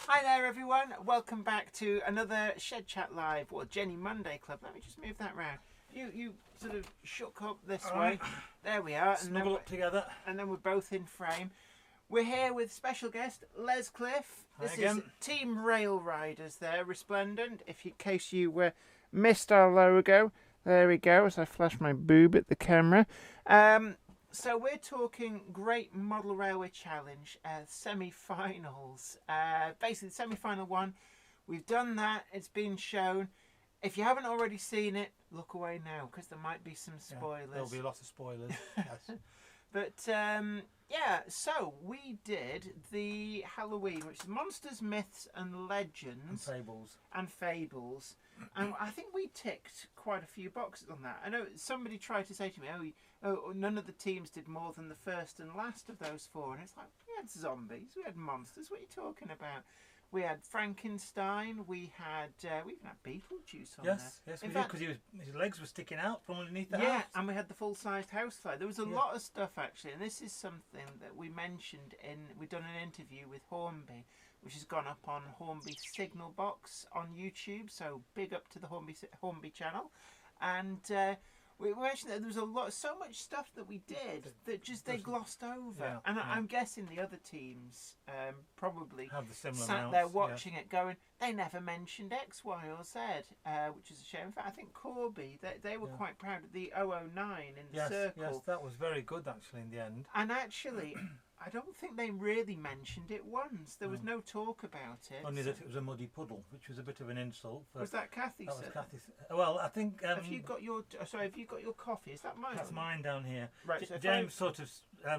Hi there everyone, welcome back to another Shed Chat Live, or Jenny Monday Club. Let me just move that round. You sort of shook up this way. There we are. Snuggle up together. And then we're both in frame. We're here with special guest Les Cliff. This is Team Rail Riders there, resplendent. In case you missed our logo, there we go, as I flash my boob at the camera. So we're talking Great Model Railway Challenge semi-finals. Basically, the semi-final one, we've done that. It's been shown. If you haven't already seen it, look away now because there might be some spoilers. There'll be a lot of spoilers. Yes. But yeah, so we did the Halloween, which is Monsters, Myths and Legends. And Fables. And I think we ticked quite a few boxes on that. I know somebody tried to say to me, oh, none of the teams did more than the first and last of those four. And it's like, we had zombies, we had monsters, what are you talking about? We had Frankenstein, we even had Beetlejuice on there. Yes, we did, because his legs were sticking out from underneath the house. Yeah, and we had the full-sized housefly. There was a lot of stuff, actually, and this is something that we mentioned we've done an interview with Hornby, which has gone up on Hornby Signal Box on YouTube, so big up to the Hornby channel. And we mentioned that there was so much stuff that we did that just they glossed over. Yeah, and I'm guessing the other teams probably have the similar sat amounts, there watching it going, they never mentioned X, Y or Z, which is a shame. In fact, I think Corby, they were quite proud of the 009 in the circle. Yes, that was very good actually in the end. And actually, I don't think they really mentioned it once. There was no talk about it. Only that it was a muddy puddle, which was a bit of an insult. Was that Kathy? That was Kathy. Well, I think. Have you got your coffee? Is that mine? That's mine down here. Right. So James sort of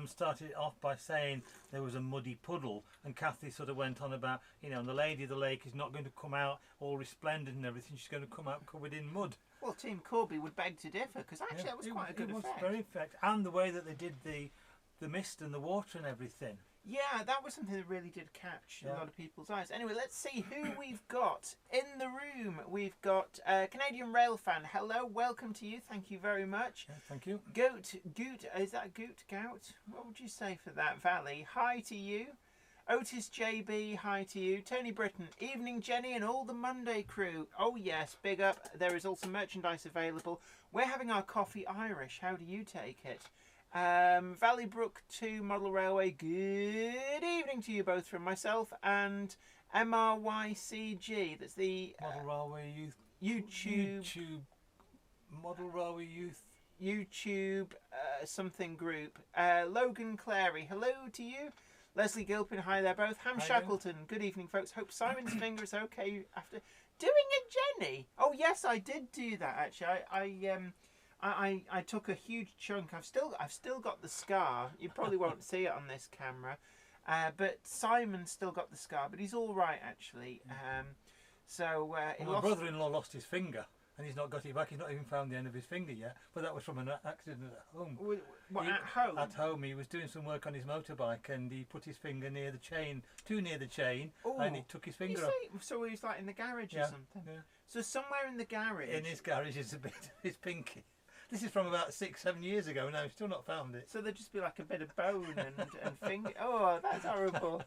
started off by saying there was a muddy puddle, and Kathy sort of went on about, the lady of the lake is not going to come out all resplendent and everything. She's going to come out covered in mud. Well, Team Corby would beg to differ, because actually that was quite a good effect. It was very effective, and the way that they did the mist and the water and everything. Yeah, that was something that really did catch a lot of people's eyes. Anyway, let's see who we've got in the room. We've got Canadian Rail Fan. Hello, welcome to you. Thank you very much. Yeah, thank you. Goat, is that Gout? What would you say for that, Valley? Hi to you. Otis JB, hi to you. Tony Britton, evening Jenny and all the Monday crew. Oh yes, big up. There is also merchandise available. We're having our coffee Irish. How do you take it? Valley Brook 2 Model Railway, good evening to you both from myself and MRYCG. That's the Model Railway Youth YouTube Model Railway Youth YouTube something group. Logan Clary, hello to you. Leslie Gilpin, hi there both. Ham Shackleton, good evening folks. Hope Simon's finger is okay after doing a Jenny. Oh yes, I did do that actually. I took a huge chunk. I've still got the scar. You probably won't see it on this camera, but Simon's still got the scar. But he's all right actually. My brother-in-law lost his finger, and he's not got it back. He's not even found the end of his finger yet. But that was from an accident at home. At home? At home, he was doing some work on his motorbike, and he put his finger near the chain, too near the chain, and he took his finger off. So he was like in the garage or something. Yeah. So somewhere in the garage. In his garage is a bit of his pinky. This is from about 6-7 years ago. No, still not found it. So there'd just be like a bit of bone and finger. Oh, that's horrible.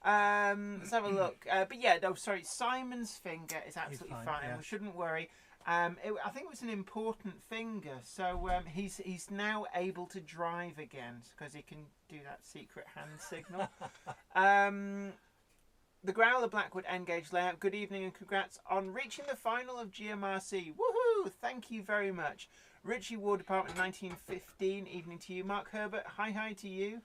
Let's have a look. But yeah, no, sorry. Simon's finger is absolutely fine. Yeah. We shouldn't worry. I think it was an important finger. So he's now able to drive again because he can do that secret hand signal. The Growler Blackwood N-Gauge layout. Good evening and congrats on reaching the final of GMRC. Woohoo! Thank you very much. Richie War Department 1915, evening to you. Mark Herbert, hi to you.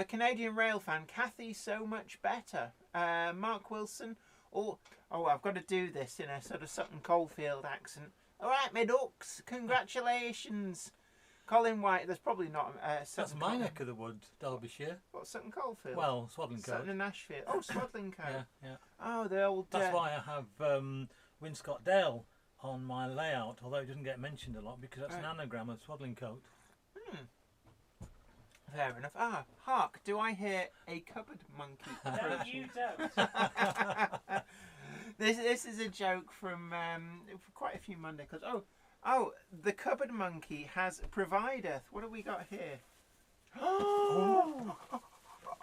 Canadian Rail Fan, Kathy, so much better. Mark Wilson, I've got to do this in a sort of Sutton Coldfield accent. All right, my ducks, congratulations. Colin White, there's probably not That's my neck of the woods, Derbyshire. What, Sutton Coldfield? Well, Swadlincote. Sutton and Ashfield. Oh, Swadlincote. Yeah. Oh, the old... That's why I have Winscott Dale on my layout, although it doesn't get mentioned a lot because that's an anagram of Swadlincote. Fair enough. Hark, do I hear a cupboard monkey? No, you don't. This is a joke from quite a few Monday because the cupboard monkey has provideth. What have we got here?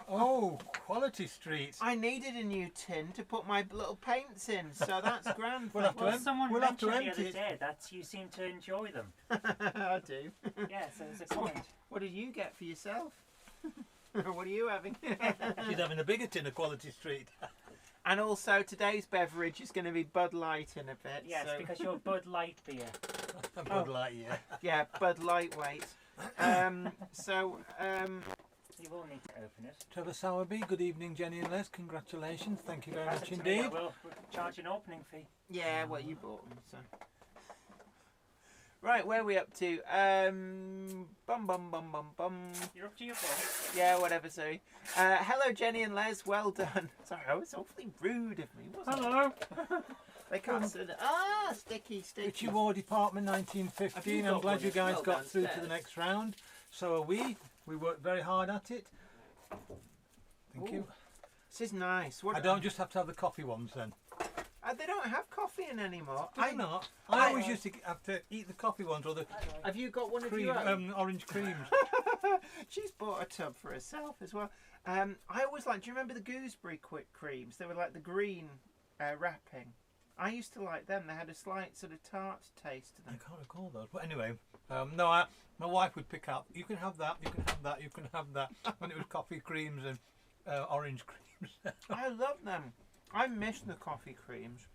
Oh, Quality Street. I needed a new tin to put my little paints in, so that's grand. We'll have to Well, someone we'll have to mentioned the empty other it. day that you seem to enjoy them. I do. Yeah, so there's a comment. What did you get for yourself? What are you having? She's having a bigger tin of Quality Street. And also today's beverage is going to be Bud Light in a bit. Yes, so. because you're Bud Light beer. Bud Light, yeah. Yeah, Bud Lightweight. You will need to open it. Trevor Sowerby, good evening, Jenny and Les. Congratulations. Thank you very much Present to me, indeed. we'll charge an opening fee. Yeah, well, you bought them, so. Right, where are we up to? Bum. You're up to your book. Yeah, whatever, sorry. Hello, Jenny and Les. Well done. Sorry, that was awfully rude of me, wasn't it? Hello. They can't see that. Ah, sticky. Richie War Department 1915. Have you I'm got glad one you as guys well got through to the downstairs? next round. So are we. We worked very hard at it. Thank you. This is nice. What I don't just have to have the coffee ones then. They don't have coffee in anymore. Do they not? I always used to have to eat the coffee ones or the Have you got one of cream, your own? orange creams. She's bought a tub for herself as well. I always like. Do you remember the gooseberry quick creams? They were like the green wrapping. I used to like them. They had a slight sort of tart taste to I them. can't recall those. But anyway, no, my wife would pick up. You can have that. You can have that. You can have that. When it was coffee creams and orange creams. I love them. I miss the coffee creams.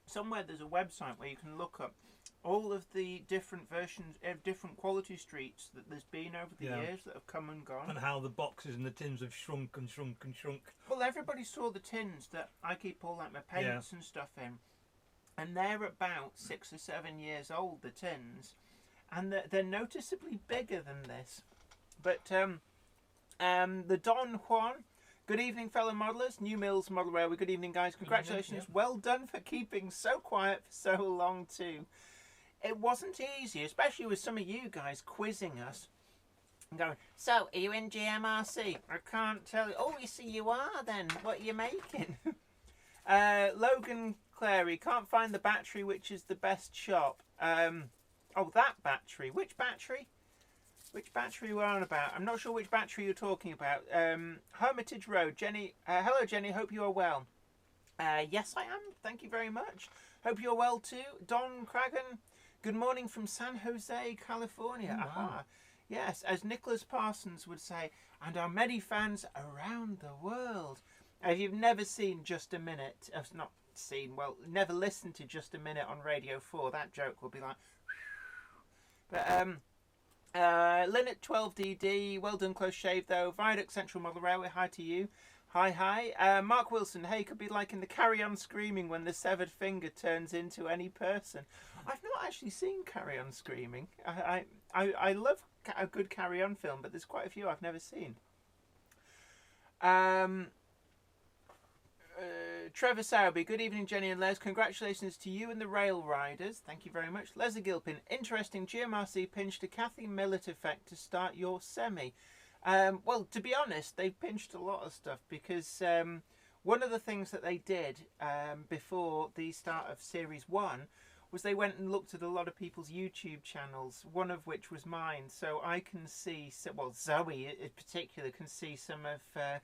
Somewhere there's a website where you can look up all of the different versions, different quality streets that there's been over the Yeah. years that have come and gone. And how the boxes and the tins have shrunk and shrunk and shrunk. Well, everybody saw the tins that I keep all like my paints and stuff in, and they're about 6 or 7 years old. The tins, and they're noticeably bigger than this. But the Don Juan. Good evening, fellow modellers. New Mills Model Railway. Good evening, guys. Congratulations. yeah. Well done for keeping so quiet for so long, too. It wasn't easy, especially with some of you guys quizzing us. And going, so, are you in GMRC? I can't tell you. Oh, you see you are then. What are you making? Logan Clary. Can't find the battery, which is the best shop. Oh, that battery. Which battery? Which battery we're on about? I'm not sure which battery you're talking about. Hermitage Road. Jenny. Hello, Jenny. Hope you are well. Yes, I am. Thank you very much. Hope you're well too. Don Cragen. Good morning from San Jose, California. Oh, wow. Aha. Yes, as Nicholas Parsons would say, and our many fans around the world. If you've never seen Just a Minute, not seen, well, never listened to Just a Minute on Radio 4, that joke will be like... But, Linnet 12DD, well done, close shave though. Viaduct Central Model Railway, hi to you. Hi. Mark Wilson, hey, could be like in the Carry On Screaming when the severed finger turns into any person. I've not actually seen Carry On Screaming. I love a good Carry On film, but there's quite a few I've never seen. Trevor Sowerby, good evening, Jenny and Les. Congratulations to you and the Rail Riders. Thank you very much. Leslie Gilpin, interesting GMRC pinched a Kathy Millett effect to start your semi. Well, to be honest, they pinched a lot of stuff because one of the things that they did before the start of Series 1 was they went and looked at a lot of people's YouTube channels, one of which was mine. So I can see, well, Zoe in particular can see some of her,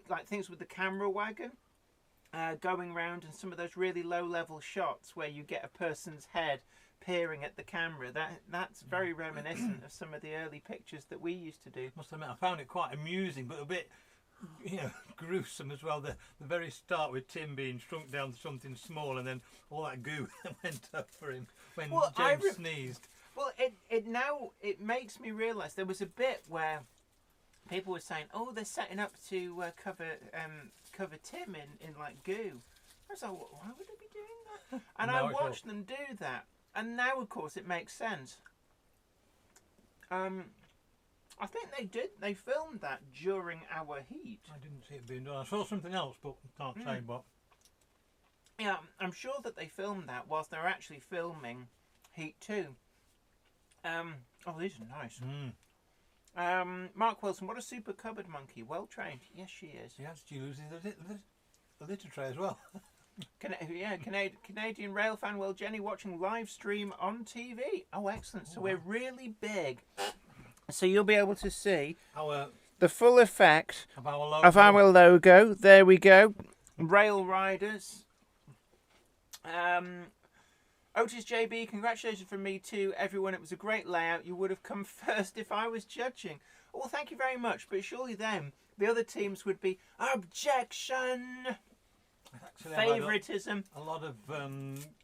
like things with the camera wagon going round, and some of those really low level shots where you get a person's head peering at the camera. That's very reminiscent of some of the early pictures that we used to do. Must admit, I found it quite amusing, but a bit, gruesome as well. The very start with Tim being shrunk down to something small, and then all that goo went up for him when James sneezed. Well, it makes me realise there was a bit where people were saying, "Oh, they're setting up to cover Tim in like goo." I was like, "Why would they be doing that?" And I watched them do that, and now, of course, it makes sense. I think they did. They filmed that during our heat. I didn't see it being done. I saw something else, but can't say what. Yeah, I'm sure that they filmed that whilst they're actually filming Heat 2. Oh, these are nice. Mark Wilson, what a super cupboard monkey. Well trained. Yes, she is. Yes, she loses the litter tray as well. Canadian rail fan. Well, Jenny watching live stream on TV. Oh, excellent. So we're really big. So you'll be able to see Our the full effect of our logo. There we go. Rail Riders. Otis JB, congratulations from me to everyone. It was a great layout. You would have come first if I was judging. Well, thank you very much. But surely then the other teams would be objection, favouritism. A lot of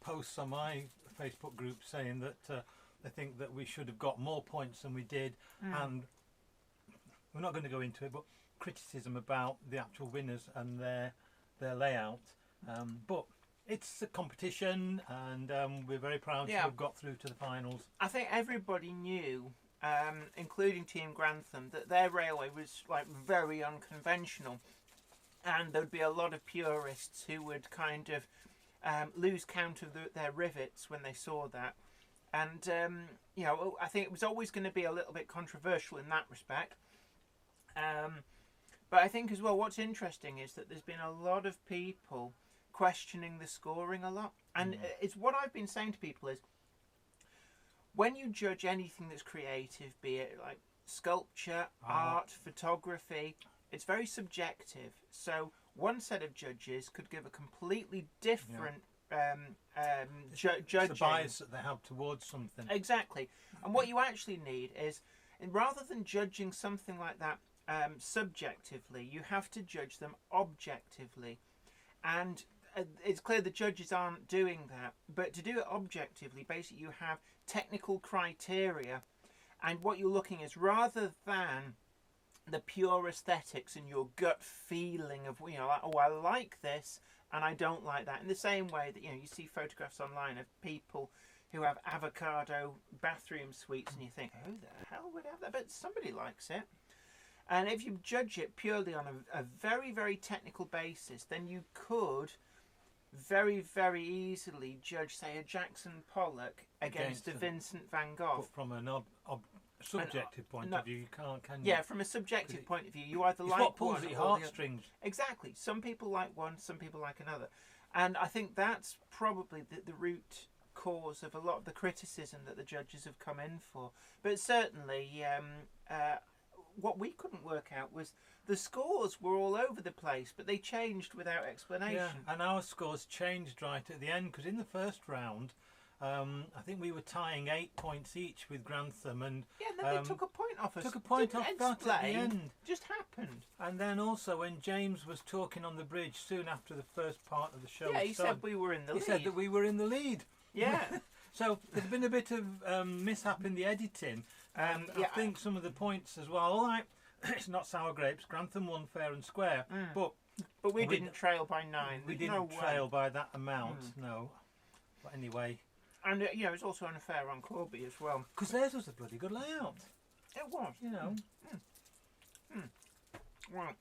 posts on my Facebook group saying that they think that we should have got more points than we did, and we're not going to go into it, but criticism about the actual winners and their layout. But it's a competition, and we're very proud to have got through to the finals. I think everybody knew, including Team Grantham, that their railway was like very unconventional, and there'd be a lot of purists who would kind of lose count of their rivets when they saw that. And you know, I think it was always going to be a little bit controversial in that respect. But I think as well, what's interesting is that there's been a lot of people questioning the scoring a lot, and it's what I've been saying to people is, when you judge anything that's creative, be it like sculpture, art, photography, it's very subjective. So one set of judges could give a completely different judging. The bias that they have towards something. Exactly. And what you actually need is, rather than judging something like that subjectively, you have to judge them objectively. And it's clear the judges aren't doing that. But to do it objectively, basically you have technical criteria. And what you're looking is, rather than the pure aesthetics and your gut feeling of, you know, like, oh, I like this and I don't like that. In the same way that, you know, you see photographs online of people who have avocado bathroom suites and you think, who the hell would have that? But somebody likes it. And if you judge it purely on a very, very technical basis, then you could very, very easily judge, say, a Jackson Pollock against a Vincent van Gogh. But from an subjective point of view, you can't, can you? Yeah, from a subjective point of view, you either like what pulls one at your or heartstrings. Exactly. Some people like one, some people like another. And I think that's probably the root cause of a lot of the criticism that the judges have come in for. But certainly, what we couldn't work out was the scores were all over the place, but they changed without explanation. Yeah, and our scores changed right at the end, because in the first round, I think we were tying 8 points each with Grantham, and then they took a point off us. Took a point off that at the end. Just happened. And then also when James was talking on the bridge soon after the first part of the show, he said we were in the lead. He said that we were in the lead. Yeah. So there's been a bit of mishap in the editing, and I think some of the points as well. All right, it's not sour grapes. Grantham won fair and square, but we didn't trail by 9. We didn't trail by that amount, no. But anyway. And, you know, it's also unfair on Corby as well. Because theirs was a bloody good layout. It was. You know. Right.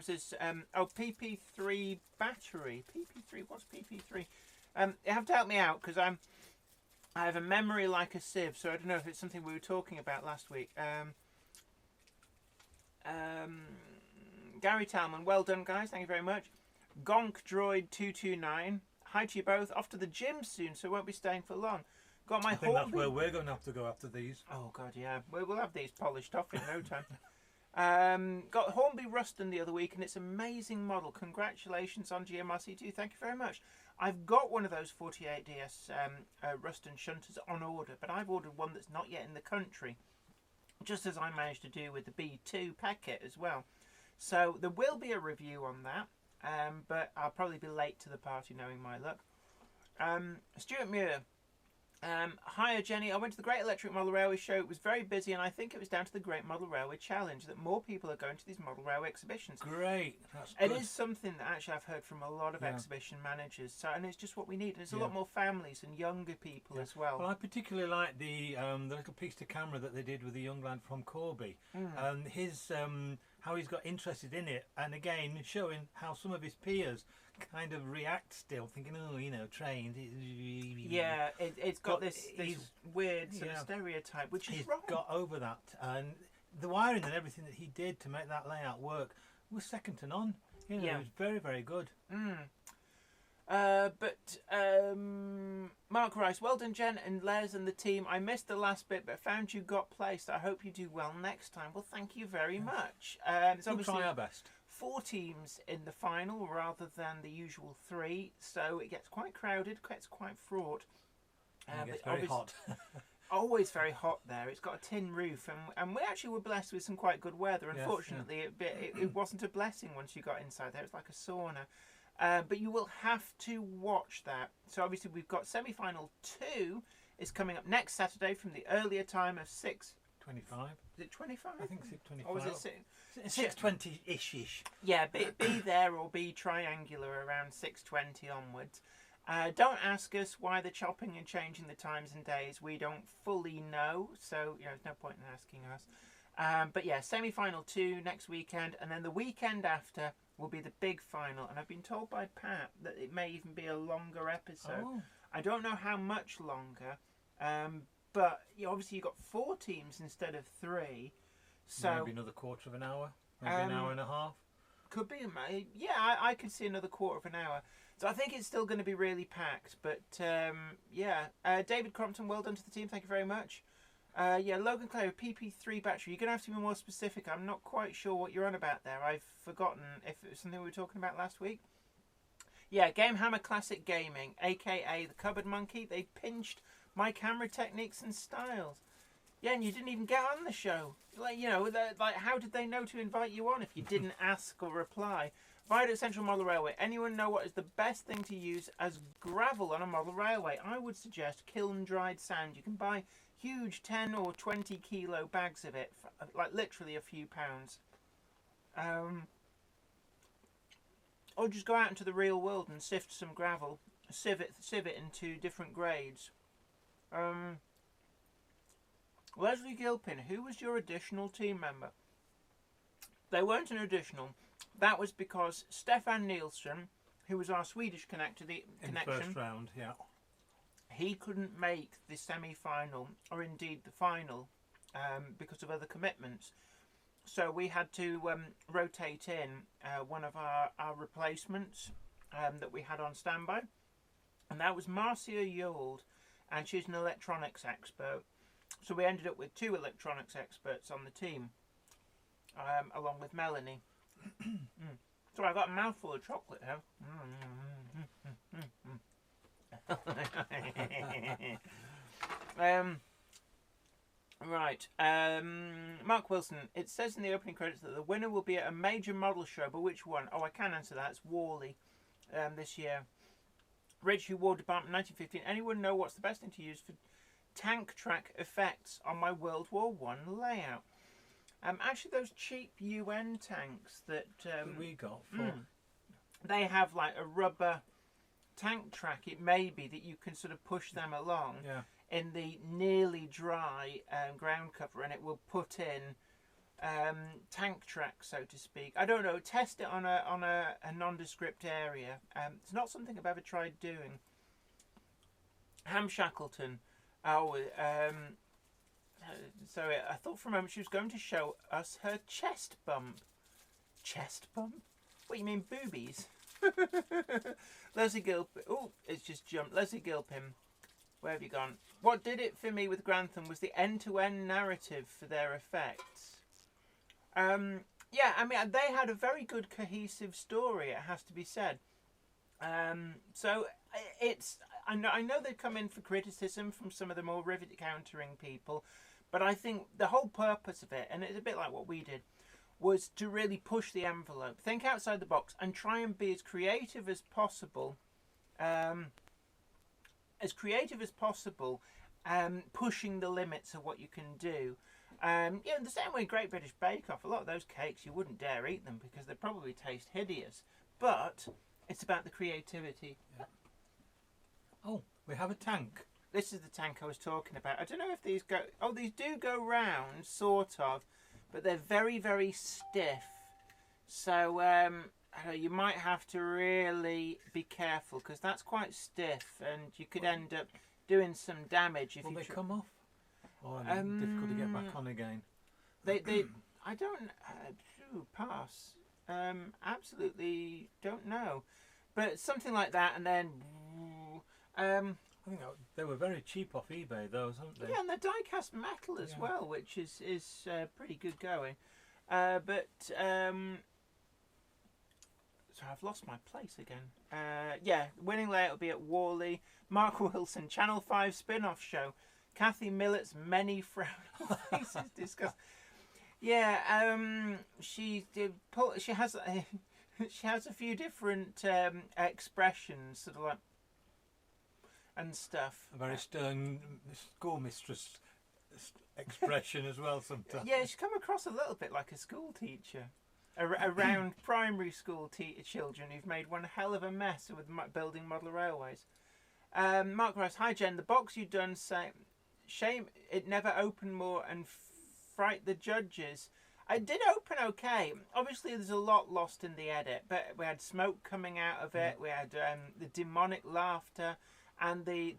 Says, PP3 battery. PP3, what's PP3? You have to help me out, because I have a memory like a sieve, so I don't know if it's something we were talking about last week. Gary Talman, well done, guys. Thank you very much. Gonk Droid 229. Hi to you both. Off to the gym soon, so won't be staying for long. Got my I think that's where we're going to have to go after these. Oh God, yeah. We'll have these polished off in no time. Got Hornby Ruston the other week, and it's an amazing model. Congratulations on GMRC2. Thank you very much. I've got one of those 48DS Ruston shunters on order, but I've ordered one that's not yet in the country, just as I managed to do with the B2 packet as well. So there will be a review on that. But I'll probably be late to the party, knowing my luck. Stuart Muir. Hiya, Jenny. I went to the Great Electric Model Railway Show. It was very busy, and I think it was down to the Great Model Railway Challenge that more people are going to these model railway exhibitions. Great. That's good. It is something that actually I've heard from a lot of exhibition managers. So, and it's just what we need. There's a lot more families and younger people as well. Well, I particularly like the little piece to camera that they did with the young lad from Corby. And his how he's got interested in it, and again showing how some of his peers kind of react still, thinking, oh, you know, trained. Yeah, it's got this weird sort of stereotype, which is wrong. He's got over that, and the wiring and everything that he did to make that layout work was second to none. You know, it was very, very good. Mark Rice, well done, Jen and Les and the team. I missed the last bit, but found you got placed. I hope you do well next time. Well, thank you very much. We'll try our best. 4 teams in the final rather than the usual 3, so it gets quite crowded, gets quite fraught. It gets very hot. Always very hot there. It's got a tin roof, and we actually were blessed with some quite good weather. Unfortunately, it wasn't a blessing once you got inside there. It's like a sauna. But you will have to watch that. So obviously we've got semi-final 2 is coming up next Saturday from the earlier time of 6:25. Is it 25? I think 6:25. Or was it 6:20-ish? Yeah, be there or be triangular around 6:20 onwards. Don't ask us why they're chopping and changing the times and days. We don't fully know, so there's no point in asking us. But yeah, semi-final 2 next weekend, and then the weekend after will be the big final. And I've been told by Pat that it may even be a longer episode. Oh. I don't know how much longer, but obviously you've got 4 teams instead of 3. So maybe another quarter of an hour, maybe an hour and a half. Could be, yeah, I could see another quarter of an hour. So I think it's still going to be really packed. But yeah, David Crompton, well done to the team. Thank you very much. Yeah, Logan Clay, PP3 battery. You're going to have to be more specific. I'm not quite sure what you're on about there. I've forgotten if it was something we were talking about last week. Yeah, Game Hammer Classic Gaming, a.k.a. the Cupboard Monkey. They pinched my camera techniques and styles. Yeah, and you didn't even get on the show. Like, how did they know to invite you on if you didn't ask or reply? Viaduct Central Model Railway. Anyone know what is the best thing to use as gravel on a model railway? I would suggest kiln-dried sand. You can buy huge 10 or 20 kilo bags of it, for, like literally a few pounds. Or just go out into the real world and sift some gravel, sieve it into different grades. Leslie Gilpin, who was your additional team member? They weren't an additional. That was because Stefan Nielsen, who was our Swedish connection, in the first round, yeah. He couldn't make the semi-final, or indeed the final, because of other commitments. So we had to rotate in one of our replacements that we had on standby. And that was Marcia Yould, and she's an electronics expert. So we ended up with 2 electronics experts on the team, along with Melanie. So I got a mouthful of chocolate here. Right. Mark Wilson, it says in the opening credits that the winner will be at a major model show, but which one? Oh, I can answer that. It's Worley this year. Ridgely War Department 1915. Anyone know what's the best thing to use for tank track effects on my World War I layout? Actually, those cheap UN tanks that we got for... they have like a rubber tank track. It may be that you can sort of push them along in the nearly dry ground cover, and it will put in tank track, so to speak. I don't know. Test it on a nondescript area. It's not something I've ever tried doing. Ham Shackleton. So I thought for a moment she was going to show us her chest bump. Chest bump? What, you mean boobies? Leslie Gilpin. Oh, it's just jumped. Leslie Gilpin. Where have you gone? What did it for me with Grantham was the end-to-end narrative for their effects. Yeah, I mean, they had a very good cohesive story, it has to be said. So it's... I know they've come in for criticism from some of the more rivet countering people, but I think the whole purpose of it, and it's a bit like what we did, was to really push the envelope, think outside the box, and try and be as creative as possible. Pushing the limits of what you can do. In the same way Great British Bake Off, a lot of those cakes you wouldn't dare eat them because they probably taste hideous. But it's about the creativity. Yeah. Oh, we have a tank. This is the tank I was talking about. I don't know if these go... Oh, these do go round, sort of, but they're very, very stiff. So you might have to really be careful because that's quite stiff, and you could end up doing some damage if Will you... they come off? Or difficult to get back on again? They I don't... pass. Absolutely don't know. but something like that, and then. I think they were very cheap off eBay, those, aren't they? Yeah, and they're die-cast metal as well, which is pretty good going. So I've lost my place again. Yeah, winning layout will be at Worley. Mark Wilson, Channel 5 spin-off show. Kathy Millett's many frowning faces discussed. Yeah, she has she has a few different expressions, sort of like and stuff. A very stern schoolmistress expression as well sometimes. Yeah, she's come across a little bit like a school teacher around primary school children who've made one hell of a mess with building model railways. Mark Rice, hi Jen, the box you've done, shame it never opened more and fright the judges. It did open okay. Obviously there's a lot lost in the edit, but we had smoke coming out of it, we had the demonic laughter, and the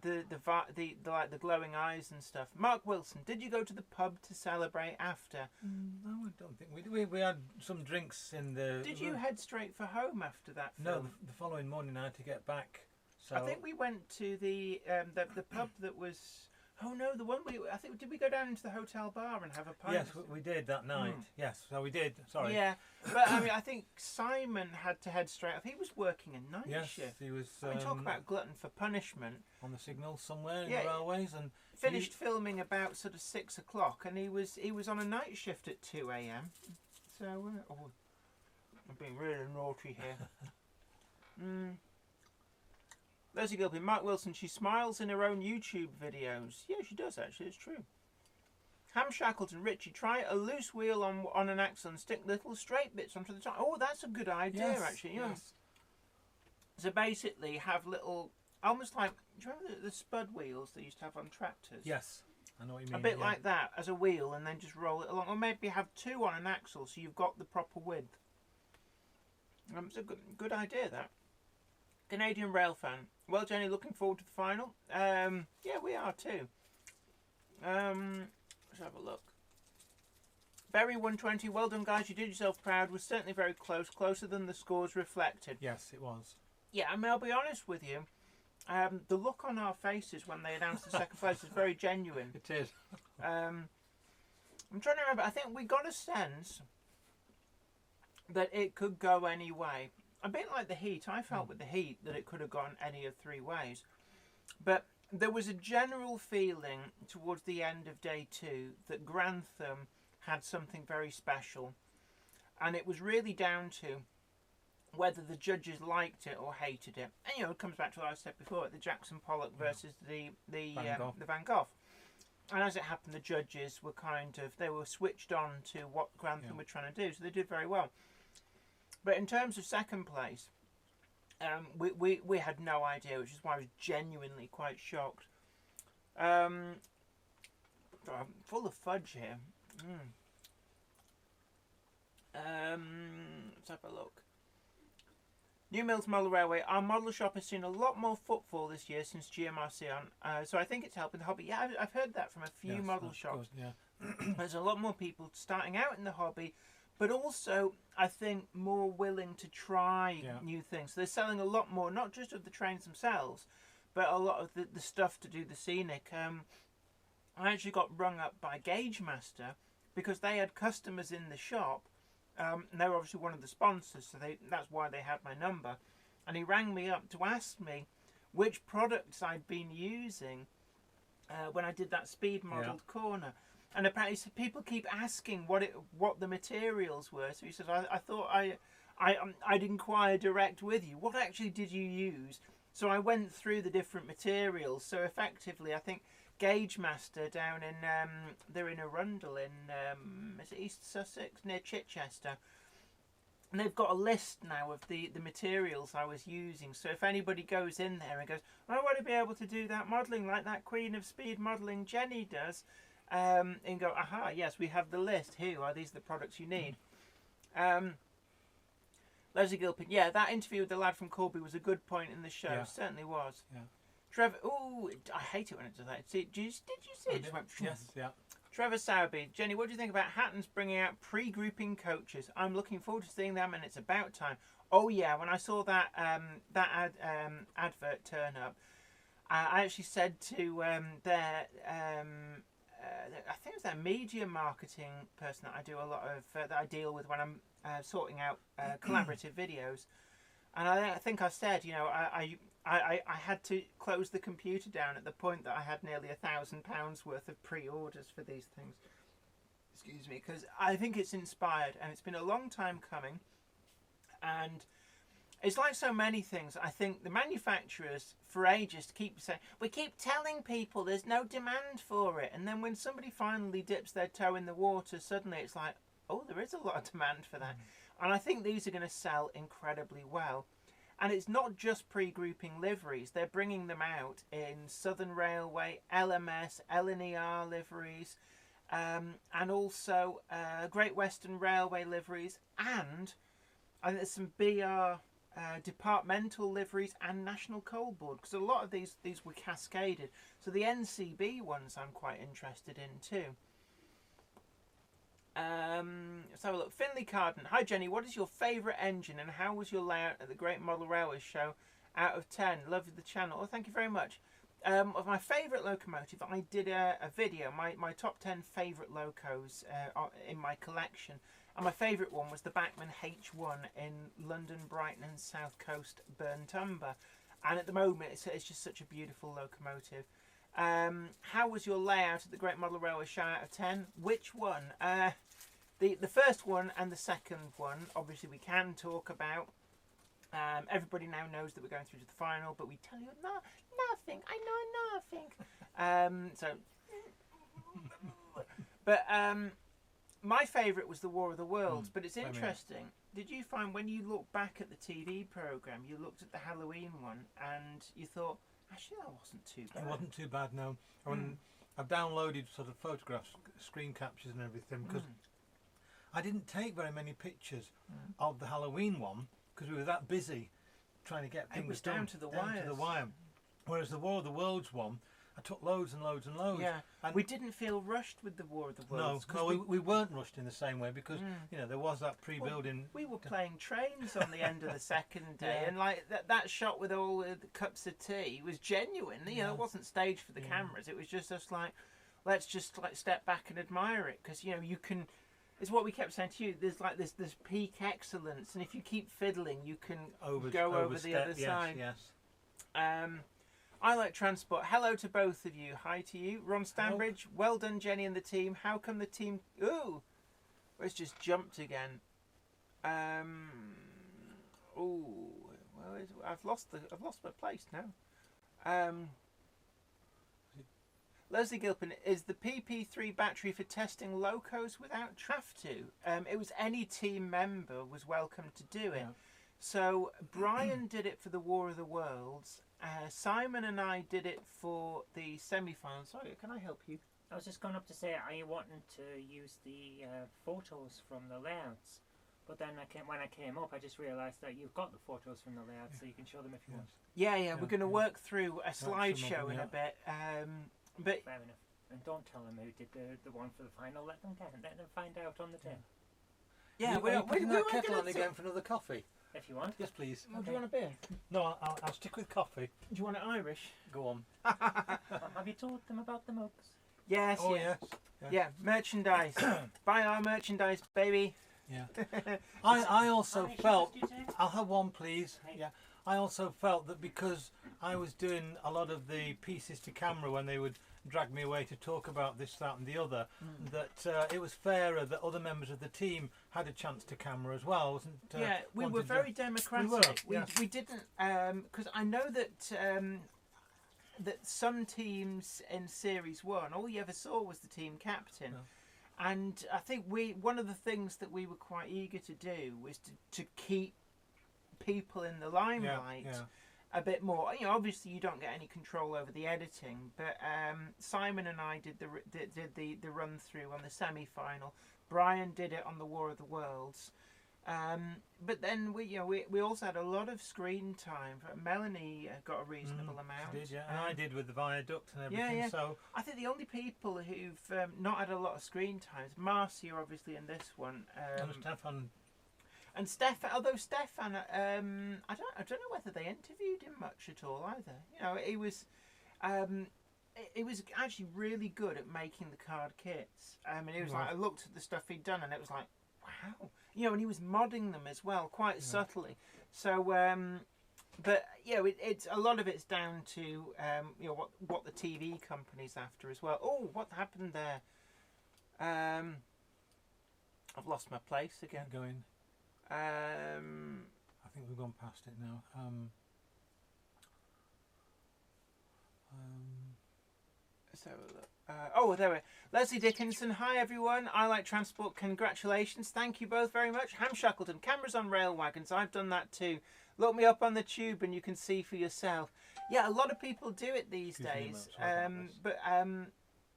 glowing eyes and stuff. Mark Wilson, did you go to the pub to celebrate after? No, I don't think we had some drinks in the. Did you head straight for home after that film? No, the following morning I had to get back. So I think we went to the pub that was. Oh no, the one did we go down into the hotel bar and have a pint? Yes, we did that night. Yes, so we did. Sorry. Yeah, but I mean, I think Simon had to head straight off. He was working a night shift. He was. I mean, talk about glutton for punishment. On the signal somewhere in the railways, and finished filming about sort of 6 o'clock, and he was on a night shift at 2 a.m. So I'm being really naughty here. Leslie Gilpin, Mark Wilson, she smiles in her own YouTube videos. Yeah, she does actually, it's true. Ham Shackleton, Richie, try a loose wheel on an axle and stick little straight bits onto the top. Oh, that's a good idea actually. You know. So basically have little, almost like, do you remember the spud wheels they used to have on tractors? Yes, I know what you mean. A bit like that as a wheel, and then just roll it along. Or maybe have two on an axle so you've got the proper width. It's a good idea, that. Canadian Rail fan. Well, Jenny, looking forward to the final. Yeah, we are too. Let's have a look. Berry 120. Well done, guys. You did yourself proud. Was certainly very close, closer than the scores reflected. Yes, it was. Yeah, I mean, I'll be honest with you. The look on our faces when they announced the second place is very genuine. It is. I'm trying to remember. I think we got a sense that it could go any way. A bit like the Heat. I felt with the Heat that it could have gone any of three ways. But there was a general feeling towards the end of day 2 that Grantham had something very special. And it was really down to whether the judges liked it or hated it. And, you know, it comes back to what I said before, the Jackson Pollock versus the Van Gogh. And as it happened, the judges were they were switched on to what Grantham were trying to do. So they did very well. But in terms of second place, we had no idea, which is why I was genuinely quite shocked. I'm full of fudge here. Let's have a look. New Mills Model Railway. Our model shop has seen a lot more footfall this year since GMRC on, so I think it's helping the hobby. Yeah, I've heard that from a few model shops. There's a lot more people starting out in the hobby, but also I think more willing to try new things. So they're selling a lot more, not just of the trains themselves, but a lot of the stuff to do the scenic. I actually got rung up by Gauge Master because they had customers in the shop. And they were obviously one of the sponsors, so that's why they had my number. And he rang me up to ask me which products I'd been using when I did that speed modelled corner. And apparently people keep asking what the materials were. So he said, I thought I'd inquire direct with you. What actually did you use? So I went through the different materials. So effectively, I think Gauge Master down in they're in Arundel in is it East Sussex near Chichester, and they've got a list now of the materials I was using. So if anybody goes in there and goes, I want to be able to do that modelling like that Queen of Speed modelling Jenny does, and go, aha, yes, we have the list. Here are these the products you need. Leslie Gilpin, yeah, that interview with the lad from Corby was a good point in the show. Certainly was. Trevor, I hate it when it does that. Did you see it? Yes, yeah. Trevor Sowerby, Jenny, what do you think about Hatton's bringing out pre-grouping coaches? I'm looking forward to seeing them, and it's about time. Oh yeah, when I saw that advert turn up, I actually said to their I think it's their media marketing person that I do a lot of that I deal with when I'm sorting out collaborative videos, and I think I said, you know, I had to close the computer down at the point that I had nearly £1,000 worth of pre-orders for these things. Excuse me, because I think it's inspired, and it's been a long time coming, and it's like so many things. I think the manufacturers for ages keep saying, we keep telling people there's no demand for it, and then when somebody finally dips their toe in the water, suddenly it's like, oh, there is a lot of demand for that. And I think these are going to sell incredibly well. And it's not just pre-grouping liveries. They're bringing them out in Southern Railway, LMS, LNER liveries, and also Great Western Railway liveries, and I think there's some BR departmental liveries and National Coal Board, because a lot of these were cascaded. So the NCB ones I'm quite interested in too. Let's have a look. Finley Carden. Hi Jenny, what is your favourite engine and how was your layout at the Great Model Railway Show out of 10? Love the channel. Oh, thank you very much. Of my favourite locomotive, I did a video, my top 10 favourite locos in my collection. And my favourite one was the Bachmann H1 in London, Brighton and South Coast Burnt Umber. And at the moment, it's just such a beautiful locomotive. How was your layout at the Great Model Railway Show out of 10? Which one? The first one and the second one, obviously we can talk about. Everybody now knows that we're going through to the final, but we tell you nothing. I know nothing. My favourite was the War of the Worlds, but it's interesting. Did you find when you look back at the TV programme, you looked at the Halloween one and you thought, actually that wasn't too bad? It wasn't too bad, no. I've downloaded sort of photographs, screen captures and everything, because I didn't take very many pictures of the Halloween one because we were that busy trying to get things it was done down to the wire. Whereas the War of the Worlds one, I took loads and loads and loads. Yeah, and we didn't feel rushed with the War of the Worlds. No, we weren't rushed in the same way because you know there was that pre-building. We were playing trains on the end of the second day, and like that shot with all the cups of tea was genuine. You know, it wasn't staged for the cameras. It was just us like, let's just like step back and admire it, because you know you can. It's what we kept saying to you. There's like this peak excellence, and if you keep fiddling, you can go over the other side. Yes. I like transport. Hello to both of you. Hi to you. Ron Stanbridge. Well done, Jenny and the team. How come the team... Ooh! It's just jumped again. Ooh. Well, I've lost my place now. Leslie Gilpin. Is the PP3 battery for testing locos without TRAF2? It was any team member was welcome to do it. Yeah. So Brian did it for the War of the Worlds. Simon and I did it for the semi-final. Sorry, can I help you? I was just going up to say I wanted to use the photos from the layouts, but then when I came up, I just realised that you've got the photos from the layouts, so you can show them if you want. Yeah, we're going to work through a slideshow in a bit. But fair enough. And don't tell them who did the one for the final. Let them find out on the day. Yeah, we're putting that kettle on again for another coffee. If you want. Yes, please. Okay. Do you want a beer? No, I'll stick with coffee. Do you want it Irish? Go on. Have you told them about the mugs? Yes. Oh, yes. Yeah, merchandise. Buy our merchandise, baby. Yeah. I also felt... I'll have one, please. Yeah. I also felt that because I was doing a lot of the pieces to camera when they would drag me away to talk about this, that and the other, that it was fairer that other members of the team had a chance to camera as well, wasn't it? Yeah, we were very democratic. We didn't, because I know that that some teams in Series 1, all you ever saw was the team captain. No. And I think one of the things that we were quite eager to do was to keep people in the limelight. Yeah. A bit more, you know. Obviously, you don't get any control over the editing, but Simon and I did the run through on the semi-final. Brian did it on the War of the Worlds. But then we also had a lot of screen time. Melanie got a reasonable amount. She did, yeah. And I did with the viaduct and everything. Yeah. So I think the only people who've not had a lot of screen time is Marcia, obviously, in this one. and Stefan. And Stefan, although Stefan, I don't know whether they interviewed him much at all either. You know, he was actually really good at making the card kits. And it was like, I looked at the stuff he'd done, and it was like, wow. You know, and he was modding them as well, quite subtly. So, but yeah, it's a lot of it's down to you know, what the TV company's after as well. Oh, what happened there? I've lost my place again. Going. I think we've gone past it now. So, oh, there we are. Leslie Dickinson, hi everyone. I like transport. Congratulations. Thank you both very much. Ham Shackleton, cameras on rail wagons. I've done that too. Look me up on the tube and you can see for yourself. Yeah, a lot of people do it these days. But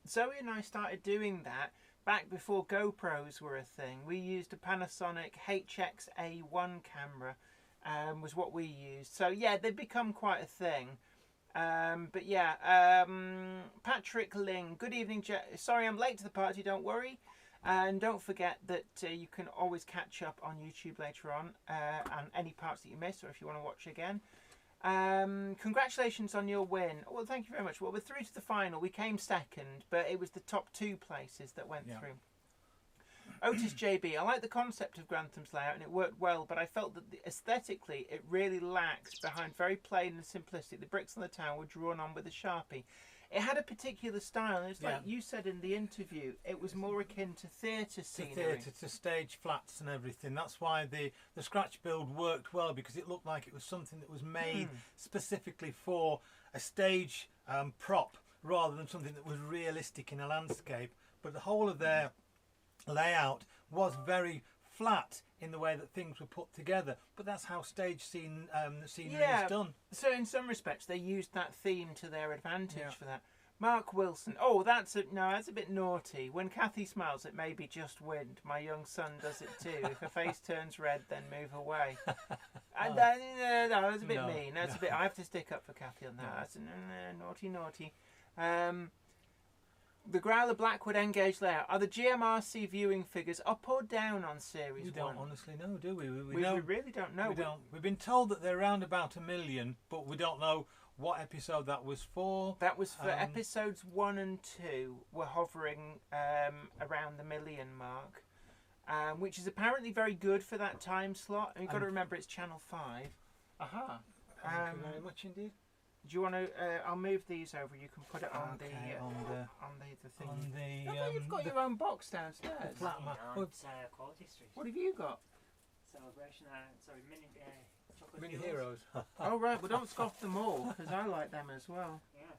Zoe and I started doing that back before GoPros were a thing. We used a Panasonic HX-A1 camera, was what we used. So yeah, they've become quite a thing. But yeah, Patrick Ling, good evening. Sorry I'm late to the party, don't worry. And don't forget that you can always catch up on YouTube later on, and any parts that you missed, or if you want to watch again. Congratulations on your win. Well, thank you very much. Well, we're through to the final. We came second, but it was the top 2 places that went through. Otis JB, I like the concept of Grantham's layout and it worked well, but I felt that aesthetically it really lacked behind very plain and simplistic. The bricks on the town were drawn on with a Sharpie. It had a particular style, and it's like you said in the interview, it was more akin to theatre scenery. To stage flats and everything. That's why the scratch build worked well, because it looked like it was something that was made specifically for a stage prop rather than something that was realistic in a landscape. But the whole of their layout was very flat in the way that things were put together, but that's how stage scenery is done. So in some respects they used that theme to their advantage for that. Mark Wilson, oh that's a bit naughty. When Kathy smiles it may be just wind. My young son does it too. If her face turns red then move away. And that's a bit mean. That's a bit. I have to stick up for Kathy on that. That's naughty. The Growler Blackwood Engage layout. Are the GMRC viewing figures up or down on Series 1? We don't honestly know, do we? We really don't know. We've been told that they're around about 1 million, but we don't know what episode that was for. That was for episodes 1 and 2 were hovering around the 1 million mark, which is apparently very good for that time slot. And you've got to remember it's Channel 5. Aha. Thank you very much indeed. Do you want to? I'll move these over. You can put it on the thing. You've got your own box downstairs. Quality Street. What have you got? Celebration. Chocolate Mini Heroes. Oh right. Well, don't scoff them all because I like them as well. Yeah.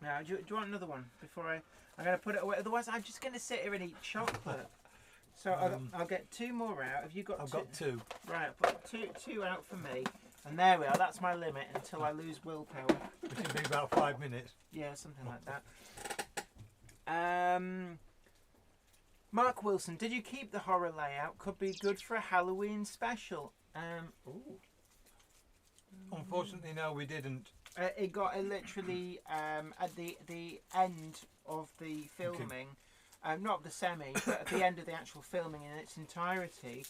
Now, do you want another one before I'm going to put it away? Otherwise, I'm just going to sit here and eat chocolate. So I'll get 2 more out. Have you got? I've got 2. Right. I'll put two out for me. And there we are, that's my limit until I lose willpower. Which will be about 5 minutes. Yeah, something like that. Mark Wilson, did you keep the horror layout? Could be good for a Halloween special. Unfortunately, no, we didn't. It got literally at the end of the filming, not the semi, but at the end of the actual filming in its entirety,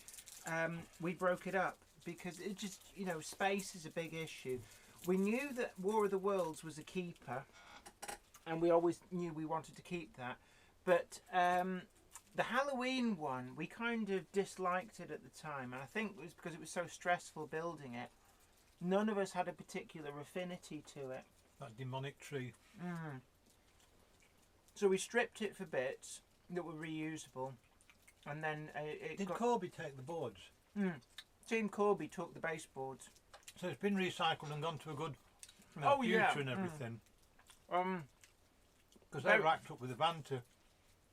we broke it up. Because it just, space is a big issue. We knew that War of the Worlds was a keeper, and we always knew we wanted to keep that. But the Halloween one, we kind of disliked it at the time, and I think it was because it was so stressful building it. None of us had a particular affinity to it. That demonic tree. So we stripped it for bits that were reusable, and then Did Corby take the boards? Team Corby took the baseboards. So it's been recycled and gone to a good future and everything. Because they racked up with a van to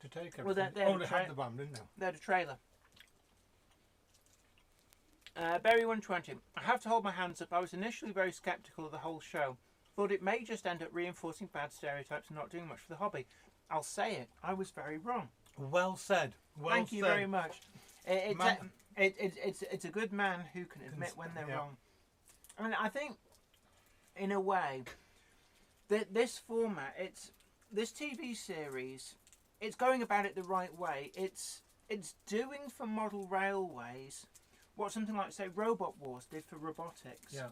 take everything. Well, they only had the van, didn't they? They had a trailer. Berry 120. I have to hold my hands up. I was initially very sceptical of the whole show. Thought it may just end up reinforcing bad stereotypes and not doing much for the hobby. I'll say it. I was very wrong. Well said. Thank you very much. It's a good man who can admit when they're wrong. I mean, I think, in a way, that this format, this TV series, it's going about it the right way. It's doing for model railways what something like, say, Robot Wars did for robotics. Yeah.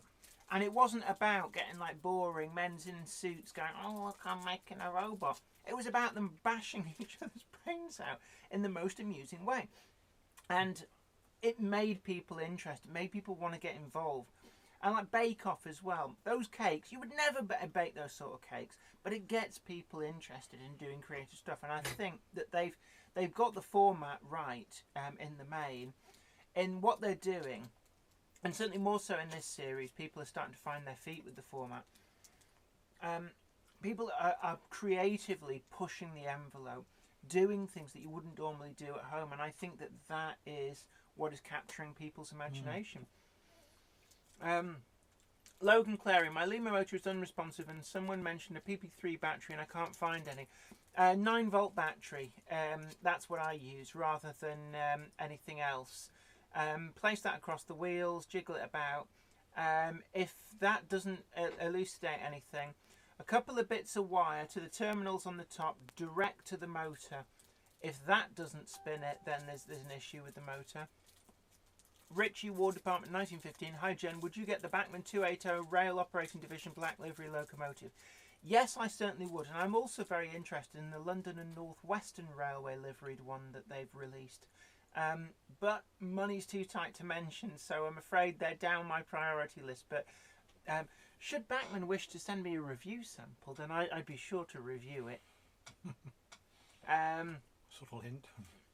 And it wasn't about getting like boring men's in suits going, oh, look, I'm making a robot. It was about them bashing each other's brains out in the most amusing way. And it made people interested, made people want to get involved. And like Bake Off as well. Those cakes, you would never bake those sort of cakes, but it gets people interested in doing creative stuff. And I think that they've got the format right in the main, in what they're doing. And certainly more so in this series, people are starting to find their feet with the format. People are creatively pushing the envelope, doing things that you wouldn't normally do at home. And I think that is what is capturing people's imagination. Logan Clary, my Lima motor is unresponsive and someone mentioned a PP3 battery and I can't find any. 9-volt battery, that's what I use rather than anything else. Place that across the wheels, jiggle it about. If that doesn't elucidate anything, a couple of bits of wire to the terminals on the top direct to the motor. If that doesn't spin it, then there's an issue with the motor. Richie, War Department, 1915. Hi Jen, would you get the Bachmann 280 Rail Operating Division black livery locomotive? Yes, I certainly would, and I'm also very interested in the London and North Western Railway liveried one that they've released. But money's too tight to mention, so I'm afraid they're down my priority list. But should Bachmann wish to send me a review sample, then I'd be sure to review it. Subtle hint.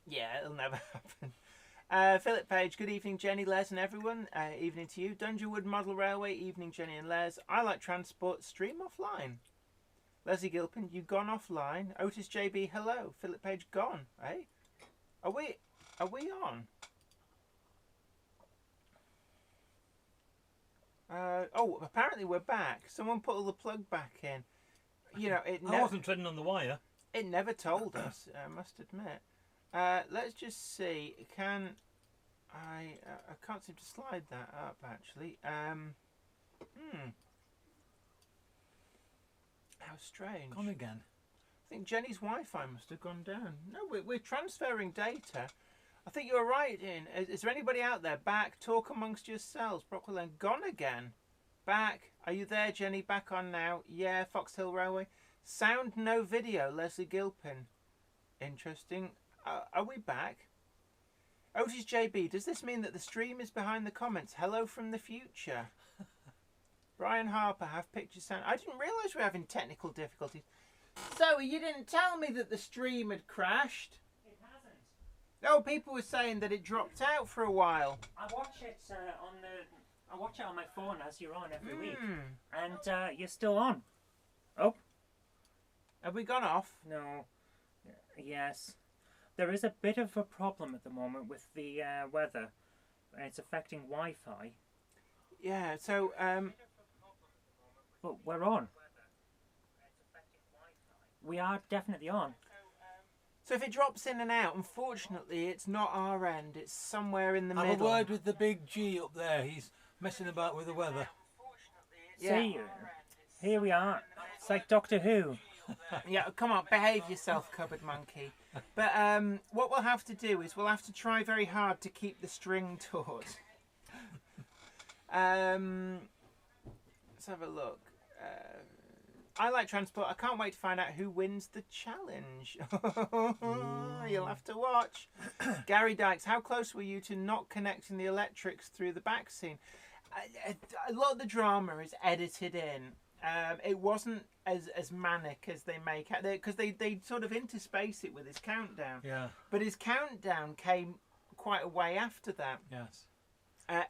Yeah, it'll never happen. Philip Page, good evening Jenny, Les and everyone. Evening to you. Dungerwood Model Railway, evening Jenny and Les. I like transport, stream offline. Leslie Gilpin, you gone offline. Otis JB, hello. Philip Page, gone. Hey? Are we on? Oh, apparently we're back. Someone put all the plug back in. You know, I wasn't treading on the wire. It never told us, I must admit. Let's just see. Can I can't seem to slide that up actually. How strange. Gone again. I think Jenny's Wi-Fi must have gone down. No, we're transferring data. I think you're right, Ian. Is there anybody out there? Back. Talk amongst yourselves. Brockwell gone again. Back. Are you there, Jenny? Back on now. Yeah, Fox Hill Railway. Sound, no video. Leslie Gilpin. Interesting. Are we back? Otis JB, does this mean that the stream is behind the comments? Hello from the future. Brian Harper, have picture sound. I didn't realise we were having technical difficulties. So, you didn't tell me that the stream had crashed? It hasn't. Oh, people were saying that it dropped out for a while. I watch it on my phone as you're on every week, and you're still on. Oh. Have we gone off? No. Yes. There is a bit of a problem at the moment with the weather. It's affecting Wi-Fi. Yeah, so, But we're on. We are definitely on. So if it drops in and out, unfortunately, it's not our end. It's somewhere in the middle. Have a word with the big G up there. He's messing about with the weather. Yeah. See, here we are. It's like Doctor Who. Yeah, come on, behave yourself, cupboard monkey. But what we'll have to do is we'll have to try very hard to keep the string taut. Let's have a look. I like transport. I can't wait to find out who wins the challenge. You'll have to watch. Gary Dykes, how close were you to not connecting the electrics through the back scene? A lot of the drama is edited in. It wasn't as manic as they make out, because they sort of interspace it with his countdown. Yeah. But his countdown came quite a way after that. Yes.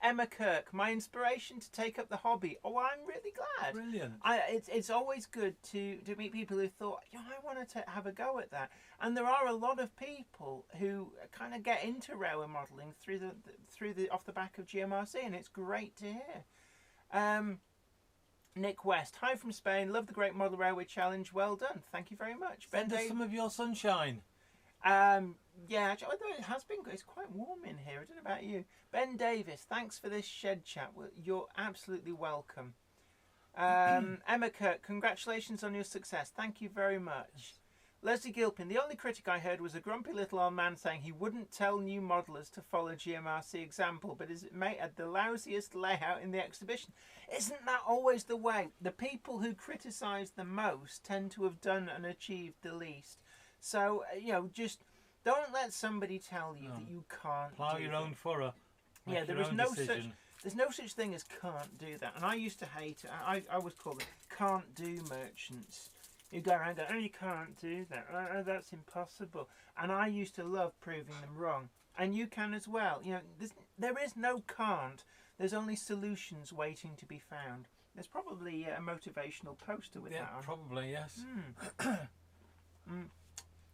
Emma Kirk, my inspiration to take up the hobby. Oh, I'm really glad. Brilliant. It's always good to meet people who thought, yeah, I wanted to have a go at that. And there are a lot of people who kind of get into railway modelling through the off the back of GMRC, and it's great to hear. Nick West, hi from Spain. Love the Great Model Railway Challenge. Well done. Thank you very much. Send us some of your sunshine. Yeah, although it has been, it's quite warm in here. I don't know about you. Ben Davis, thanks for this shed chat. You're absolutely welcome. Emma Kirk, congratulations on your success. Thank you very much. Leslie Gilpin, the only critic I heard was a grumpy little old man saying he wouldn't tell new modelers to follow GMRC example, but his mate had the lousiest layout in the exhibition. Isn't that always the way? The people who criticise the most tend to have done and achieved the least. So, just don't let somebody tell you that you can't plough your own furrow. Yeah, there's no such thing as can't do that. And I used to hate it. I was called can't do merchants. You go around and go, oh, you can't do that. Oh, that's impossible. And I used to love proving them wrong. And you can as well. There is no can't. There's only solutions waiting to be found. There's probably a motivational poster with that on. Probably, yes.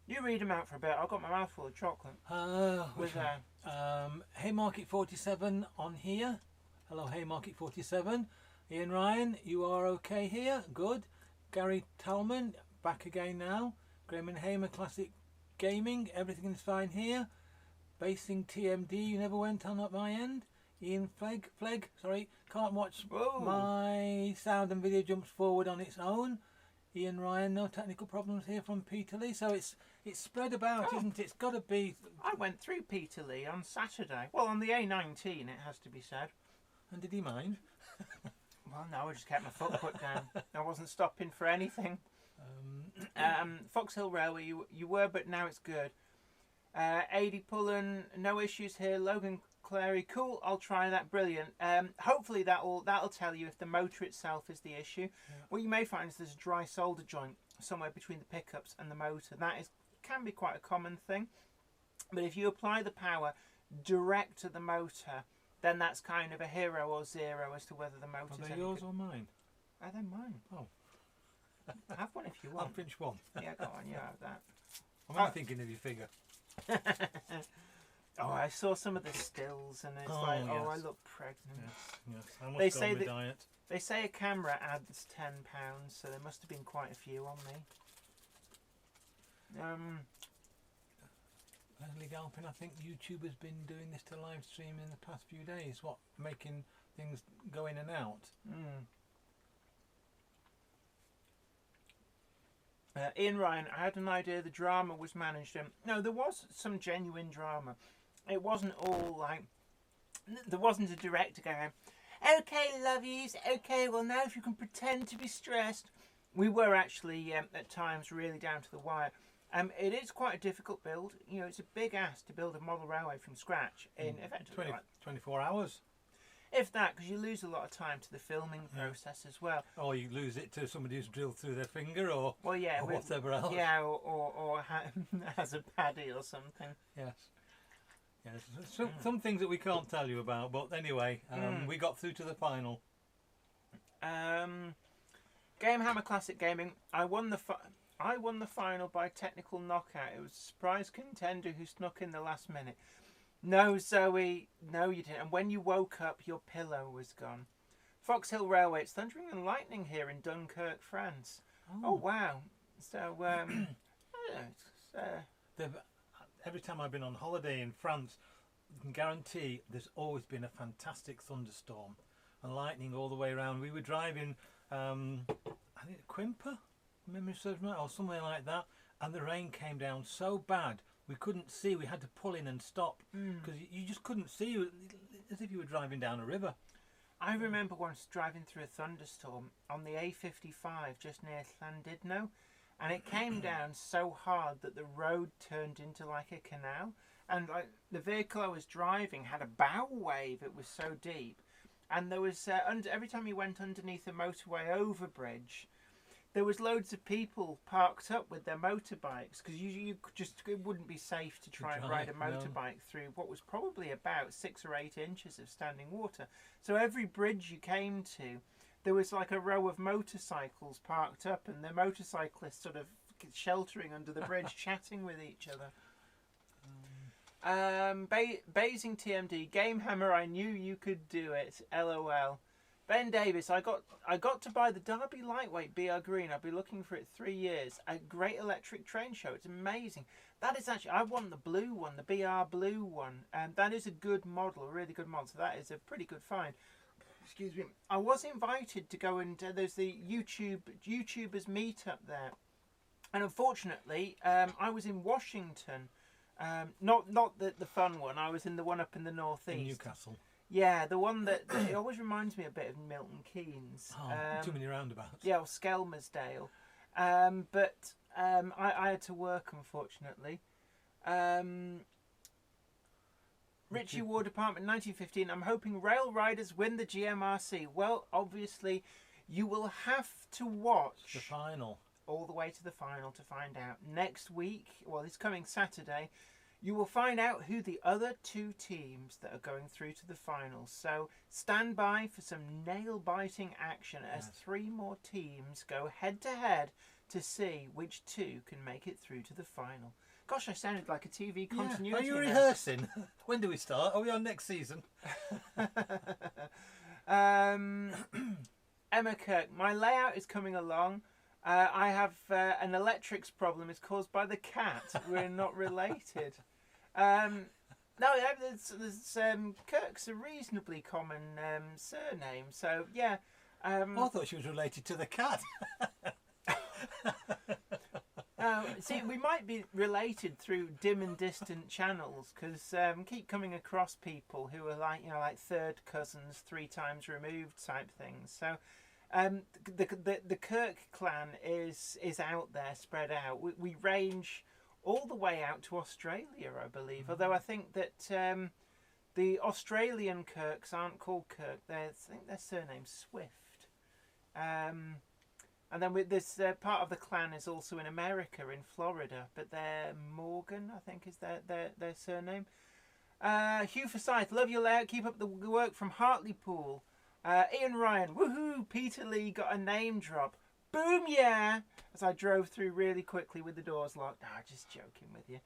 You read them out for a bit. I've got my mouth full of chocolate. Haymarket 47 on here. Hello, Haymarket 47. Ian Ryan, you are okay here? Good. Gary Talman, back again now. Graham and Hamer Classic Gaming, everything is fine here. Basing TMD, you never went on at my end. Ian Flegg, sorry, can't watch my sound and video jumps forward on its own. Ian Ryan, no technical problems here from Peter Lee. So it's spread about, isn't it? It's got to be. I went through Peter Lee on Saturday. Well, on the A19, it has to be said. And did he mind? Well, no, I just kept my foot put down. I wasn't stopping for anything. Fox Hill Railway, you were, but now it's good. AD Pullen, no issues here. Logan Clary, cool. I'll try that. Brilliant. Hopefully that'll tell you if the motor itself is the issue. Yeah. What you may find is there's a dry solder joint somewhere between the pickups and the motor. That can be quite a common thing. But if you apply the power direct to the motor, then that's kind of a hero or zero as to whether the motor's Are they yours or mine? Are they mine? Oh. Have one if you want. I'll pinch one. Yeah, go on, you have that. I'm only thinking of your figure. I saw some of the stills and it's I look pregnant. Yes. I must go on my diet. They say a camera adds £10, so there must have been quite a few on me. Leslie Galpin, I think YouTube has been doing this to live stream in the past few days. Making things go in and out. Ian Ryan, I had an idea the drama was managed. No, there was some genuine drama. It wasn't all like... There wasn't a director going, okay, lovies, okay, well now if you can pretend to be stressed. We were actually, at times, really down to the wire. It is quite a difficult build. It's a big ask to build a model railway from scratch in effectively 24 hours. If that, because you lose a lot of time to the filming process as well. Or you lose it to somebody who's drilled through their finger or whatever else. Yeah, or has a paddy or something. Yes. Some things that we can't tell you about, but anyway, we got through to the final. Game Hammer Classic Gaming. I won the final by technical knockout. It was a surprise contender who snuck in the last minute. No, Zoe, no you didn't. And when you woke up, your pillow was gone. Fox Hill Railway, it's thundering and lightning here in Dunkirk, France. Oh wow. So, every time I've been on holiday in France, you can guarantee there's always been a fantastic thunderstorm and lightning all the way around. We were driving, I think Quimper, memory serves me, or somewhere like that, and the rain came down so bad we couldn't see. We had to pull in and stop because you just couldn't see, as if you were driving down a river. I remember once driving through a thunderstorm on the A55 just near Llandudno, and it came down so hard that the road turned into like a canal, and like the vehicle I was driving had a bow wave. It was so deep, and there was every time you went underneath a motorway overbridge, there was loads of people parked up with their motorbikes because it wouldn't be safe to try and ride a motorbike through what was probably about 6 or 8 inches of standing water. So every bridge you came to, there was like a row of motorcycles parked up, and the motorcyclists sort of sheltering under the bridge, chatting with each other. Basing TMD, Game Hammer, I knew you could do it. LOL. Ben Davis, I got to buy the Derby Lightweight BR Green. I've been looking for it 3 years. A great electric train show. It's amazing. That is actually, I want the blue one, the BR blue one. And that is a good model, a really good model. So that is a pretty good find. Excuse me. I was invited to go and there's the YouTubers meet up there. And unfortunately, I was in Washington. Not the fun one. I was in the one up in the northeast. In Newcastle. Yeah, the one that it always reminds me a bit of Milton Keynes. Too many roundabouts. Yeah, or Skelmersdale. But I had to work, unfortunately. Richie War Department, 1915. I'm hoping Rail Riders win the GMRC. Well, obviously, you will have to watch the final. All the way to the final to find out. Next week, well, it's coming Saturday, you will find out who the other 2 teams that are going through to the final. So stand by for some nail-biting action as 3 more teams go head-to-head to see which 2 can make it through to the final. Gosh, I sounded like a TV continuity. Are you rehearsing? When do we start? Are we on next season? Emma Kirk, my layout is coming along. I have an electrics problem. It's caused by the cat. We're not related. No, there's Kirk's a reasonably common surname. So yeah. I thought she was related to the cat. See, we might be related through dim and distant channels because keep coming across people who are like third cousins, 3 times removed type things. So. The Kirk clan is out there, spread out. We range all the way out to Australia, I believe. Although I think that the Australian Kirks aren't called Kirk. I think their surname's Swift. And then this part of the clan is also in America, in Florida, but they're Morgan, I think, is their surname. Hugh Forsyth, love your layout. Keep up the work from Hartlepool. Ian Ryan, woohoo! Peter Lee got a name drop. Boom, yeah! As I drove through really quickly with the doors locked. Just joking with you.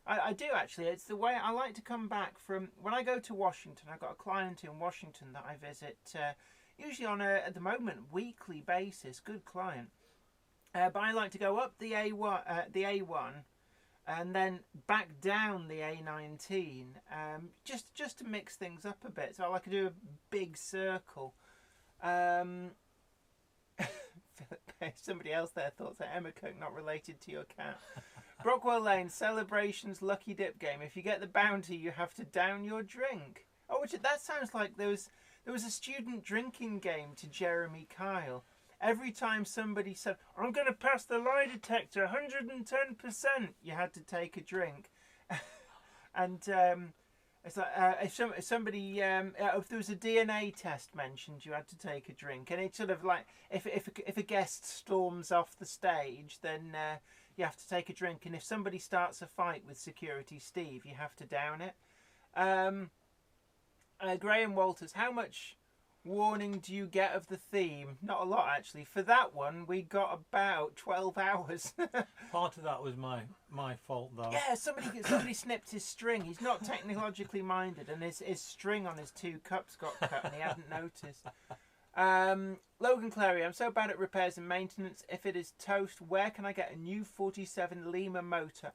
I do actually. It's the way I like to come back from when I go to Washington. I've got a client in Washington that I visit usually on at the moment, weekly basis. Good client. But I like to go up the A1, and then back down the A19, just to mix things up a bit. So I like to do a big circle. Somebody else there thought that Emma Cook not related to your cat. Brockwell Lane, Celebrations Lucky Dip game. If you get the bounty, you have to down your drink. Oh, that sounds like there was a student drinking game to Jeremy Kyle. Every time somebody said, I'm going to pass the lie detector 110%, you had to take a drink. And it's like, if somebody, if there was a DNA test mentioned, you had to take a drink. And it's sort of like, if a guest storms off the stage, then you have to take a drink. And if somebody starts a fight with Security Steve, you have to down it. Graham Walters, how much warning do you get of the theme? Not a lot, actually. For that one, we got about 12 hours. Part of that was my fault, though. Yeah, somebody snipped his string. He's not technologically minded, and his string on his 2 cups got cut, and he hadn't noticed. Logan Clary, I'm so bad at repairs and maintenance. If it is toast, where can I get a new 47 Lima motor?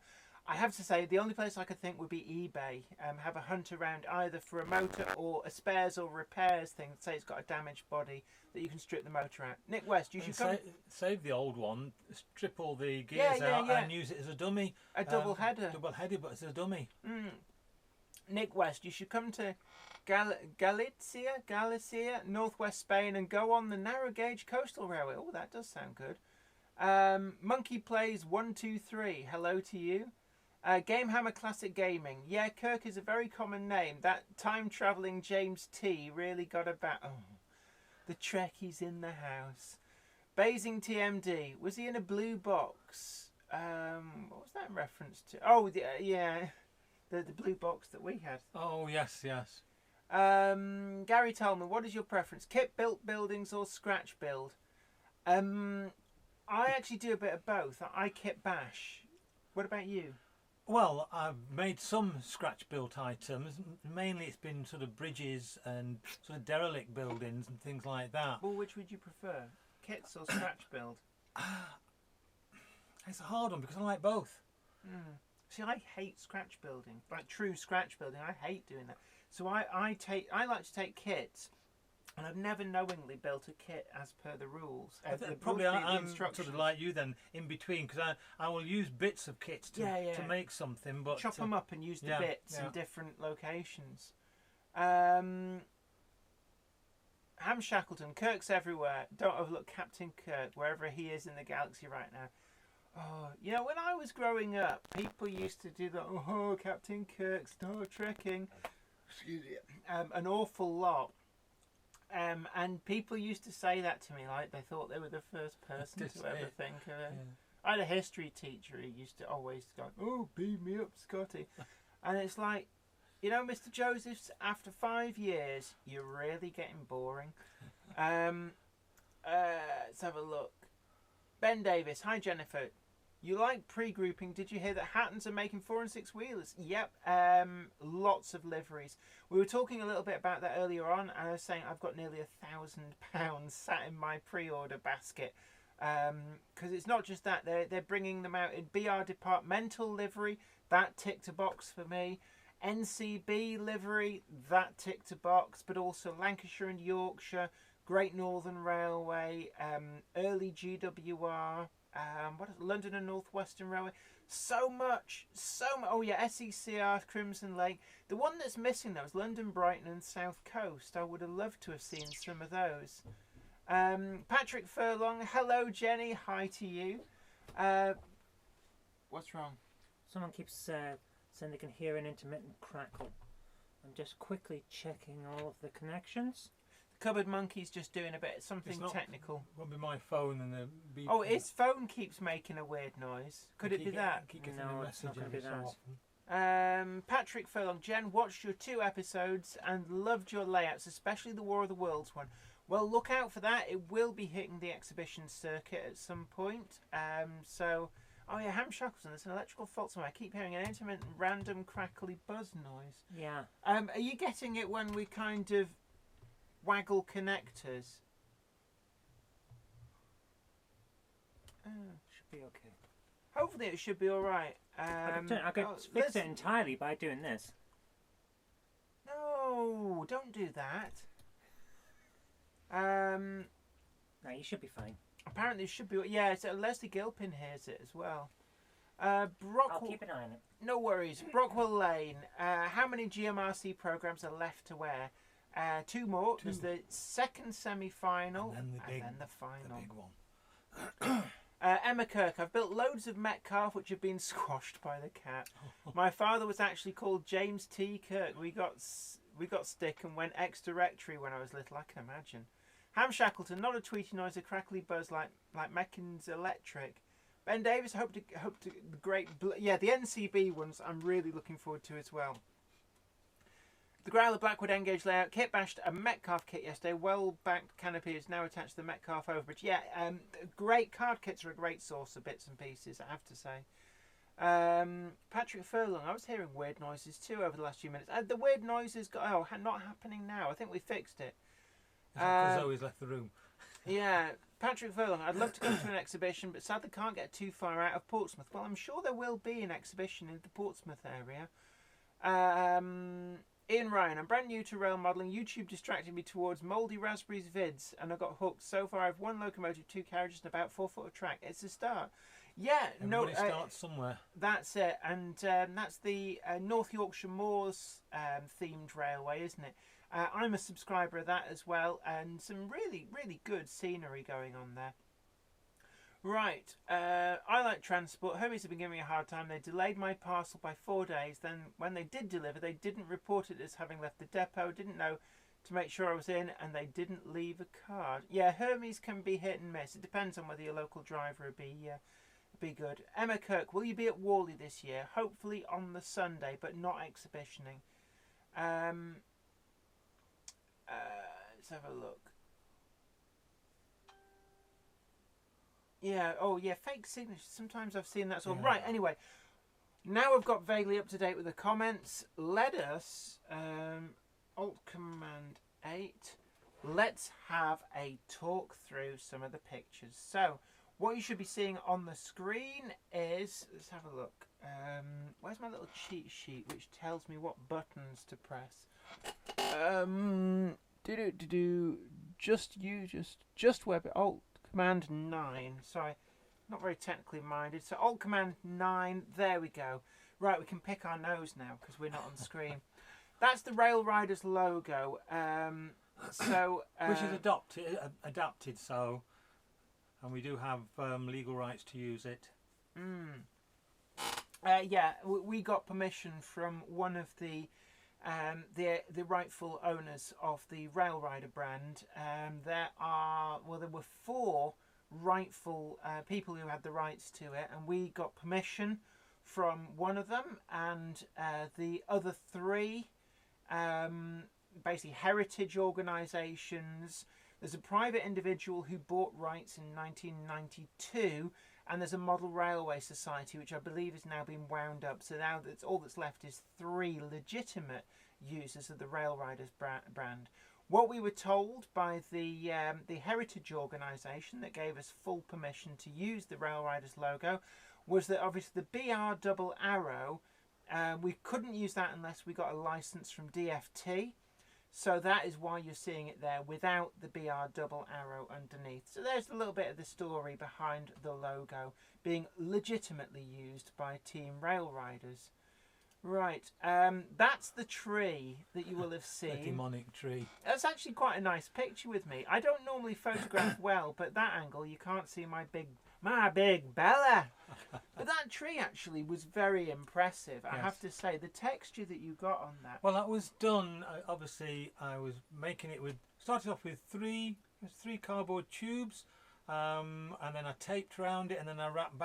I have to say, the only place I could think would be eBay. Have a hunt around either for a motor or a spares or repairs thing. Say it's got a damaged body that you can strip the motor out. Nick West, you should save the old one, strip all the gears out and use it as a dummy. A double header. Double-headed, but it's a dummy. Nick West, you should come to Galicia, northwest Spain, and go on the narrow gauge coastal railway. Oh, that does sound good. Monkey Plays 123. Hello to you. Gamehammer Classic Gaming. Yeah, Kirk is a very common name. That time-travelling James T really got about. Oh, the Trekkies in the house. Basing TMD. Was he in a blue box? What was that in reference to? Oh, yeah. The blue box that we had. Oh, yes, yes. Gary Tolman, what is your preference? Kit-built buildings or scratch build? I actually do a bit of both. I kit bash. What about you? Well, I've made some scratch-built items. Mainly it's been sort of bridges and sort of derelict buildings and things like that. Well, which would you prefer? Kits or scratch build? It's a hard one because I like both. See, I hate scratch building, like true scratch building. I hate doing that. So I like to take kits, and I've never knowingly built a kit as per the rules. Probably I'm sort of like you then, in between, because I will use bits of kits to make something, but chop them up and use the bits in different locations. Ham Shackleton, Kirk's everywhere. Don't overlook Captain Kirk wherever he is in the galaxy right now. Oh, you know, when I was growing up, people used to do the Captain Kirk Star Trekking, an awful lot. And people used to say that to me like they thought they were the first person to ever think of it. Yeah. I had a history teacher who used to always go, "Oh, beam me up, Scotty." And it's like, you know, Mr. Josephs, after 5 years, you're really getting boring. Let's have a look. Ben Davis, hi Jennifer. You like pre-grouping. Did you hear that Hattons are making 4 and 6 wheelers? Yep. Lots of liveries. We were talking a little bit about that earlier on, and I was saying I've got nearly £1,000 sat in my pre-order basket. Because it's not just that, they're bringing them out in BR departmental livery. That ticked a box for me. NCB livery, that ticked a box. But also Lancashire and Yorkshire, Great Northern Railway, early GWR. London and North Western Railway. So much. Oh yeah, SECR, Crimson Lake. The one that's missing though is London, Brighton and South Coast. I would have loved to have seen some of those. Patrick Furlong, hello Jenny, hi to you. What's wrong? Someone keeps saying they can hear an intermittent crackle. I'm just quickly checking all of the connections. Cupboard Monkey's just doing a bit something technical. Won't be my phone and the beep. Oh, his phone keeps making a weird noise. Could it be that? No, it's not going to be that. Patrick Furlong, Jen, watched your 2 episodes and loved your layouts, especially the War of the Worlds one. Well, look out for that. It will be hitting the exhibition circuit at some point. Oh yeah, Ham Shackleton, there's an electrical fault somewhere. I keep hearing an intermittent, random, crackly buzz noise. Yeah. Are you getting it when we kind of waggle connectors? Should be okay. Hopefully it should be alright. I could fix it entirely by doing this. No, don't do that. No, you should be fine. Apparently it should be. Yeah, so Leslie Gilpin hears it as well. I'll keep an eye on it. No worries. Brockwell Lane. How many GMRC programs are left to wear? 2 more. 2. There's the second semi-final and then the final. The big one. Emma Kirk. I've built loads of Metcalf which have been squashed by the cat. My father was actually called James T. Kirk. We got stick and went ex-directory when I was little. I can imagine. Ham Shackleton. Not a tweety noise, a crackly buzz like Meccan's electric. Ben Davis. Hope to the great. The NCB ones. I'm really looking forward to as well. The Growler Blackwood Engage layout kit bashed a Metcalf kit yesterday. Well-backed canopy is now attached to the Metcalf overbridge. Yeah, great card kits are a great source of bits and pieces, I have to say. Patrick Furlong, I was hearing weird noises too over the last few minutes. The weird noises not happening now. I think we fixed it. Because Zoe's left the room. Yeah, Patrick Furlong, I'd love to come to an exhibition, but sadly can't get too far out of Portsmouth. Well, I'm sure there will be an exhibition in the Portsmouth area. Ian Ryan, I'm brand new to rail modelling. YouTube distracted me towards Mouldy Raspberries vids and I got hooked. So far I've 1 locomotive, 2 carriages and about 4 foot of track. It's a start. Yeah, everybody starts somewhere. That's it. And that's the North Yorkshire Moors themed railway, isn't it? I'm a subscriber of that as well, and some really, really good scenery going on there. Right, I like transport. Hermes have been giving me a hard time. They delayed my parcel by 4 days. Then when they did deliver, they didn't report it as having left the depot. Didn't know to make sure I was in, and they didn't leave a card. Yeah, Hermes can be hit and miss. It depends on whether your local driver would be good. Emma Kirk, will you be at Worley this year? Hopefully on the Sunday, but not exhibitioning. Let's have a look. Yeah, oh yeah, fake signatures. Sometimes I've seen that sort of... Right, anyway. Now we've got vaguely up to date with the comments. Let us, Alt Command 8, let's have a talk through some of the pictures. So, what you should be seeing on the screen is, let's have a look. Where's my little cheat sheet which tells me what buttons to press? Just web, Alt Command 9. Sorry. Not very technically minded. So Alt Command 9, there we go. Right, we can pick our nose now because we're not on the screen. That's the Rail Riders logo. Which is adapted, so, and we do have legal rights to use it. Yeah, we got permission from one of the rightful owners of the Rail Rider brand. There were 4 rightful people who had the rights to it, and we got permission from one of them, and the other 3 basically heritage organisations. There's a private individual who bought rights in 1992, and there's a model railway society which I believe has now been wound up, so now all that's left is 3 legitimate users of the Rail Riders brand. What we were told by the heritage organisation that gave us full permission to use the Rail Riders logo was that obviously the BR double arrow, we couldn't use that unless we got a licence from DFT. So that is why you're seeing it there without the BR double arrow underneath. So there's a little bit of the story behind the logo being legitimately used by Team Rail Riders. Right, that's the tree that you will have seen. A demonic tree. That's actually quite a nice picture with me. I don't normally photograph well, but that angle you can't see my big Bella. But that tree actually was very impressive. I have to say, the texture that you got on that. Well, that was done. Obviously, I was making it with. Started off with 3 cardboard tubes, and then I taped around it, and then I wrapped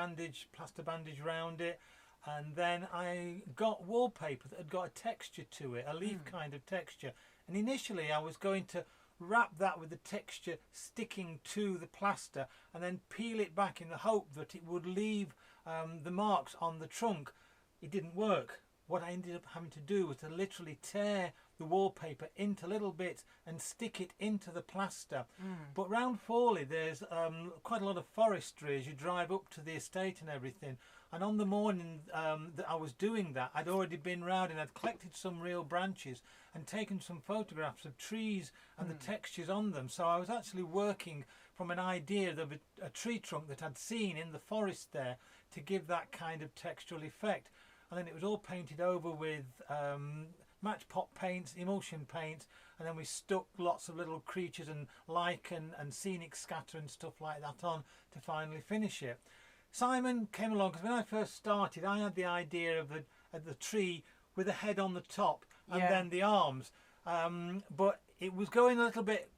plaster bandage around it. And then I got wallpaper that had got a texture to it, a leaf kind of texture. And initially I was going to wrap that with the texture sticking to the plaster and then peel it back in the hope that it would leave the marks on the trunk. It didn't work. What I ended up having to do was to literally tear the wallpaper into little bits and stick it into the plaster. But round Fawley there's quite a lot of forestry as you drive up to the estate and everything. And on the morning that I was doing that, I'd already been round and I'd collected some real branches and taken some photographs of trees and the textures on them. So I was actually working from an idea of a tree trunk that I'd seen in the forest there to give that kind of textural effect. And then it was all painted over with match pot paints, emulsion paints, and then we stuck lots of little creatures and lichen and scenic scatter and stuff like that on to finally finish it. Simon came along because when I first started I had the idea of the tree with the head on the top and then the arms, but it was going a little bit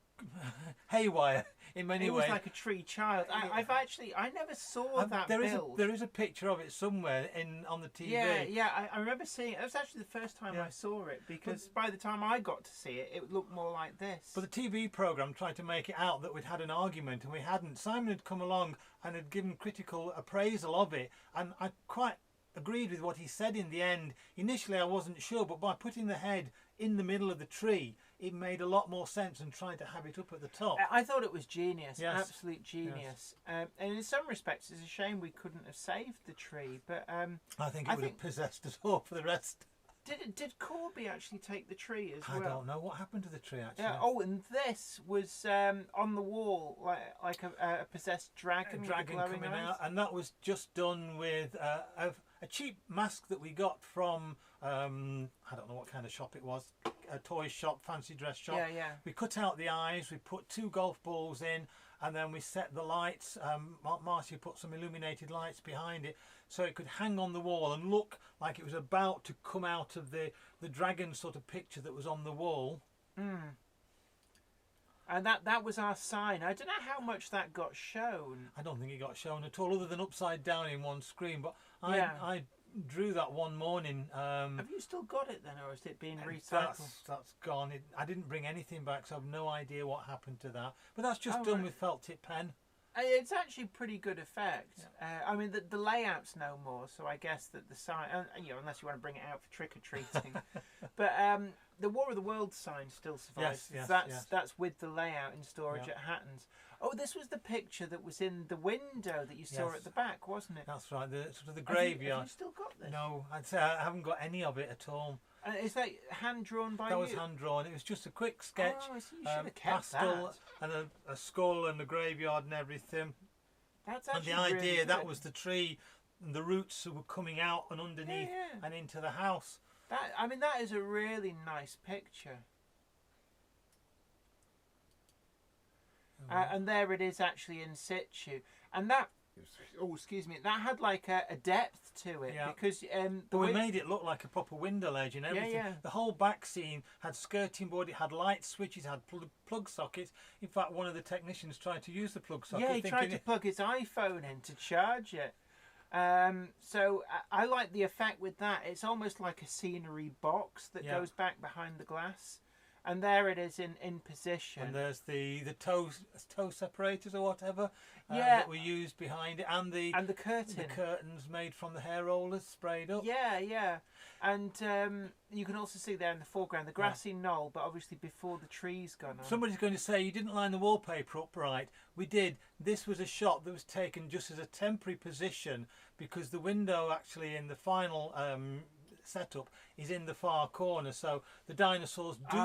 haywire in many ways. It was like a tree child. I never saw that build. There is a picture of it somewhere on the TV. I remember seeing it. It was actually the first time I saw it, because by the time I got to see it, it looked more like this. But the TV programme tried to make it out that we'd had an argument, and we hadn't. Simon had come along and had given critical appraisal of it, and I quite agreed with what he said in the end. Initially I wasn't sure, but by putting the head in the middle of the tree, it made a lot more sense than trying to have it up at the top. I thought it was genius, absolute genius. Yes. And in some respects, it's a shame we couldn't have saved the tree. But I think it would have possessed us all for the rest. Did Corby actually take the tree as well? I don't know what happened to the tree actually. Yeah. Oh, and this was on the wall, like a possessed dragon. A dragon coming out, and that was just done with a cheap mask that we got from I don't know what kind of shop it was, a toy shop, fancy dress shop. Yeah. We cut out the eyes, we put 2 golf balls in, and then we set the lights. Marcy put some illuminated lights behind it so it could hang on the wall and look like it was about to come out of the dragon sort of picture that was on the wall. And that was our sign. I don't know how much that got shown. I don't think it got shown at all, other than upside down in one screen. But I drew that one morning. Have you still got it then, or has it been recycled? That's gone. I didn't bring anything back, so I've no idea what happened to that. But that's just done with felt tip pen. It's actually pretty good effect. Yeah. I mean, the layout's no more, so I guess that the sign, unless you want to bring it out for trick or treating, but the War of the Worlds sign still survives. Yes, that's with the layout in storage at Hatton's. Oh, this was the picture that was in the window that you saw at the back, wasn't it? That's right. The sort of the graveyard. Have you still got this? No, I'd say I haven't got any of it at all. Is that hand drawn by you? That was hand drawn. It was just a quick sketch. Oh, so you should have kept pastel that. And a skull and a graveyard and everything. That's actually and the idea really that good. was the tree, and the roots were coming out and underneath and into the house. That is a really nice picture. And there it is actually in situ, and that. Oh, excuse me. That had like a depth to it because we made it look like a proper window ledge and everything. Yeah. The whole back scene had skirting board. It had light switches. It had plug sockets. In fact, one of the technicians tried to use the plug socket. Yeah, he tried to plug his iPhone in to charge it. So I like the effect with that. It's almost like a scenery box that goes back behind the glass. And there it is in position. And there's the toe separators or whatever that were used behind it, and the curtain. The curtains made from the hair rollers sprayed up. Yeah. And you can also see there in the foreground the grassy knoll, but obviously before the trees gone on. Somebody's going to say you didn't line the wallpaper up right. We did. This was a shot that was taken just as a temporary position because the window actually in the final setup is in the far corner, so the dinosaurs do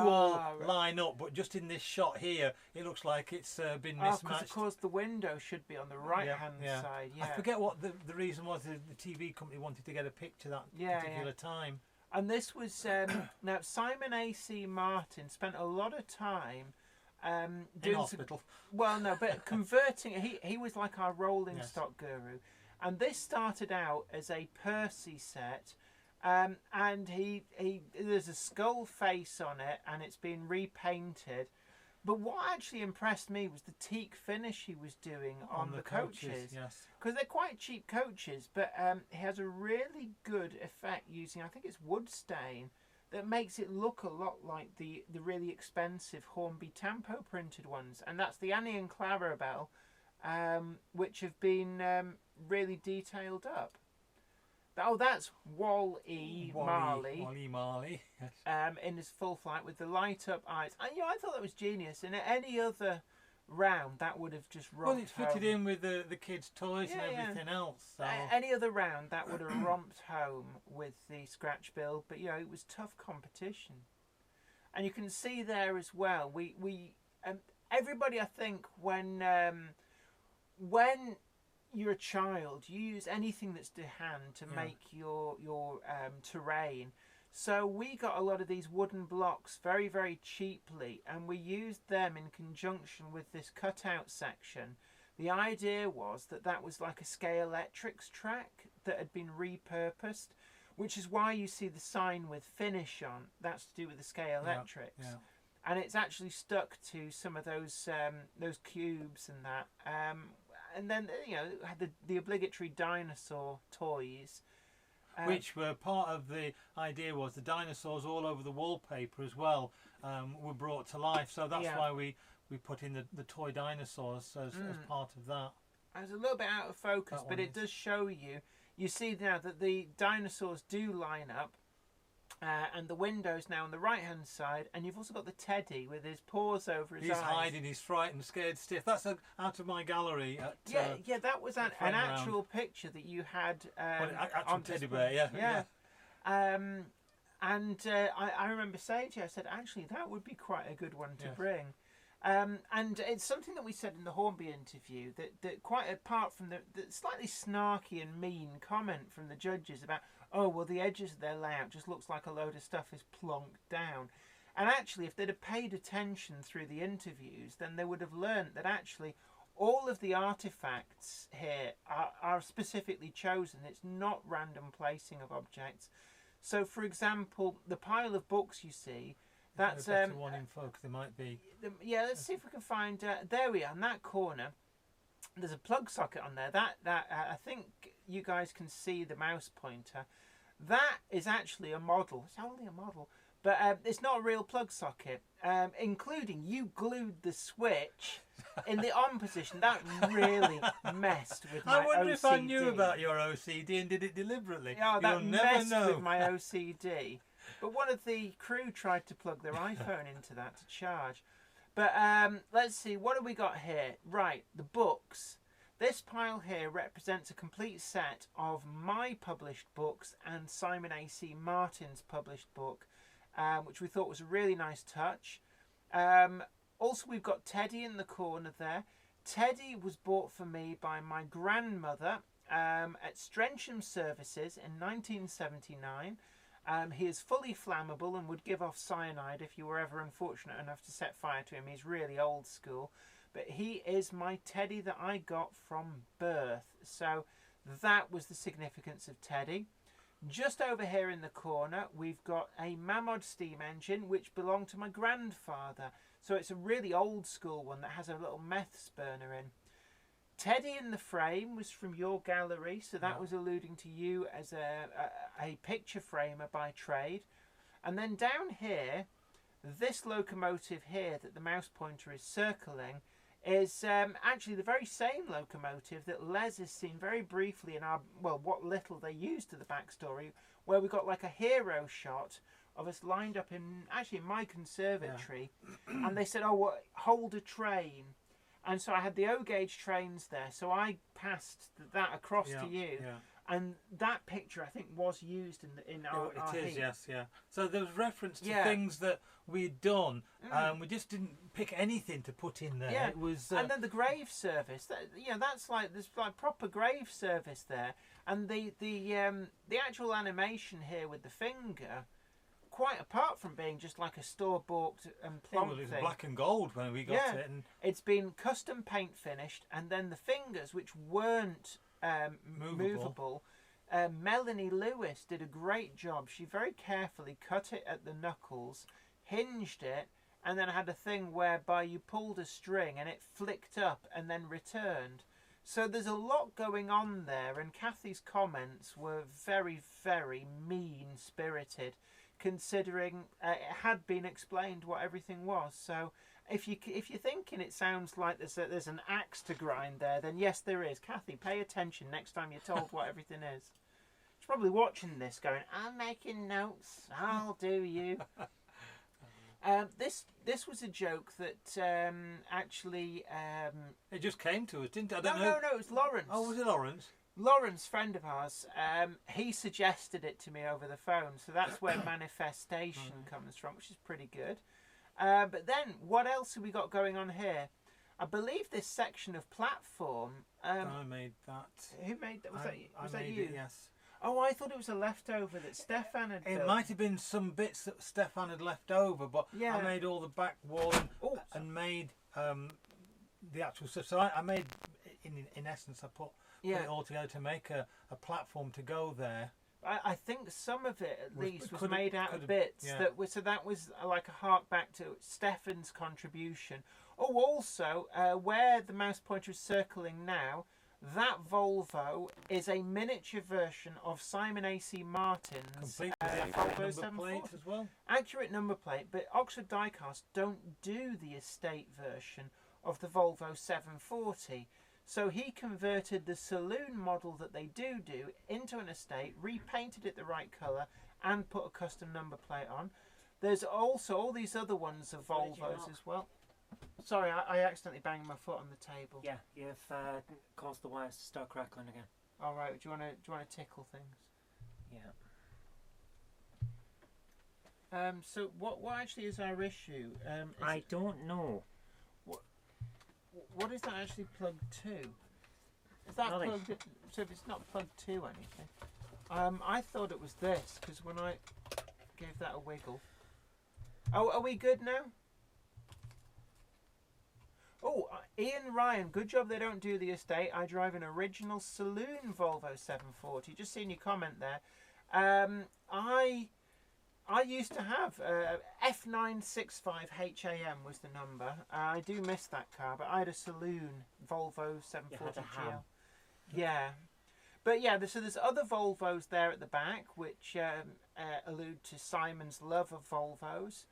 line up, but just in this shot here it looks like it's been mismatched. Because of course the window should be on the right hand side. I forget what the reason was. The TV company wanted to get a picture that particular time. And this was now Simon A.C. Martin spent a lot of time doing in hospital. But converting. He was like our rolling stock guru, and this started out as a Percy set. And he there's a skull face on it, and it's been repainted. But what actually impressed me was the teak finish he was doing on the coaches. Yes, because they're quite cheap coaches, but he has a really good effect using, I think it's wood stain, that makes it look a lot like the really expensive Hornby Tampo printed ones, and that's the Annie and Clarabelle, which have been really detailed up. Oh, that's Wall-E Marley. Wall-E Marley, yes. In his full flight with the light up eyes. And I thought that was genius. In any other round, that would have just romped. Well, it's fitted in with the kids' toys and everything else. So. Any other round, that would have romped home with the scratch build. But it was tough competition. And you can see there as well. We everybody, I think, when you're a child, you use anything that's to hand to make your terrain. So we got a lot of these wooden blocks very, very cheaply, and we used them in conjunction with this cutout section. The idea was that was like a Scalextrics track that had been repurposed, which is why you see the sign with finish on. That's to do with the Scalextrics. Yeah. And it's actually stuck to some of those cubes and that. And then had the obligatory dinosaur toys, which were part of the idea. Was the dinosaurs all over the wallpaper as well were brought to life. So that's why we put in the toy dinosaurs as part of that. I was a little bit out of focus, but it does show you. You see now that the dinosaurs do line up. And the window's now on the right hand side, and you've also got the teddy with his paws over his eyes. He's hiding, he's frightened, scared stiff. That's out of my gallery. That was an actual picture that you had on teddy bear. And I remember saying to you, I said, actually, that would be quite a good one to bring. And it's something that we said in the Hornby interview that quite apart from the slightly snarky and mean comment from the judges about, oh, well, the edges of their layout just looks like a load of stuff is plonked down. And actually, if they'd have paid attention through the interviews, then they would have learnt that actually all of the artifacts here are specifically chosen. It's not random placing of objects. So, for example, the pile of books you see, that's one in focus. There might be. Let's see if we can find. There we are in that corner. There's a plug socket on there. That I think you guys can see the mouse pointer. That is actually a model. It's only a model, But it's not a real plug socket, including you glued the switch in the on position. That really messed with my OCD. I wonder if I knew about your OCD and did it deliberately. Yeah, that You'll never messed know. with my OCD. But one of the crew tried to plug their iPhone into that to charge. But let's see, what have we got here? Right, the books. This pile here represents a complete set of my published books and Simon A.C. Martin's published book, which we thought was a really nice touch. Also, we've got Teddy in the corner there. Teddy was bought for me by my grandmother at Strensham Services in 1979. He is fully flammable and would give off cyanide if you were ever unfortunate enough to set fire to him. He's really old school. But he is my Teddy that I got from birth. So that was the significance of Teddy. Just over here in the corner, we've got a Mamod steam engine, which belonged to my grandfather. So it's a really old school one that has a little meths burner in. Teddy in the frame was from your gallery, so that was alluding to you as a picture framer by trade. And then down here, this locomotive here that the mouse pointer is circling is actually the very same locomotive that Les has seen very briefly in our, well, what little they used to the backstory, where we got like a hero shot of us lined up in, actually in my conservatory, and they said, oh, well, hold a train. And so I had the O-gauge trains there, so I passed that across to you. Yeah. And that picture, I think, was used in our It is, heat. yes, yeah. So there was reference to things that we'd done. We just didn't pick anything to put in there. Yeah. It was, and then the grave service. That's like, there's like proper grave service there. And the actual animation here with the finger, quite apart from being just like a store-bought and plonk it was thing. black and gold when we got it. And it's been custom paint finished, and then the fingers, which weren't movable. Melanie Lewis did a great job. She very carefully cut it at the knuckles, hinged it, and then had a thing whereby you pulled a string and it flicked up and then returned. So there's a lot going on there, and Kathy's comments were very, very mean-spirited, considering it had been explained what everything was. So if you're thinking it sounds like there's an axe to grind there, then yes, there is. Kathy, pay attention next time you're told what everything is. She's probably watching this going, I'm making notes, I'll do you. This was a joke that actually... it just came to us, didn't it? I don't know. No, it was Lawrence. Oh, was it Lawrence? Lawrence, friend of ours, he suggested it to me over the phone, so that's where manifestation comes from, which is pretty good. But then, what else have we got going on here? I believe this section of platform... I made that. Who made that? Was that made you? It, yes. Oh, I thought it was a leftover that Stefan had built. It might have been some bits that Stefan had left over, but I made all the back wall and made the actual stuff. So I made, in essence, I put it all together to make a platform to go there. I think some of it, at least, was made out of bits. Yeah. So that was like a hark back to Stefan's contribution. Oh, also, where the mouse pointer is circling now, that Volvo is a miniature version of Simon A.C. Martin's Volvo 740 as well. Accurate number plate, but Oxford Diecast don't do the estate version of the Volvo 740. So he converted the saloon model that they do into an estate, repainted it the right colour, and put a custom number plate on. There's also all these other ones of Volvos as well. Sorry, I accidentally banged my foot on the table. Yeah, you've caused the wires to start crackling again. All right. Do you want to tickle things? Yeah. So what actually is our issue? I don't know. What is that actually plugged to? Is that plugged? So if it's not plugged to anything, I thought it was this because when I gave that a wiggle. Oh, are we good now? Oh, Ian Ryan, good job they don't do the estate. I drive an original saloon Volvo 740. Just seen your comment there. I used to have F965 HAM was the number. I do miss that car, but I had a saloon Volvo 740 GL. Yeah. But yeah, so there's other Volvos there at the back, which allude to Simon's love of Volvos.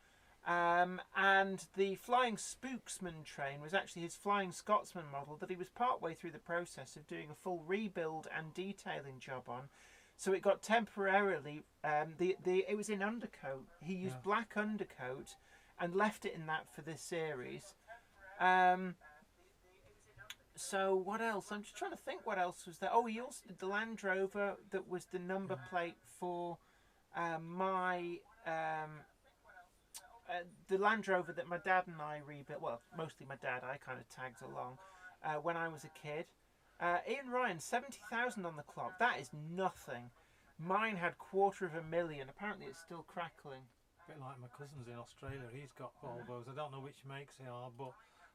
And the Flying Spooksman train was actually his Flying Scotsman model that he was partway through the process of doing a full rebuild and detailing job on. So it got temporarily, it was in undercoat. He used black undercoat and left it in that for this series. So what else? I'm just trying to think what else was there. Oh, he also did the Land Rover that was the number plate for the Land Rover that my dad and I rebuilt. Well, mostly my dad. I kind of tagged along when I was a kid. Ian Ryan, 70,000 on the clock. That is nothing. Mine had $250,000. Apparently, it's still crackling. A bit like my cousin's in Australia. He's got Volvos. I don't know which makes they are, but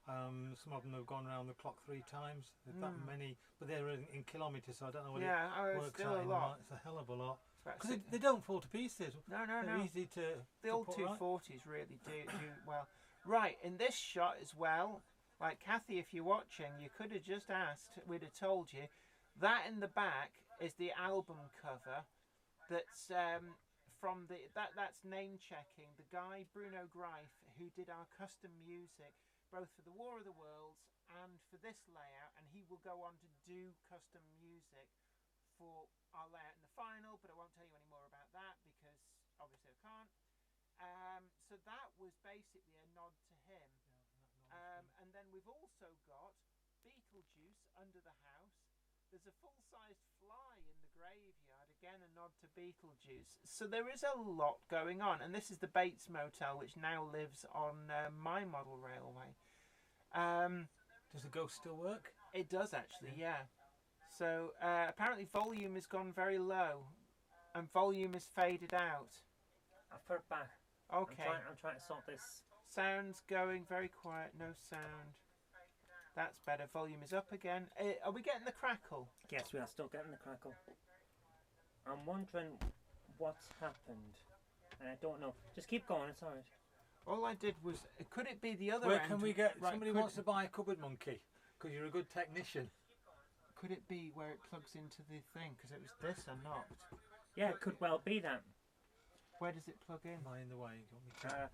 some of them have gone around the clock 3 times. There's that many, but they're in kilometres, so I don't know what it works still out a in. lot. It's a hell of a lot. Because They don't fall to pieces. No. They're easy to. The old 240s really do well. Right, in this shot as well, like Kathy, if you're watching, you could have just asked, we'd have told you. That in the back is the album cover. That's from that's name checking the guy Bruno Greif who did our custom music both for the War of the Worlds and for this layout, and he will go on to do custom music for our layout in the final, but I won't tell you any more about that because obviously I can't. So that was basically a nod to him. And then we've also got Beetlejuice under the house. There's a full-sized fly in the graveyard, again a nod to Beetlejuice. So there is a lot going on, and this is the Bates Motel, which now lives on my model railway. Does the ghost still work? It does actually, yeah. So apparently volume has gone very low, and volume is faded out. I've put it back. Okay. I'm trying to sort this. Sound's going very quiet, no sound. That's better. Volume is up again. Are we getting the crackle? Yes, we are still getting the crackle. I'm wondering what's happened, and I don't know. Just keep going. It's alright. All I did was, could it be the other Where end? can we get? Somebody wants to buy a cupboard monkey because you're a good technician. Could it be where it plugs into the thing? Because it was this I knocked. Yeah, it could well be that. Where does it plug in? Am I in the way? Do you want me to?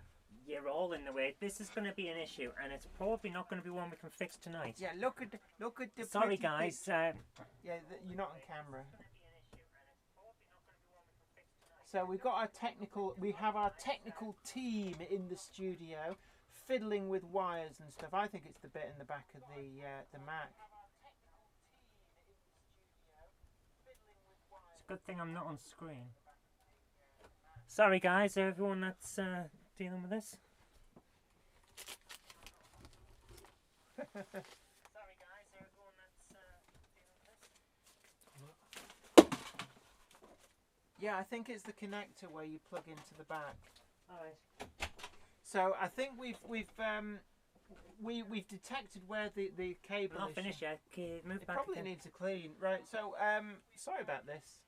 You're all in the way. This is going to be an issue, and it's probably not going to be one we can fix tonight. Yeah, look at the. Sorry, guys. Yeah, you're not on camera. So we've got our technical. We have our technical team in the studio, fiddling with wires and stuff. I think it's the bit in the back of the Mac. It's a good thing I'm not on screen. Sorry, guys. Everyone that's dealing with this. Sorry, guys. Everyone that's dealing with this. Yeah, I think it's the connector where you plug into the back. All right. So I think we've detected where the cable is. Not finished yet. Okay, move It back. probably again. needs a clean. Right. So sorry about this.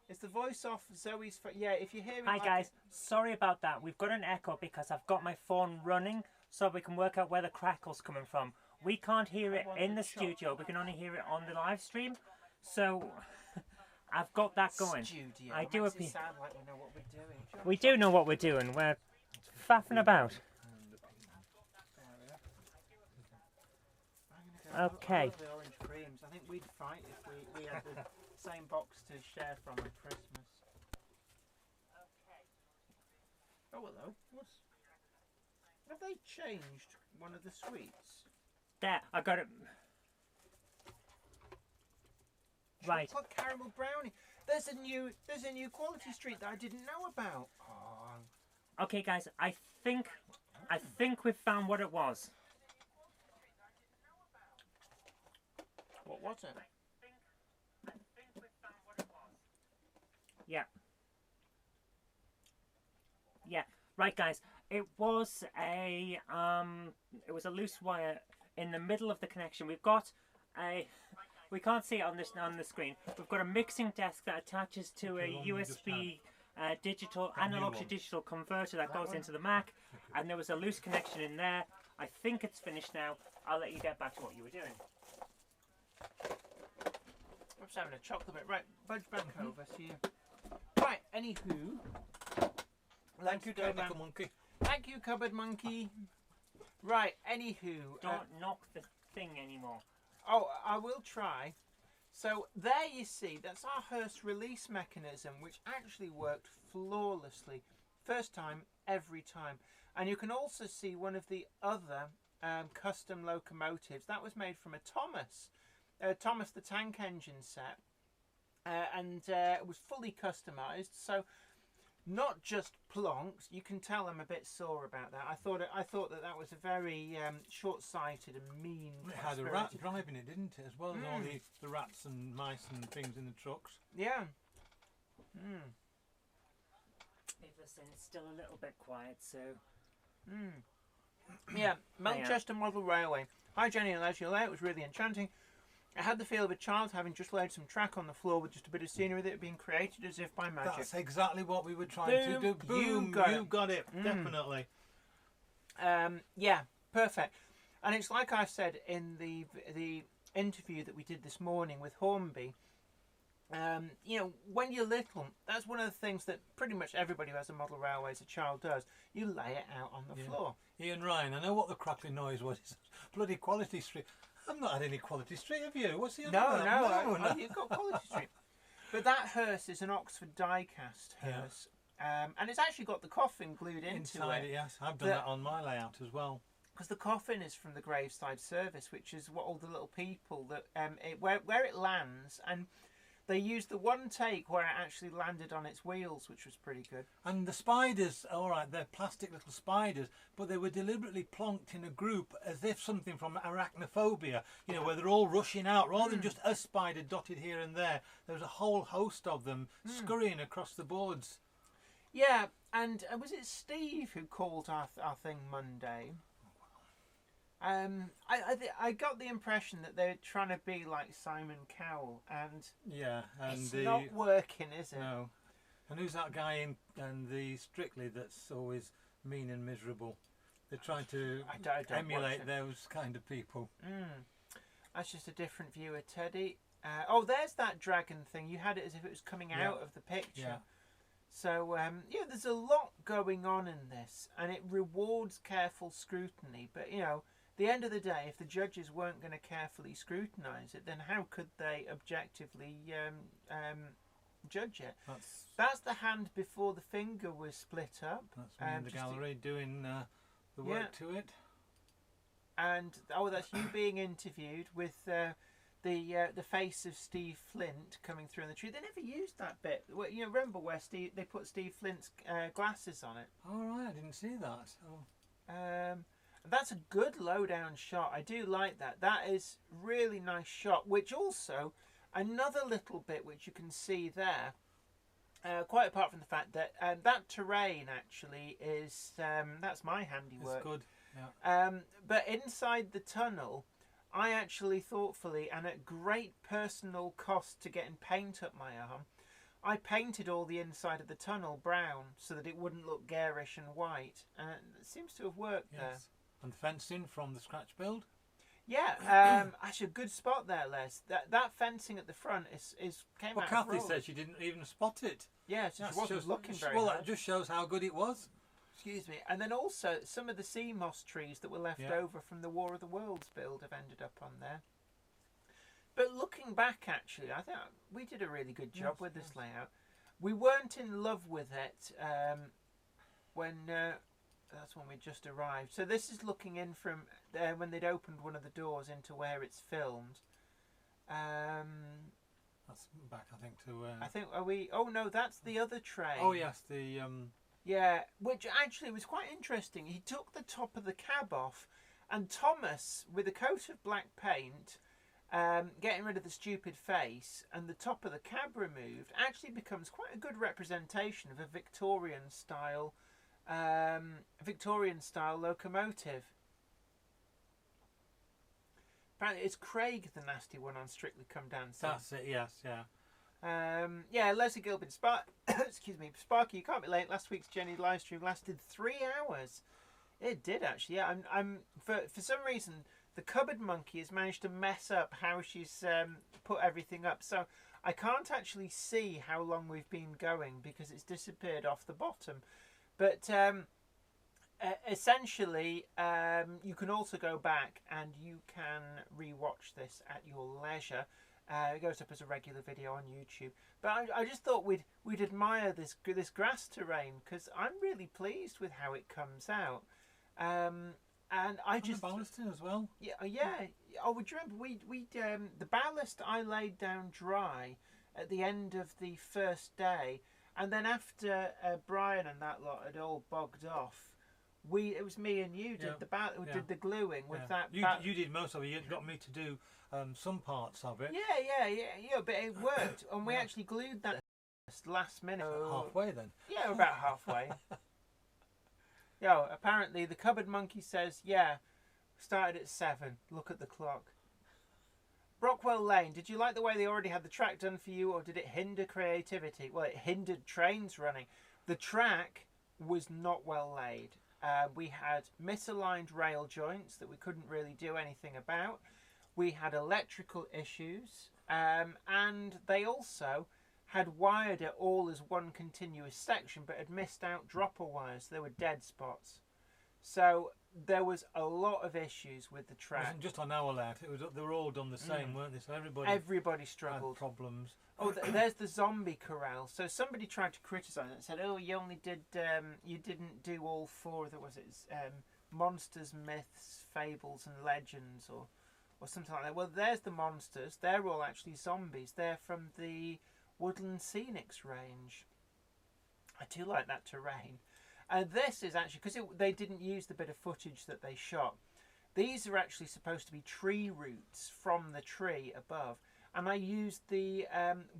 Is the voice off Zoe's? Yeah, if you hear me. Hi guys, sorry about that. We've got an echo because I've got my phone running so we can work out where the crackle's coming from. We can't hear it in the studio, we can only hear it on the live stream. So I've got that going. Studio. I do Makes it sound like we know what we're doing. We do know what we're doing. We're faffing about. Okay. I love the orange creams. I think we'd fight if we had the same box to share from at Christmas. Oh hello. Have they changed one of the sweets? There, I got it. Right. Chocolate caramel brownie. There's a new quality street that I didn't know about. Oh. Okay guys, I think we've found what it was. What was it? I think we found what it was. Yeah. Yeah. Right, guys. It was a loose wire in the middle of the connection. We've got a. We can't see it on the screen. We've got a mixing desk that attaches to a USB digital analog to digital converter that goes into the Mac, and there was a loose connection in there. I think it's finished now. I'll let you get back to what you were doing. I'm just having a chocolate bit. Right, budge back over to you. Right, anywho. Thank you, technical monkey. Thank you, cupboard monkey. Right, anywho. Don't knock the thing anymore. Oh, I will try. So there you see, that's our Hearst release mechanism, which actually worked flawlessly. First time, every time. And you can also see one of the other custom locomotives. That was made from a Thomas the Tank Engine set. And it was fully customised. So not just plonks. You can tell I'm a bit sore about that. I thought that was a very short-sighted and mean. It had a rat driving it, didn't it? As well as all the rats and mice and things in the trucks. Yeah. Everson's still a little bit quiet, so. Yeah, Melchester Model Railway. Hi Jenny and Les, your layout was really enchanting. I had the feel of a child having just laid some track on the floor with just a bit of scenery that had been created as if by magic. That's exactly what we were trying to do. Boom, you got it. Definitely. Yeah, perfect. And it's like I said in the interview that we did this morning with Hornby. You know, when you're little, that's one of the things that pretty much everybody who has a model railway as a child does. You lay it out on the floor. Ian Ryan, I know what the crackling noise was. It's bloody Quality Street. I've not had any Quality Street, have you? What's the other No, you've got Quality Street. But that hearse is an Oxford die-cast hearse. And it's actually got the coffin glued Inside it. Yes, I've done that on my layout as well. Because the coffin is from the graveside service, which is what all the little people that where it lands, and they used the one take where it actually landed on its wheels, which was pretty good. And the spiders, all right, they're plastic little spiders, but they were deliberately plonked in a group as if something from arachnophobia, you know, where they're all rushing out rather than just a spider dotted here and there. There was a whole host of them scurrying across the boards. Yeah, and was it Steve who called our thing Monday? I got the impression that they're trying to be like Simon Cowell, and it's not working, is it? No. And who's that guy in the Strictly that's always mean and miserable? They're trying to emulate those kind of people. That's just a different view of Teddy. Oh, there's that dragon thing. You had it as if it was coming out of the picture. Yeah. So, there's a lot going on in this, and it rewards careful scrutiny. But, you know, at the end of the day, if the judges weren't going to carefully scrutinise it, then how could they objectively judge it? That's the hand before the finger was split up. That's me in the gallery doing the work to it. And, that's you being interviewed with the face of Steve Flint coming through in the tree. They never used that bit. You know, remember where they put Steve Flint's glasses on it? Oh, right, I didn't see that. Oh. That's a good low-down shot. I do like that. That is really nice shot, which also, another little bit which you can see there, quite apart from the fact that that terrain actually is, that's my handiwork. It's good, yeah. But inside the tunnel, I actually thoughtfully and at great personal cost to getting paint up my arm, I painted all the inside of the tunnel brown so that it wouldn't look garish and white. And it seems to have worked there. And fencing from the scratch build? Yeah, actually a good spot there, Les. That fencing at the front came out Kathy of raw. said she didn't even spot it. Yeah, she wasn't looking very well, hard. that just shows how good it was. Excuse me. And then also some of the sea moss trees that were left over from the War of the Worlds build have ended up on there. But looking back, actually, I think we did a really good job with this layout. We weren't in love with it when that's when we just arrived. So this is looking in from when they'd opened one of the doors into where it's filmed. That's back, I think, to... I think, are we... Oh, no, that's the other train. Oh, yes, the... Yeah, which actually was quite interesting. He took the top of the cab off, and Thomas, with a coat of black paint, getting rid of the stupid face, and the top of the cab removed, actually becomes quite a good representation of a Victorian style locomotive. Apparently, it's Craig, the nasty one on Strictly Come Dancing. That's it. Yes, yeah. Leslie Gilbert, excuse me, Sparky, you can't be late. Last week's Jenny live stream lasted 3 hours. It did actually. Yeah, I'm for some reason the cupboard monkey has managed to mess up how she's put everything up. So I can't actually see how long we've been going because it's disappeared off the bottom. But essentially, you can also go back and you can rewatch this at your leisure. It goes up as a regular video on YouTube. But I just thought we'd admire this grass terrain because I'm really pleased with how it comes out. And I just the ballasting as well. Yeah. Oh, would you remember we the ballast I laid down dry at the end of the first day, and then after Brian and that lot had all bogged off, it was me and you did did the gluing with that. You did most of it. You got me to do some parts of it. Yeah. But it worked, and we actually glued that last minute. Halfway then. Yeah, about halfway. Apparently the cupboard monkey says, started at 7. Look at the clock. Brockwell Lane, did you like the way they already had the track done for you, or did it hinder creativity? Well, it hindered trains running. The track was not well laid. We had misaligned rail joints that we couldn't really do anything about. We had electrical issues, and they also had wired it all as one continuous section, but had missed out dropper wires. There were dead spots. So there was a lot of issues with the track. It wasn't just on our lot. They were all done the same, weren't they? So everybody struggled. Had problems. Oh, there's the zombie corral. So somebody tried to criticise it and said, "Oh, you only did, you didn't do all 4 of the monsters, myths, fables, and legends, or something like that." Well, there's the monsters. They're all actually zombies. They're from the Woodland Scenics range. I do like that terrain. And this is actually, because they didn't use the bit of footage that they shot, these are actually supposed to be tree roots from the tree above. And I used the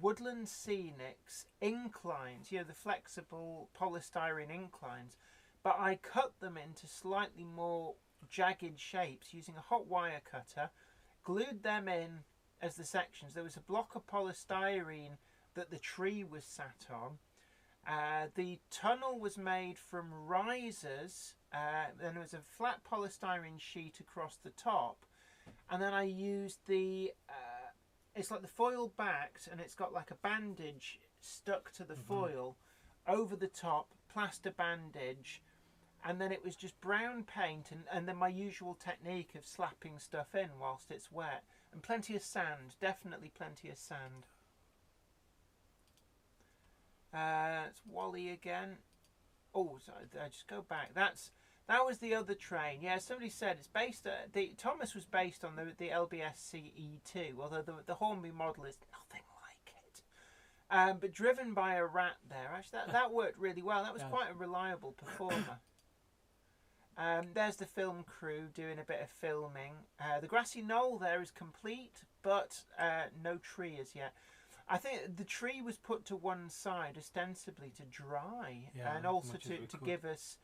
Woodland Scenics inclines, the flexible polystyrene inclines, but I cut them into slightly more jagged shapes using a hot wire cutter, glued them in as the sections. There was a block of polystyrene that the tree was sat on. The tunnel was made from risers, then there was a flat polystyrene sheet across the top, and then I used it's like the foil backed, and it's got like a bandage stuck to the foil over the top, plaster bandage, and then it was just brown paint, and then my usual technique of slapping stuff in whilst it's wet, and plenty of sand, definitely plenty of sand. It's Wally again. Oh, sorry, I just go back. That was the other train. Yeah, somebody said it's based. Thomas was based on the LBSC E2, although the Hornby model is nothing like it. But driven by a rat there. Actually, that worked really well. That was quite a reliable performer. There's the film crew doing a bit of filming. The grassy knoll there is complete, but no tree as yet. I think the tree was put to one side ostensibly to dry, and also to give us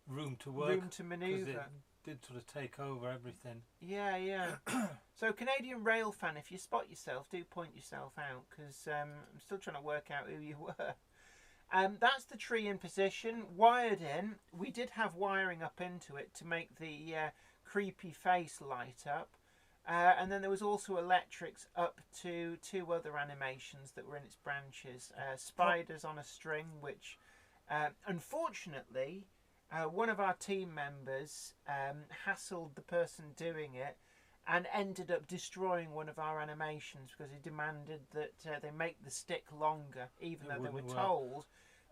room to work, room to manoeuvre. It did sort of take over everything. Yeah. So, Canadian Rail fan, if you spot yourself, do point yourself out, because I'm still trying to work out who you were. That's the tree in position, wired in. We did have wiring up into it to make the creepy face light up. And then there was also electrics up to 2 other animations that were in its branches. Spiders on a string, which unfortunately one of our team members hassled the person doing it and ended up destroying one of our animations because he demanded that they make the stick longer, even though they were told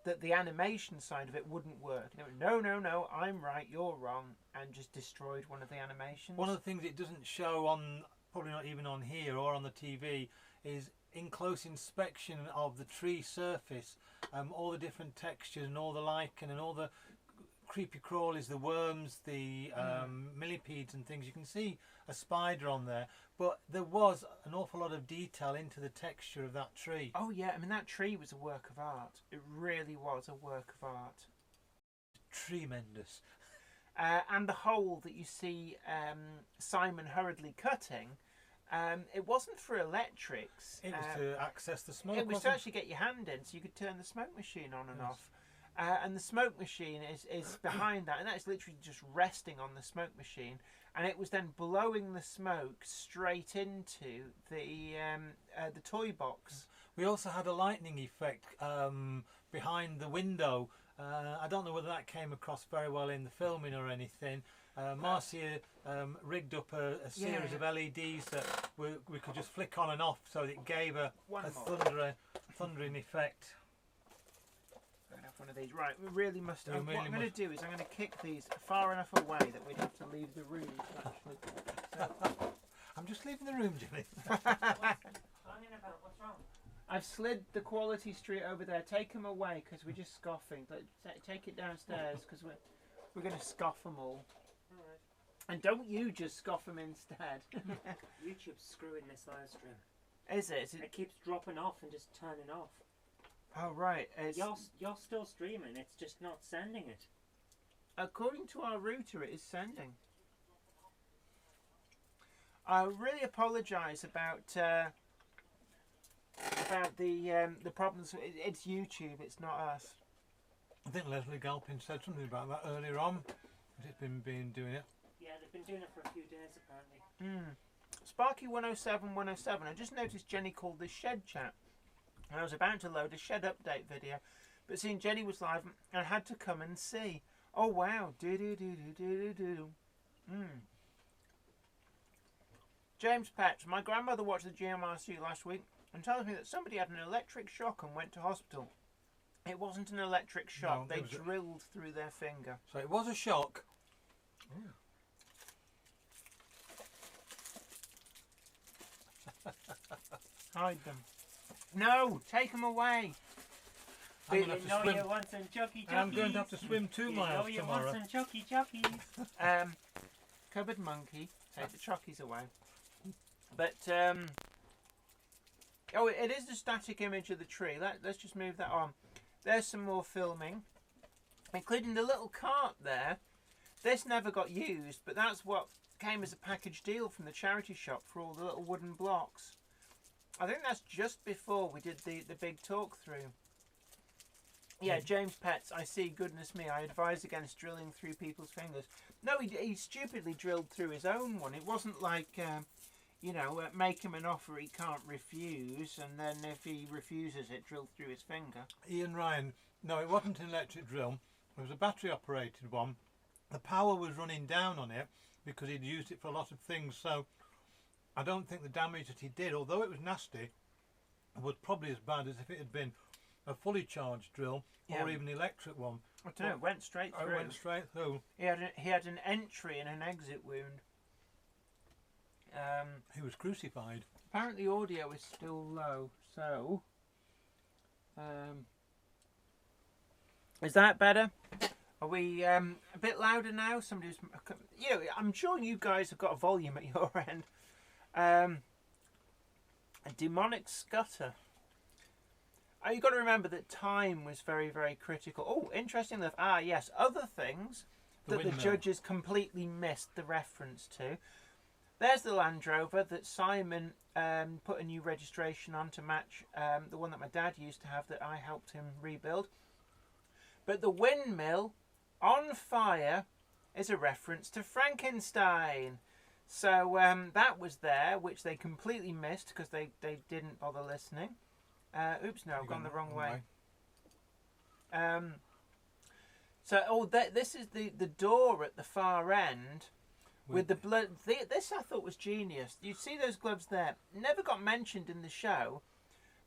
that the animation side of it wouldn't work. And it went, no, I'm right, you're wrong, and just destroyed one of the animations. One of the things it doesn't show on, probably not even on here or on the TV, is in close inspection of the tree surface, all the different textures and all the lichen and all the creepy crawlies, the worms, the millipedes and things. You can see a spider on there, but there was an awful lot of detail into the texture of that tree. Oh yeah, I mean that tree was a work of art. It really was a work of art. Tremendous. And the hole that you see Simon hurriedly cutting, it wasn't for electrics. It was to access the smoke. It was to actually get your hand in so you could turn the smoke machine on and off. and the smoke machine is behind that, and that's literally just resting on the smoke machine, and it was then blowing the smoke straight into the toy box. We also had a lightning effect behind the window. I don't know whether that came across very well in the filming or anything. Marcia rigged up a series of LEDs that we could just flick on and off, so that it gave a thundering effect. I'm going to have one of these. Right, we really must. What I'm going to do is I'm going to kick these far enough away that we'd have to leave the room. Actually. So. I'm just leaving the room, Jimmy. What's wrong? I've slid the quality street over there. Take them away because we're just scoffing. Take it downstairs because we're going to scoff them all. Alright. And don't you just scoff them instead. YouTube's screwing this live stream. Is it? It keeps dropping off and just turning off. Oh right. You're still streaming. It's just not sending it. According to our router, it is sending. I really apologise about the problems. It's YouTube. It's not us. I think Leslie Galpin said something about that earlier on. It's been doing it. Yeah, they've been doing it for a few days apparently. Sparky 107. I just noticed Jenny called this shed chat, and I was about to load a shed update video, but seeing Jenny was live, I had to come and see. Oh wow! James Patch, my grandmother watched the GMRC last week and tells me that somebody had an electric shock and went to hospital. It wasn't an electric shock. No, they drilled through their finger. So it was a shock. Hide them. No, take them away. You want some jockey jockeys. I'm going to have to swim 2 miles tomorrow. You want some jockey jockeys. Cupboard monkey, take the chockies away. But it is the static image of the tree. Let's just move that on. There's some more filming, including the little cart there. This never got used, but that's what came as a package deal from the charity shop for all the little wooden blocks. I think that's just before we did the big talk through. Yeah, James Petts, I see, goodness me, I advise against drilling through people's fingers. No, he stupidly drilled through his own one. It wasn't like, make him an offer he can't refuse, and then if he refuses it, drill through his finger. Ian Ryan, no, it wasn't an electric drill. It was a battery-operated one. The power was running down on it because he'd used it for a lot of things, so I don't think the damage that he did, although it was nasty, was probably as bad as if it had been a fully charged drill or even an electric one. I don't know, it went straight through. It went straight through. He had an entry and an exit wound. He was crucified. Apparently audio is still low, so is that better? Are we a bit louder now? Somebody's, I'm sure you guys have got a volume at your end. A demonic scutter. You've got to remember that time was very, very critical. Oh, interesting enough. Yes, other things that the judges completely missed the reference to. There's the Land Rover that Simon put a new registration on to match the one that my dad used to have that I helped him rebuild. But the windmill on fire is a reference to Frankenstein. So that was there, which they completely missed because they didn't bother listening. Oops, no, I've gone the wrong way. This is the door at the far end with the blood. This I thought was genius. You see those gloves there? Never got mentioned in the show,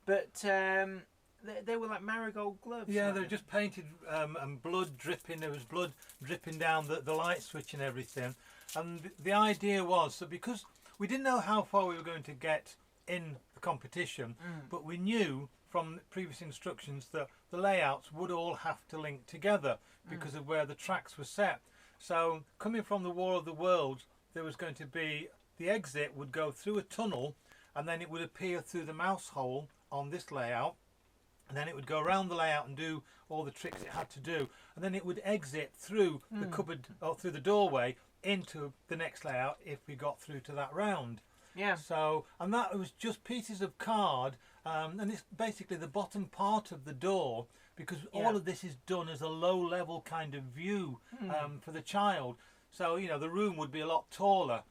but they were like marigold gloves. Yeah, they were just painted and blood dripping. There was blood dripping down the light switch and everything. And the idea was that because we didn't know how far we were going to get in the competition, but we knew from previous instructions that the layouts would all have to link together because of where the tracks were set. So coming from the War of the Worlds, there was going to be, the exit would go through a tunnel and then it would appear through the mouse hole on this layout, and then it would go around the layout and do all the tricks it had to do, and then it would exit through the cupboard or through the doorway into the next layout if we got through to that round. Yeah. So, and that was just pieces of card, and it's basically the bottom part of the door, because all of this is done as a low-level kind of view for the child. So, you know, the room would be a lot taller.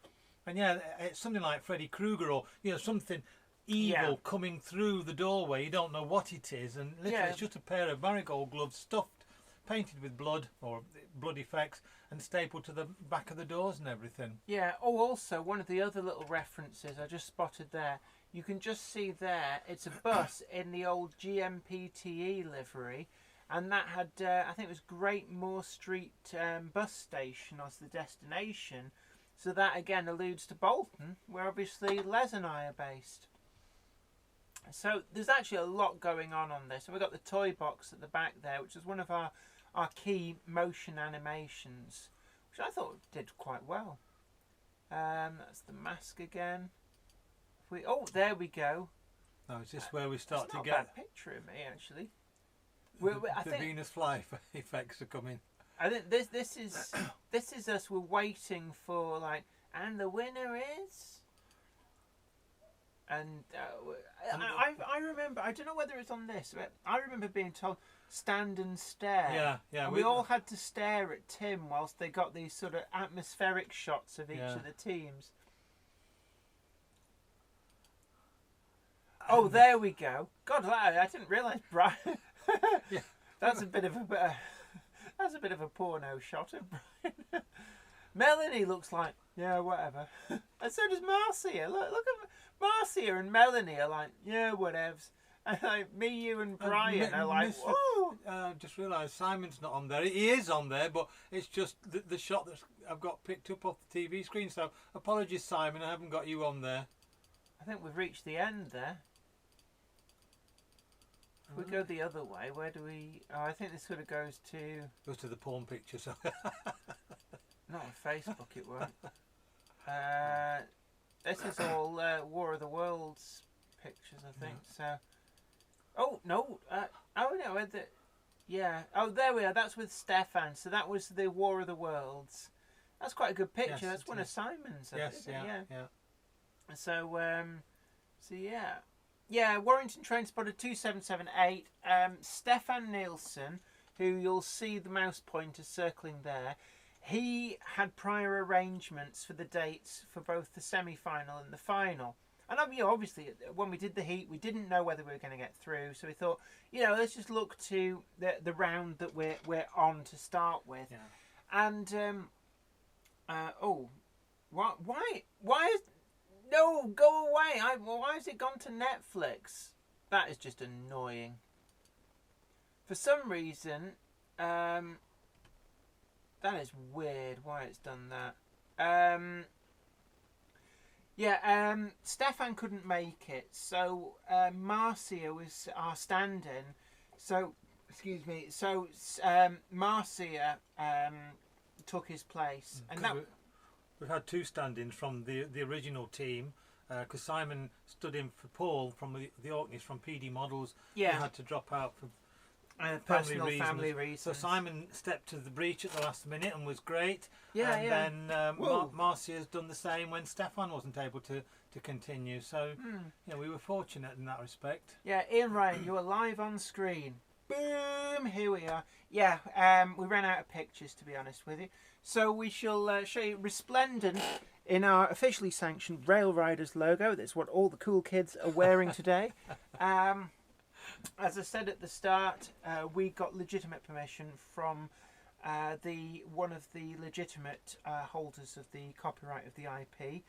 And yeah, it's something like Freddy Krueger, or, you know, something evil coming through the doorway. You don't know what it is, and literally it's just a pair of marigold gloves stuffed, painted with blood or blood effects, and stapled to the back of the doors and everything. Yeah. Oh, also one of the other little references I just spotted there. You can just see there. It's a bus in the old GMPTE livery, and that had I think it was Great Moor Street bus station as the destination. So that again alludes to Bolton, where obviously Les and I are based. So there's actually a lot going on this. And we've got the toy box at the back there, which is one of our key motion animations, which I thought did quite well. That's the mask again. There we go. Oh, is this where we start to not get a bad picture of me actually. I think Venus fly effects are coming? I think this is us. We're waiting for and the winner is. And I remember, I don't know whether it's on this, but I remember being told stand and stare. Yeah. And we all had to stare at Tim whilst they got these sort of atmospheric shots of each of the teams. Oh, there we go. God, I didn't realise Brian. That's a bit of a porno shot of Brian. Melanie looks like whatever, and so does Marcia. Look at Marcia and Melanie are like whatevs, and me, you, and Brian are like whoa. Just realised Simon's not on there. He is on there, but it's just the shot that I've got picked up off the TV screen. So apologies, Simon, I haven't got you on there. I think we've reached the end there. If we go the other way, where do we? Oh, I think this sort of goes to the porn picture. So not on Facebook, it won't. This is all War of the Worlds pictures, I think. So, oh no, Oh, there we are. That's with Stefan. So that was the War of the Worlds. That's quite a good picture. Yes, that's one of Simon's. Yes, yeah. So, yeah, Warrington Train Spotter 2778. Stefan Nielsen, who you'll see the mouse pointer circling there. He had prior arrangements for the dates for both the semi-final and the final. And obviously, when we did the heat, we didn't know whether we were going to get through. So we thought, let's just look to the round that we're on to start with. Yeah. And why is no go away? Why has it gone to Netflix? That is just annoying. For some reason, that is weird. Why it's done that. Stefan couldn't make it, so Marcia was our stand-in. So, excuse me. So Marcia took his place, and that we've had two stand-ins from the original team, because Simon stood in for Paul from the Orkneys from PD Models. Yeah, he had to drop out for family reasons. So Simon stepped to the breach at the last minute and was great. Then Marcia's done the same when Stefan wasn't able to continue. So we were fortunate in that respect. Yeah, Ian Ryan, you are live on screen. Boom! Here we are. Yeah, we ran out of pictures, to be honest with you. So we shall show you resplendent in our officially sanctioned Rail Riders logo. That's what all the cool kids are wearing today. As I said at the start, we got legitimate permission from one of the legitimate holders of the copyright of the IP.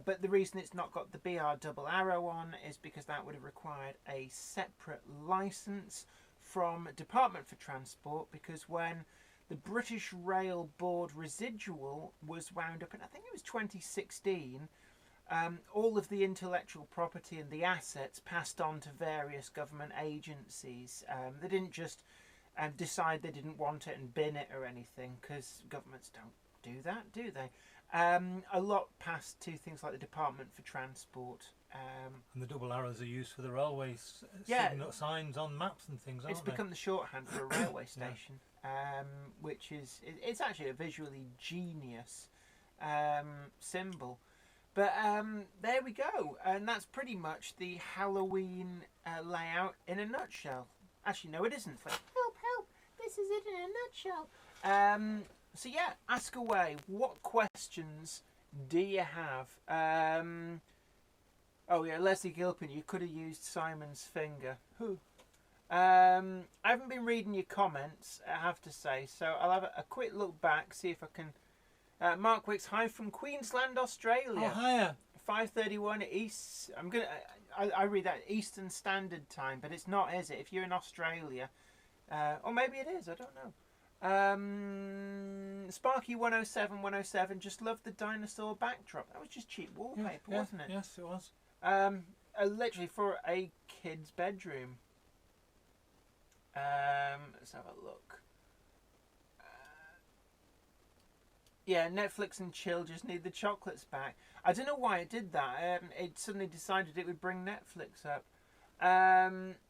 But the reason it's not got the BR double arrow on is because that would have required a separate license from Department for Transport, because when the British Rail Board residual was wound up in, I think it was 2016, all of the intellectual property and the assets passed on to various government agencies. They didn't just decide they didn't want it and bin it or anything, because governments don't do that, do they? A lot passed to things like the Department for Transport. And the double arrows are used for the railway signs on maps and things, aren't It's become the shorthand for a railway station, which is it's actually a visually genius symbol. But there we go, and that's pretty much the Halloween layout in a nutshell. Actually, no, it isn't. Help, help! This is it in a nutshell. So yeah, ask away. What questions do you have? Oh yeah, Leslie Gilpin, you could have used Simon's finger. Who? I haven't been reading your comments, I have to say, so I'll have a quick look back, see if I can. Mark Wicks, hi from Queensland, Australia. Oh, hiya. 5:31 East. I read that Eastern Standard Time, but it's not, is it? If you're in Australia, or maybe it is. I don't know. Sparky 107. Just love the dinosaur backdrop. That was just cheap wallpaper, wasn't it? Yes, it was. Literally for a kid's bedroom. Let's have a look. Yeah, Netflix and chill just need the chocolates back. I don't know why it did that. It suddenly decided it would bring Netflix up.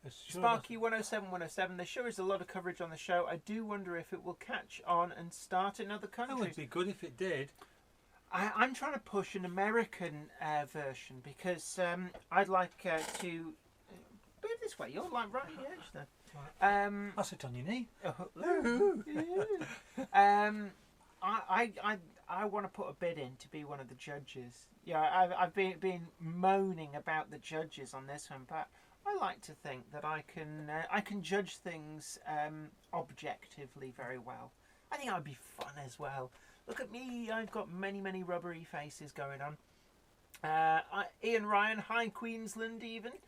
Sparky 107. There sure is a lot of coverage on the show. I do wonder if it will catch on and start in other countries. That would be good if it did. I'm trying to push an American version because I'd like to move this way. You're like right on the edge there. I'll sit on your knee. I want to put a bid in to be one of the judges. Yeah, I've been moaning about the judges on this one, but I like to think that I can judge things objectively very well. I think that would be fun as well. Look at me, I've got many rubbery faces going on. Ian Ryan, hi Queensland even.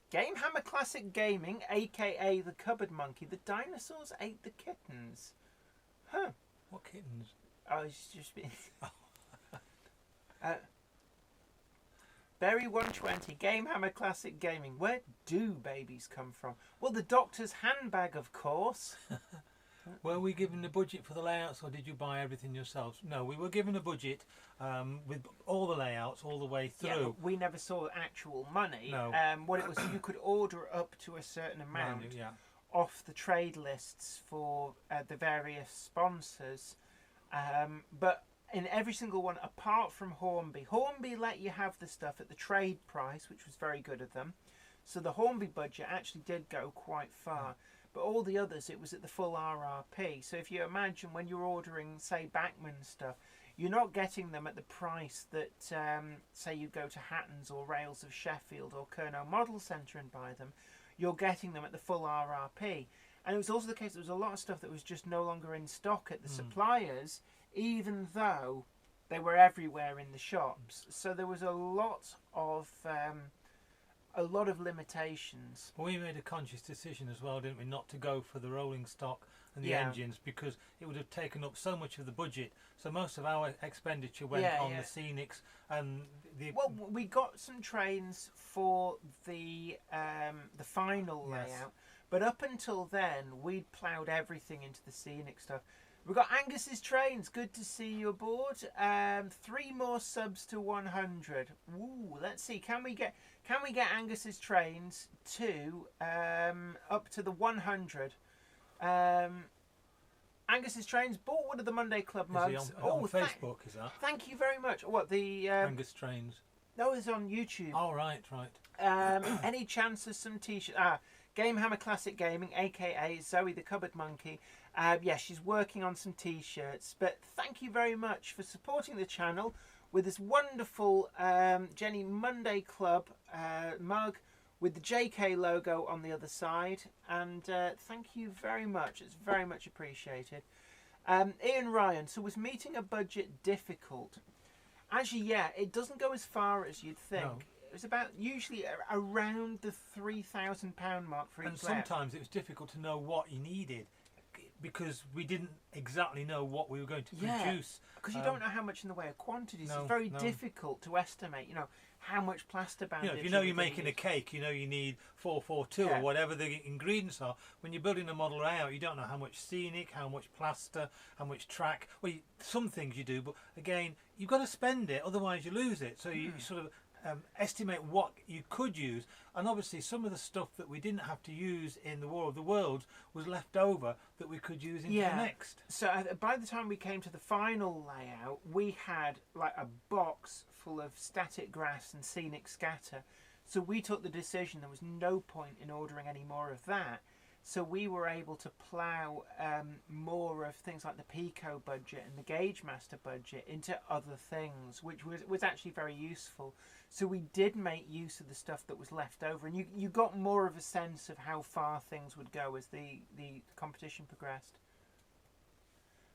Game Hammer Classic Gaming, aka the Cupboard Monkey. The dinosaurs ate the kittens. Huh. What kittens? Oh, it's just been. Berry 120, Game Hammer Classic Gaming. Where do babies come from? Well, the doctor's handbag, of course. Were we given the budget for the layouts, or did you buy everything yourselves? No, we were given a budget with all the layouts all the way through. Yeah, but we never saw actual money. No. What it was, you could order up to a certain amount off the trade lists for the various sponsors. But in every single one, apart from Hornby let you have the stuff at the trade price, which was very good of them. So the Hornby budget actually did go quite far. But all the others, it was at the full RRP. So if you imagine when you're ordering, say, Bachman stuff, you're not getting them at the price that, say, you go to Hatton's or Rails of Sheffield or Kernow Model Centre and buy them. You're getting them at the full RRP. And it was also the case there was a lot of stuff that was just no longer in stock at the suppliers, even though they were everywhere in the shops. So there was a lot of limitations. Well, we made a conscious decision as well, didn't we, not to go for the rolling stock and the engines, because it would have taken up so much of the budget. So most of our expenditure went on the scenics and the. Well, we got some trains for the final layout, but up until then, we'd ploughed everything into the scenic stuff. We've got Angus's trains. Good to see you aboard. 3 more subs to 100. Ooh, let's see. Can we get Angus's trains to up to the 100? Angus's trains bought one of the Monday Club mugs. On Facebook, is that? Thank you very much. What the Angus trains? No, it's on YouTube. Oh, right. Any chance of some t-shirts? Game Hammer Classic Gaming, aka Zoe the Cupboard Monkey. Yeah, she's working on some t-shirts. But thank you very much for supporting the channel with this wonderful Jenny Monday Club mug with the JK logo on the other side. And thank you very much. It's very much appreciated. Ian Ryan, so was meeting a budget difficult? Actually, yeah, it doesn't go as far as you'd think. No. It was about usually around the £3,000 mark for each And sometimes it was difficult to know what you needed, because we didn't exactly know what we were going to produce. Because you don't know how much in the way of quantities. It's very difficult to estimate, how much plaster bandage. If you're making a cake, you need 442 or whatever the ingredients are. When you're building a model layout, you don't know how much scenic, how much plaster, how much track. Well, some things you do, but again, you've got to spend it, otherwise you lose it. So you sort of estimate what you could use, and obviously some of the stuff that we didn't have to use in the War of the Worlds was left over that we could use into the next. So by the time we came to the final layout, we had like a box full of static grass and scenic scatter. So we took the decision there was no point in ordering any more of that. So we were able to plough more of things like the Pico budget and the Gauge Master budget into other things, which was actually very useful. So we did make use of the stuff that was left over, and you got more of a sense of how far things would go as the competition progressed.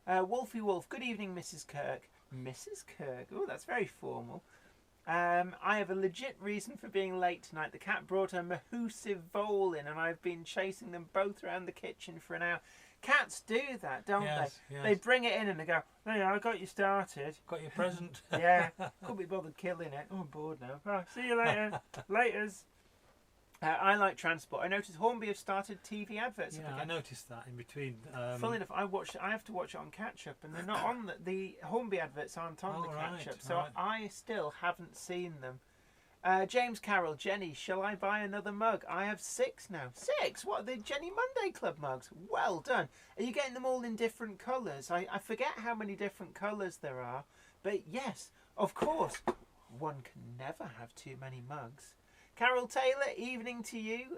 Wolfie Wolf, good evening, Mrs. Kirk. Mrs. Kirk? Oh, that's very formal. I have a legit reason for being late tonight. The cat brought a mahoosive vole in, and I've been chasing them both around the kitchen for an hour. Cats do that, don't they? Yes. They bring it in and they go, "Hey, I got you started. Got your present." Yeah, couldn't be bothered killing it. Oh, I'm bored now. Oh, see you later. Laters. I like transport. I noticed Hornby have started TV adverts up again. I noticed that in between. Funnily enough, I have to watch it on catch up, and they're not on the Hornby adverts aren't on the catch up, so I still haven't seen them. James Carroll, Jenny, shall I buy another mug? I have 6 now. 6? What are the Jenny Monday Club mugs? Well done. Are you getting them all in different colours? I forget how many different colours there are, but yes, of course, one can never have too many mugs. Carol Taylor, evening to you.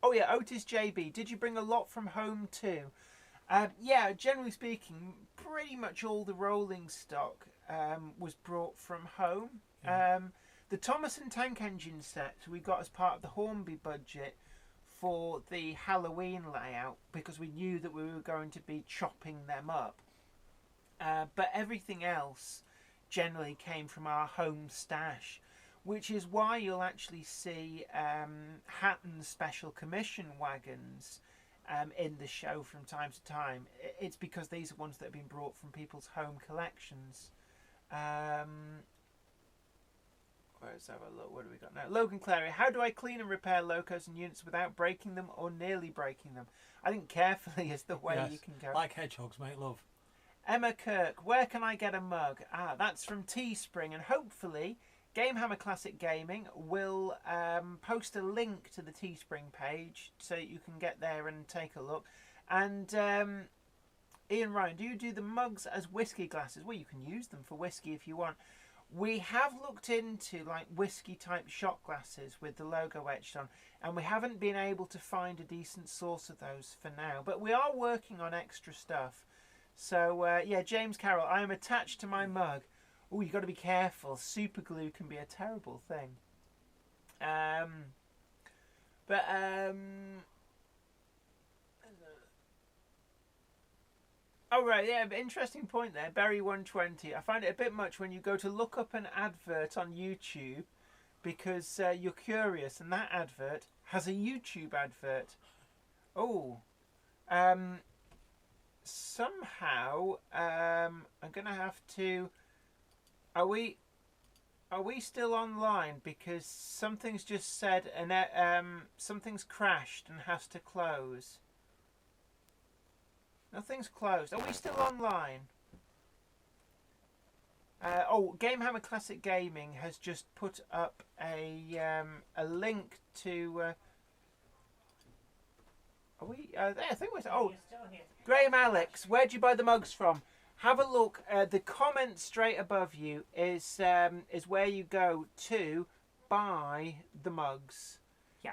Oh yeah, Otis JB, did you bring a lot from home too? Yeah, generally speaking, pretty much all the rolling stock was brought from home. Yeah. The Thomas and Tank Engine sets we got as part of the Hornby budget for the Halloween layout because we knew that we were going to be chopping them up. But everything else generally came from our home stash, which is why you'll actually see Hatton's Special Commission wagons in the show from time to time. It's because these are ones that have been brought from people's home collections. Let's have a look. What do we got now? Logan Clary, how do I clean and repair locos and units without breaking them or nearly breaking them? I think carefully is the way you can go. Like hedgehogs make love. Emma Kirk, where can I get a mug? That's from Teespring, and hopefully Gamehammer Classic Gaming will post a link to the Teespring page so you can get there and take a look. And Ian Ryan, do you do the mugs as whiskey glasses? Well, you can use them for whiskey if you want. We have looked into like whiskey type shot glasses with the logo etched on, and we haven't been able to find a decent source of those for now, but we are working on extra stuff. So yeah, James Carroll, I am attached to my mug. Oh, you've got to be careful. Super glue can be a terrible thing. Oh, right, yeah, interesting point there. Berry120. I find it a bit much when you go to look up an advert on YouTube because you're curious, and that advert has a YouTube advert. Oh. Somehow, I'm going to have to... Are we still online? Because something's just said and something's crashed and has to close. Nothing's closed. Are we still online? Gamehammer Classic Gaming has just put up a link to. Are we? I think we're. Oh, Graham Alex, where'd you buy the mugs from? Have a look. The comment straight above you is where you go to buy the mugs. Yeah.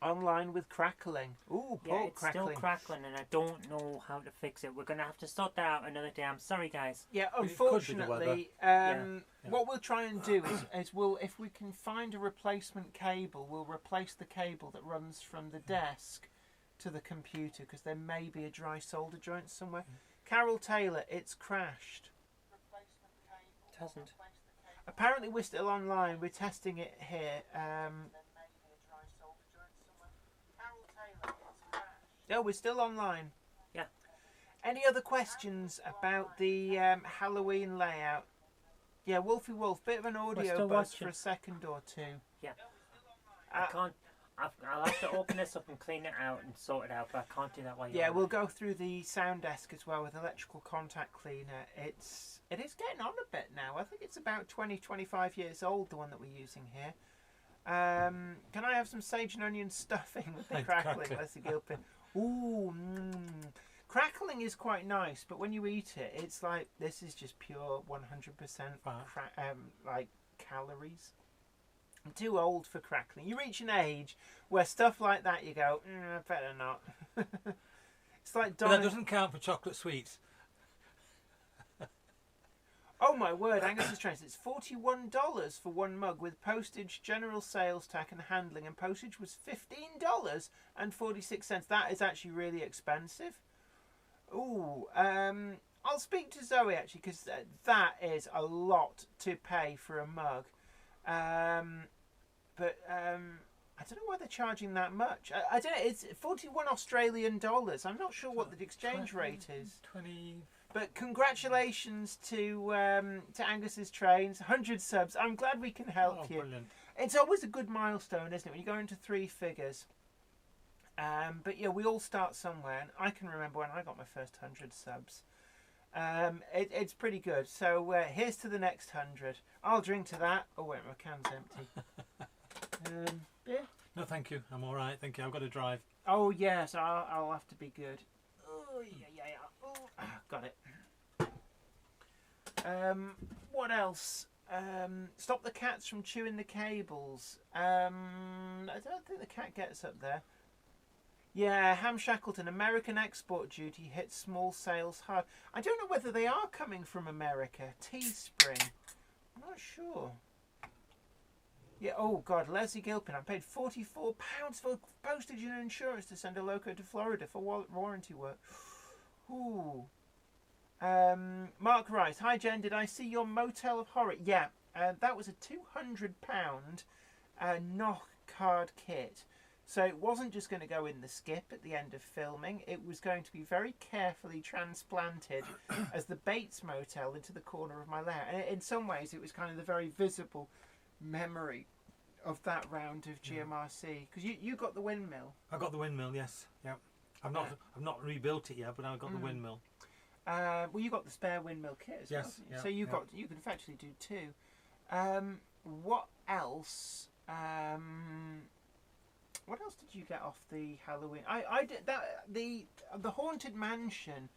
Online with crackling. Ooh, poor it's crackling. Still crackling, and I don't know how to fix it. We're gonna have to sort that out another day. I'm sorry, guys. Yeah, unfortunately, what we'll try and do is if we can find a replacement cable, we'll replace the cable that runs from the desk to the computer, because there may be a dry solder joint somewhere. Carol Taylor, it's crashed. It hasn't. Apparently we're still online. We're testing it here. No, we're still online. Yeah. Any other questions about the Halloween layout? Yeah, Wolfie Wolf, bit of an audio buzz for a second or two. Yeah. I'll have to open this up and clean it out and sort it out, but I can't do that while you're on. We'll go through the sound desk as well with electrical contact cleaner. It is getting on a bit now. I think it's about 20-25 years old, the one that we're using here. Can I have some sage and onion stuffing with the crackling, Leslie Gilpin? Ooh, crackling is quite nice, but when you eat it, it's like, this is just pure 100% like calories. I'm too old for crackling. You reach an age where stuff like that, you go, better not. It's like But that doesn't count for chocolate sweets. Oh my word, Angus's Trains. It's $41 for one mug with postage, general sales tax and handling, and postage was $15.46. That is actually really expensive. Ooh, I'll speak to Zoe actually, because that is a lot to pay for a mug. But I don't know why they're charging that much. I don't know. It's 41 Australian dollars. I'm not sure what the exchange rate is. 20. But congratulations to Angus's Trains, 100 subs. I'm glad we can help you. Brilliant. It's always a good milestone, isn't it, when you go into 3 figures. But yeah, we all start somewhere, and I can remember when I got my first 100 subs. It's pretty good. So here's to the next 100. I'll drink to that. Oh wait, my can's empty. Yeah. No, thank you. I'm all right. Thank you. I've got to drive. Oh yes, I'll have to be good. Oh yeah. Oh, got it. What else? Stop the cats from chewing the cables. I don't think the cat gets up there. Yeah, Ham Shackleton, American export duty hits small sales hard. I don't know whether they are coming from America. Teespring. I'm not sure. Yeah, oh God, Leslie Gilpin. I paid £44 for postage and insurance to send a loco to Florida for warranty work. Ooh. Mark Rice. Hi Jen, did I see your Motel of Horror? Yeah, that was a £200 knock card kit. So it wasn't just going to go in the skip at the end of filming. It was going to be very carefully transplanted as the Bates Motel into the corner of my lair. And in some ways, it was kind of the very visible memory of that round of GMRC. Because you got the windmill. I got the windmill, yes. Yeah. I've not rebuilt it yet, but I got the windmill. Well, you got the spare windmill kit as well. Yeah, so you can effectively do 2. What else? What else did you get off the Halloween? I did that. The Haunted Mansion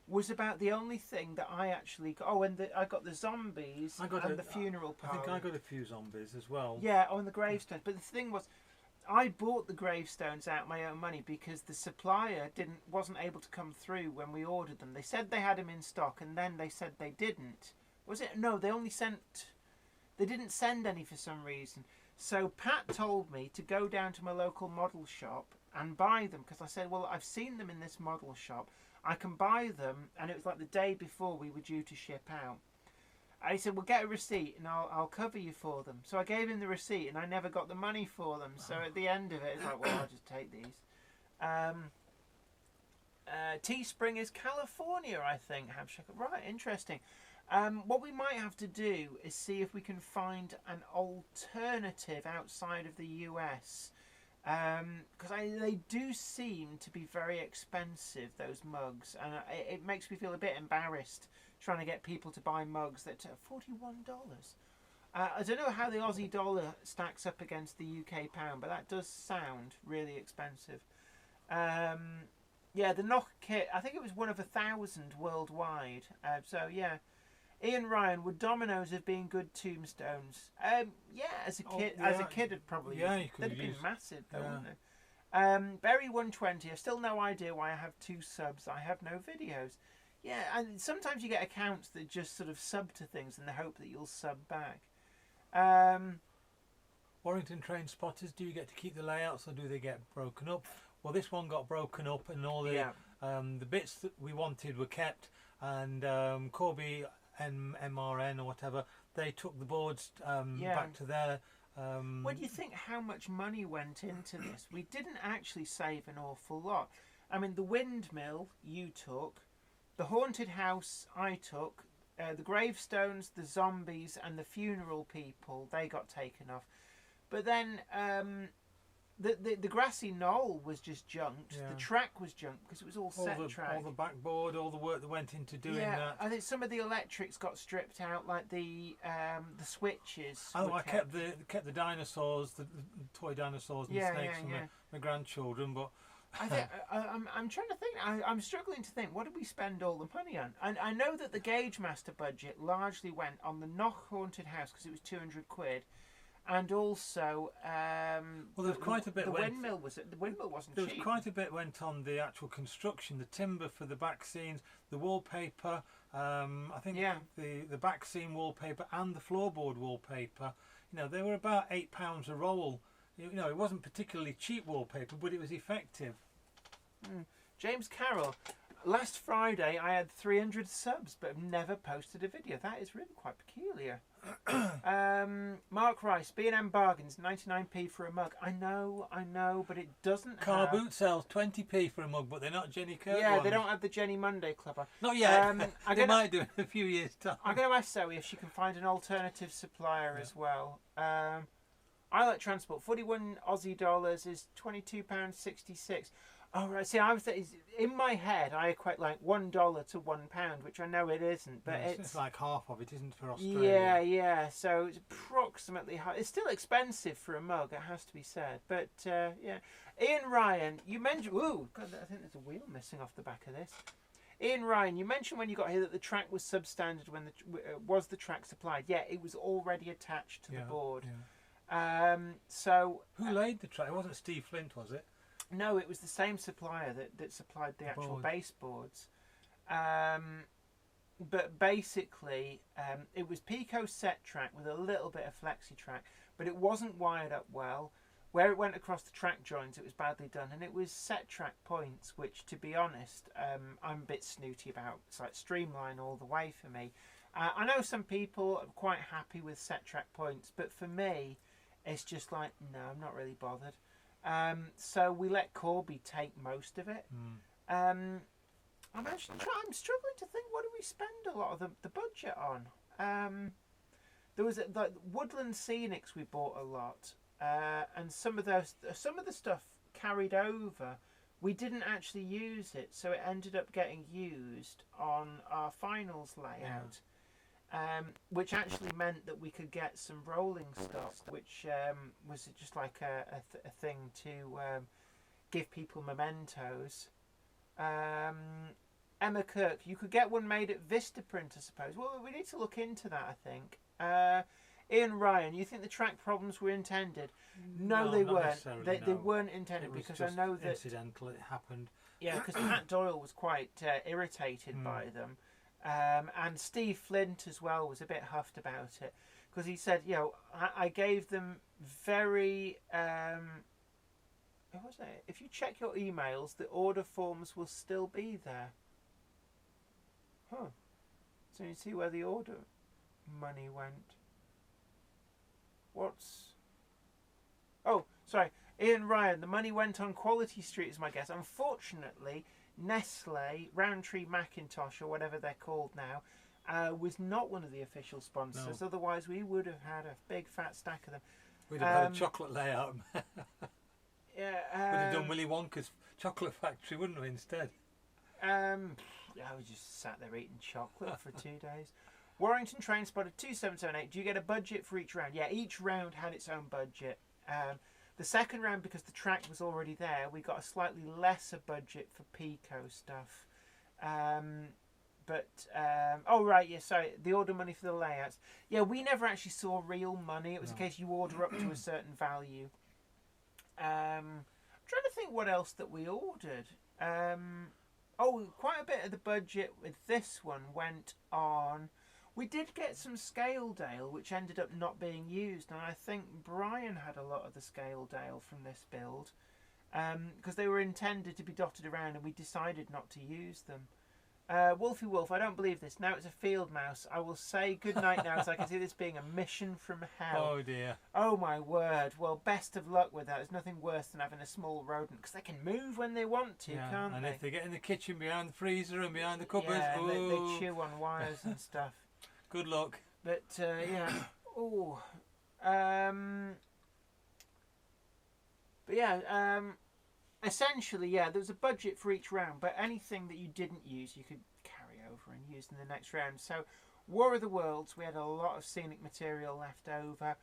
was about the only thing that I actually got. Oh, and I got the zombies and the funeral parlor. I think I got a few zombies as well. Yeah, and the gravestones. But the thing was, I bought the gravestones out of my own money because the supplier wasn't able to come through when we ordered them. They said they had them in stock, and then they said they didn't. Was it? No, they didn't send any for some reason. So Pat told me to go down to my local model shop and buy them, because I said, well, I've seen them in this model shop. I can buy them, and it was like the day before we were due to ship out. And he said, well, get a receipt and I'll cover you for them. So I gave him the receipt, and I never got the money for them. So at the end of it, it's like, well, I'll just take these. Teespring is California, I think. Right, interesting. What we might have to do is see if we can find an alternative outside of the US. Because they do seem to be very expensive, those mugs. And it makes me feel a bit embarrassed trying to get people to buy mugs that are $41. I don't know how the Aussie dollar stacks up against the UK pound, but that does sound really expensive. Yeah, the knock kit, I think it was one of 1,000 worldwide. So, yeah. Ian Ryan, would Dominoes have been good tombstones? Yeah, as a kid, it'd probably they'd have been massive, though, wouldn't they? Berry 120. I've still no idea why I have 2 subs. I have no videos. Yeah, and sometimes you get accounts that just sort of sub to things in the hope that you'll sub back. Warrington Train Spotters, do you get to keep the layouts or do they get broken up? Well, this one got broken up, and all the bits that we wanted were kept, and Corby and MRN or whatever, they took the boards back to their... When you think how much money went into this, we didn't actually save an awful lot. I mean, the windmill you took, the haunted house I took, the gravestones, the zombies and the funeral people, they got taken off. But then The grassy knoll was just junked. Yeah. The track was junked because it was all set track. All the backboard, all the work that went into doing that. I think some of the electrics got stripped out, like the switches. Oh, I kept the dinosaurs, the toy dinosaurs and snakes for my grandchildren, but. I'm trying to think. I'm struggling to think. What did we spend all the money on? And I know that the Gauge Master budget largely went on the Knock Haunted House because it was £200, and also well, there was quite a bit. The windmill wasn't there cheap. Was quite a bit went on the actual construction, the timber for the back scenes, the wallpaper. I think the back scene wallpaper and the floorboard wallpaper. They were about £8 a roll. It wasn't particularly cheap wallpaper, but it was effective. James Carroll, last Friday I had 300 subs, but have never posted a video. That is really quite peculiar. Mark Rice, B&M Bargains, 99p for a mug. I know, but it doesn't Car Boot sells 20p for a mug, but they're not Jenny Kirk ones. They don't have the Jenny Monday Club on. Not yet. They might do in a few years' time. I'm going to ask Zoe if she can find an alternative supplier as well. I like transport. 41 Aussie dollars is £22.66. Oh right. See, I was in my head. I equate like $1 to £1, which I know it isn't, but it's like half of it, isn't it, for Australia? Yeah. So it's approximately half. It's still expensive for a mug. It has to be said. But yeah, Ian Ryan, you mentioned. Ooh, God, I think there's a wheel missing off the back of this. Ian Ryan, you mentioned when you got here that the track was substandard when was the track supplied. Yeah, it was already attached to the board. Yeah. So who laid the track? It wasn't Steve Flint, was it? No, it was the same supplier that supplied the actual baseboards. But basically, it was Pico set track with a little bit of flexi track, but it wasn't wired up well. Where it went across the track joints, it was badly done, and it was set track points, which, to be honest, I'm a bit snooty about. It's like streamline all the way for me. I know some people are quite happy with set track points, but for me, it's just like, no, I'm not really bothered. So we let Corby take most of it. I'm struggling to think, what do we spend a lot of the budget on? There was the Woodland Scenics we bought a lot, and some of the stuff carried over. We didn't actually use it, so it ended up getting used on our finals layout. Which actually meant that we could get some rolling stock, which was just like a thing to give people mementos. Emma Kirk, you could get one made at Vistaprint, I suppose. Well, we need to look into that, I think. Ian Ryan, you think the track problems were intended? No, they weren't. They weren't intended, because I know that incidental. It happened. Yeah, because Pat Doyle was quite irritated by them. And Steve Flint as well was a bit huffed about it, because he said, I gave them very what was it? If you check your emails, the order forms will still be there. So you see where the order money went. Sorry, Ian Ryan, the money went on Quality Street is my guess. Unfortunately, Nestle, Roundtree Macintosh, or whatever they're called now, was not one of the official sponsors. No. Otherwise, we would have had a big fat stack of them. We'd have had a chocolate layout. We'd have done Willy Wonka's chocolate factory, wouldn't we, instead? We just sat there eating chocolate for 2 days. Warrington Train Spotter 2778. Do you get a budget for each round? Yeah, each round had its own budget. The second round, because the track was already there, we got a slightly lesser budget for Pico stuff. Sorry, the order money for the layouts. Yeah, we never actually saw real money. It was a case you order up to a certain value. I'm trying to think what else that we ordered. Quite a bit of the budget with this one went on. We did get some Scaledale, which ended up not being used, and I think Brian had a lot of the Scaledale from this build, because they were intended to be dotted around, and we decided not to use them. Wolfie Wolf, I don't believe this. Now it's a field mouse. I will say good night now, as I can see this being a mission from hell. Oh dear. Oh my word. Well, best of luck with that. There's nothing worse than having a small rodent, because they can move when they want to, can't they? And if they get in the kitchen, behind the freezer and behind the cupboards, they chew on wires and stuff. Good luck. But But yeah, essentially, yeah, there was a budget for each round, but anything that you didn't use, you could carry over and use in the next round. So, War of the Worlds, we had a lot of scenic material left over.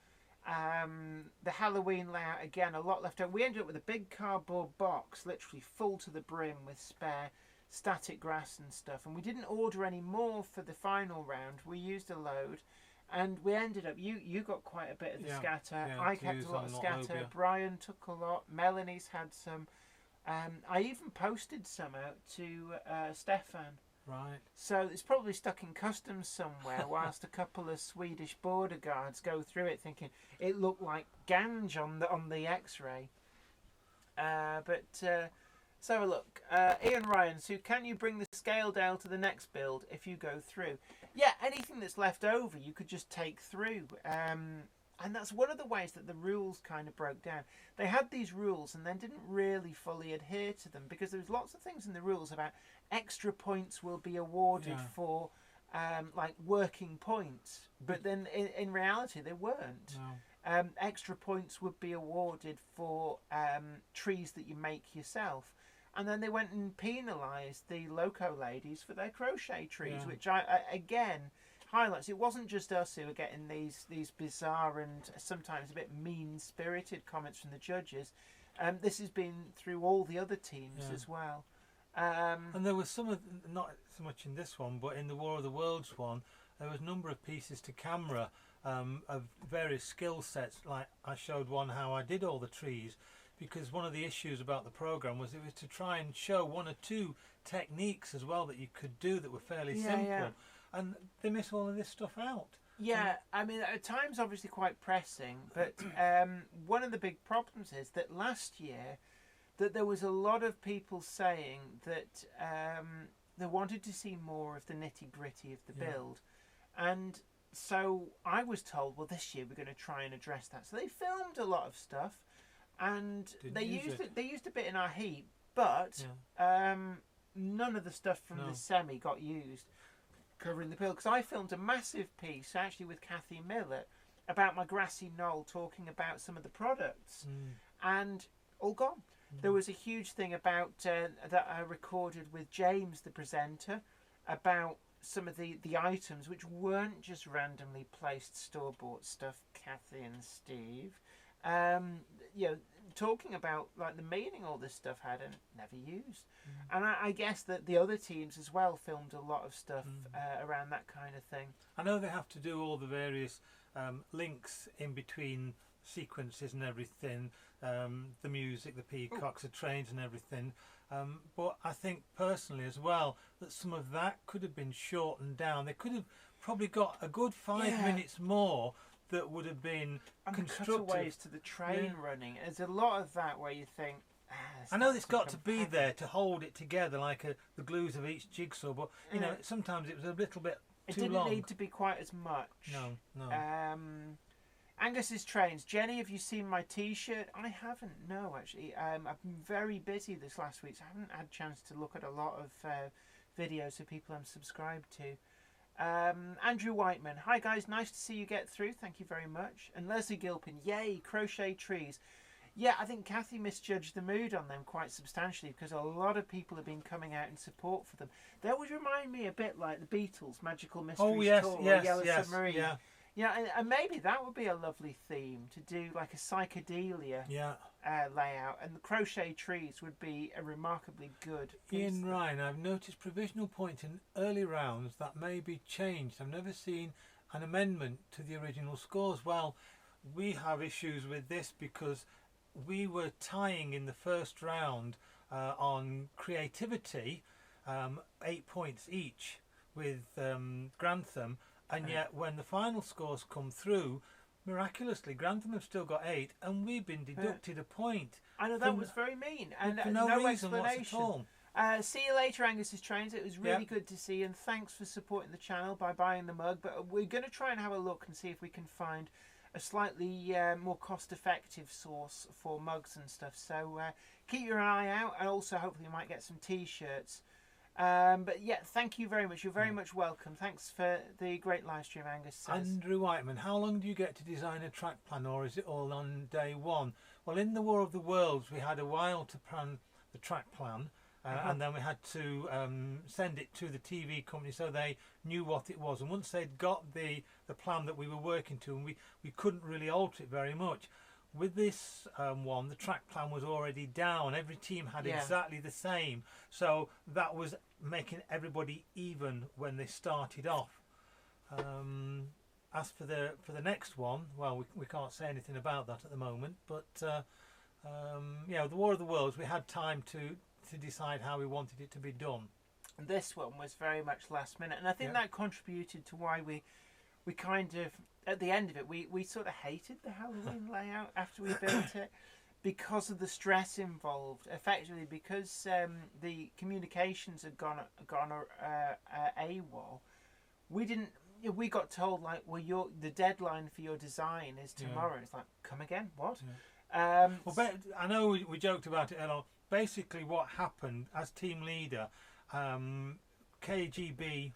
The Halloween layout, again, a lot left over. We ended up with a big cardboard box, literally full to the brim with spare static grass and stuff. And we didn't order any more for the final round. We used a load. And we ended up, you got quite a bit of the scatter. I kept a lot of scatter. Brian took a lot. Melanie's had some. I even posted some out to Stefan. Right. So it's probably stuck in customs somewhere whilst a couple of Swedish border guards go through it thinking it looked like ganj on the X-ray. So look, Ian Ryan, so can you bring the scale down to the next build if you go through? Yeah, anything that's left over you could just take through. And that's one of the ways that the rules kind of broke down. They had these rules and then didn't really fully adhere to them because there was lots of things in the rules about extra points will be awarded for like working points. But then in reality they weren't. No. Extra points would be awarded for trees that you make yourself. And then they went and penalised the loco ladies for their crochet trees, which I again highlights it wasn't just us who were getting these bizarre and sometimes a bit mean-spirited comments from the judges. This has been through all the other teams as well. And there was some of, not so much in this one, but in the War of the Worlds one, there was a number of pieces to camera of various skill sets. Like I showed one how I did all the trees, because one of the issues about the program was it was to try and show one or two techniques as well that you could do that were fairly simple. And they miss all of this stuff out. Yeah, I mean, at times obviously quite pressing, but one of the big problems is that last year that there was a lot of people saying that they wanted to see more of the nitty-gritty of the build. And so I was told, well, this year we're going to try and address that. So they filmed a lot of stuff and they used a bit in our heat, but none of the stuff from the semi got used covering the build, because I filmed a massive piece actually with Kathy Millett about my grassy knoll talking about some of the products and all gone. There was a huge thing about that I recorded with James the presenter about some of the items which weren't just randomly placed store-bought stuff, Kathy and Steve. You know, talking about like the meaning all this stuff had and never used. And I guess that the other teams as well filmed a lot of stuff around that kind of thing. I know they have to do all the various links in between sequences and everything, the music, the peacocks, the trains and everything. But I think personally as well that some of that could have been shortened down. They could have probably got a good 5 minutes more that would have been constructive. Cutaways to the train running. There's a lot of that where you think. I know it's got to be there to hold it together, like the glues of each jigsaw. But you know, sometimes it was a little bit too long. It didn't need to be quite as much. No. Angus's trains. Jenny, have you seen my T-shirt? I haven't. No, actually. I've been very busy this last week, so I haven't had a chance to look at a lot of videos of people I'm subscribed to. Andrew Whiteman, hi guys, nice to see you get through, thank you very much. And Leslie Gilpin, yay, crochet trees. Yeah, I think Kathy misjudged the mood on them quite substantially because a lot of people have been coming out in support for them. They always remind me a bit like the Beatles' Magical Mysteries Tour or Yellow Submarine. Yeah, and maybe that would be a lovely theme to do, like a psychedelia layout, and the crochet trees would be a remarkably good piece. Ian Ryan, I've noticed provisional points in early rounds that may be changed. I've never seen an amendment to the original scores. Well, we have issues with this because we were tying in the first round on creativity 8 points each with Grantham. And yet, when the final scores come through, miraculously, Grantham have still got 8, and we've been deducted a point. I know that was very mean, and for no reason explanation. At all. See you later, Angus's Trains. It was really good to see you, and thanks for supporting the channel by buying the mug. But we're going to try and have a look and see if we can find a slightly more cost-effective source for mugs and stuff. So keep your eye out, and also hopefully you might get some T-shirts. But yeah, thank you very much. You're very much welcome. Thanks for the great live stream, Angus says. Andrew Whiteman, how long do you get to design a track plan, or is it all on day one? Well, in the War of the Worlds, we had a while to plan the track plan, and then we had to send it to the TV company so they knew what it was. And once they'd got the plan that we were working to, and we couldn't really alter it very much. With this one, the track plan was already down. Every team had exactly the same. So that was making everybody even when they started off. As for the next one, well, we can't say anything about that at the moment. But yeah, the War of the Worlds, we had time to decide how we wanted it to be done. This one was very much last minute, and I think that contributed to why we kind of, at the end of it, we sort of hated the Halloween layout after we built it because of the stress involved. Effectively, because the communications had gone AWOL, we got told, like, well, the deadline for your design is tomorrow. It's like, come again? What? Well, I know we joked about it a lot. Basically, what happened as team leader, KBG,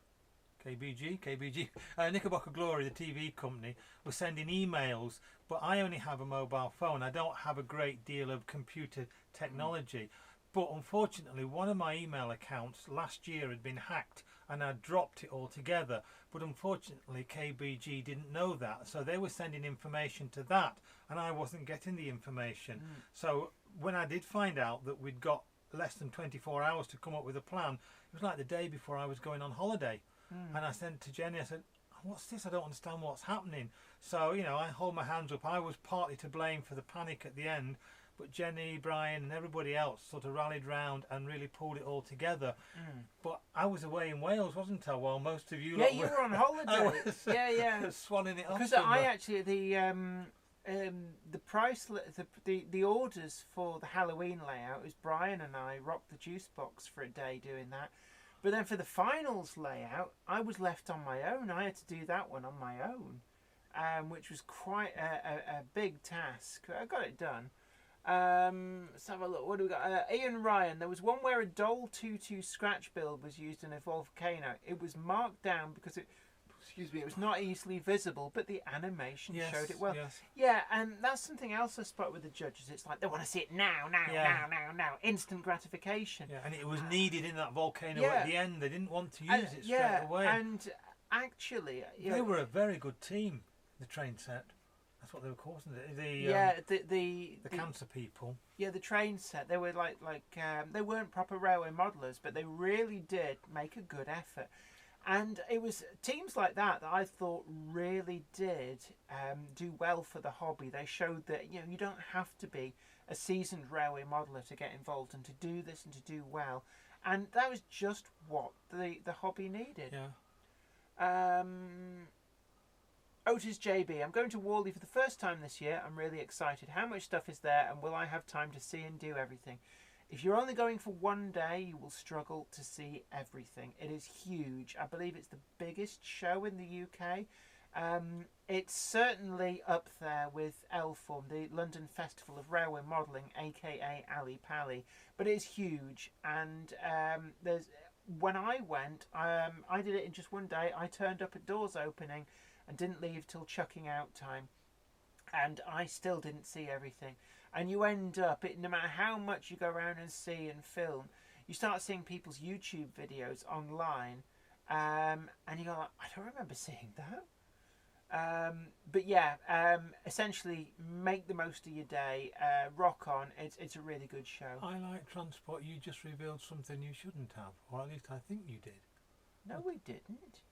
Knickerbocker Glory, the TV company, was sending emails, but I only have a mobile phone. I don't have a great deal of computer technology. But unfortunately, one of my email accounts last year had been hacked and I dropped it altogether. But unfortunately, KBG didn't know that. So they were sending information to that and I wasn't getting the information. So when I did find out that we'd got less than 24 hours to come up with a plan, it was like the day before I was going on holiday. And I sent to Jenny, I said, what's this? I don't understand what's happening. So, you know, I hold my hands up. I was partly to blame for the panic at the end. But Jenny, Brian and everybody else sort of rallied round and really pulled it all together. But I was away in Wales, wasn't I? While most of you lot you were on holiday. I was, swanning it off. Because I actually, the price, the orders for the Halloween layout was Brian and I rocked the juice box for a day doing that. But then for the finals layout, I was left on my own. I had to do that one on my own, which was quite a big task. I got it done. Let's have a look. What do we got? Ian Ryan. There was one where a Dole 2-2 scratch build was used in a volcano. It was marked down because it was not easily visible, but the animation showed it well. Yeah, and that's something else I spot with the judges. It's like they want to see it now. Instant gratification. Yeah, and it was needed in that volcano at the end. They didn't want to use it straight away. And actually, they were a very good team, the train set. That's what they were called, wasn't it? The cancer people. Yeah, the train set. They were like they weren't proper railway modelers, but they really did make a good effort. And it was teams like that I thought really did do well for the hobby. They showed that you don't have to be a seasoned railway modeler to get involved and to do this and to do well. And that was just what the hobby needed. Yeah. Otis JB, I'm going to Whalley for the first time this year. I'm really excited. How much stuff is there and will I have time to see and do everything? If you're only going for one day, you will struggle to see everything. It is huge. I believe it's the biggest show in the UK. It's certainly up there with LFORM, the London Festival of Railway Modelling, aka Ali Pali. But it is huge. And when I went, I did it in just one day. I turned up at doors opening and didn't leave till chucking out time. And I still didn't see everything. And you end up, no matter how much you go around and see and film, you start seeing people's YouTube videos online, and you go, I don't remember seeing that. But yeah, essentially, make the most of your day. Rock on. It's a really good show. I like transport. You just revealed something you shouldn't have, or at least I think you did. No, we didn't.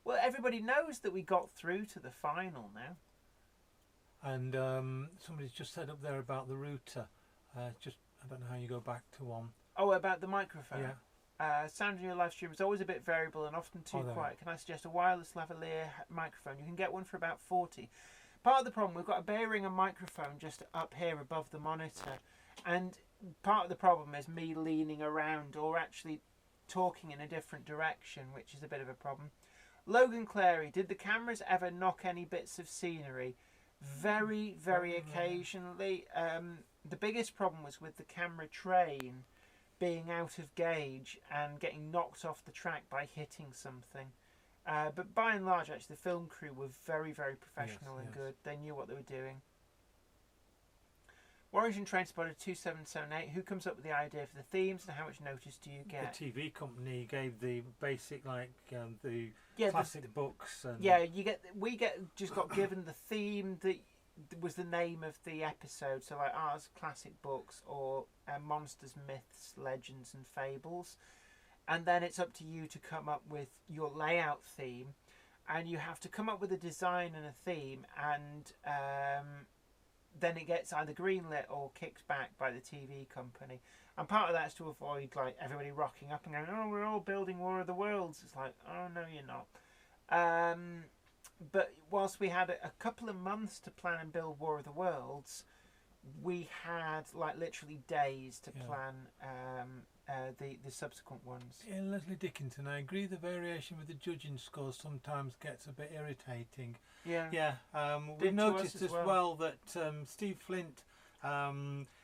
Well, everybody knows that we got through to the final now. And somebody's just said up there about the router. I don't know how you go back to one. Oh, about the microphone? Yeah. Sound in your live stream is always a bit variable and often too quiet. Can I suggest a wireless lavalier microphone? You can get one for about 40. Part of the problem, we've got a Behringer microphone just up here above the monitor. And part of the problem is me leaning around or actually talking in a different direction, which is a bit of a problem. Logan Clary, did the cameras ever knock any bits of scenery? Very, very occasionally. The biggest problem was with the camera train being out of gauge and getting knocked off the track by hitting something. But by and large, actually, the film crew were very, very professional and good. They knew what they were doing. Warrington Train Spotter 2778. Who comes up with the idea for the themes and how much notice do you get? The TV company gave the basic, the classic books. And We just got given the theme that was the name of the episode. So like ours, classic books or monsters, myths, legends, and fables. And then it's up to you to come up with your layout theme, and you have to come up with a design and a theme, and then it gets either greenlit or kicked back by the TV company. And part of that's to avoid like everybody rocking up and going, "Oh, we're all building War of the Worlds." It's like, "Oh no, you're not." But whilst we had a couple of months to plan and build War of the Worlds, we had like literally days to plan the subsequent ones. Yeah, Leslie Dickinson, I agree the variation with the judging scores sometimes gets a bit irritating. Yeah. We've noticed as well that Steve Flint,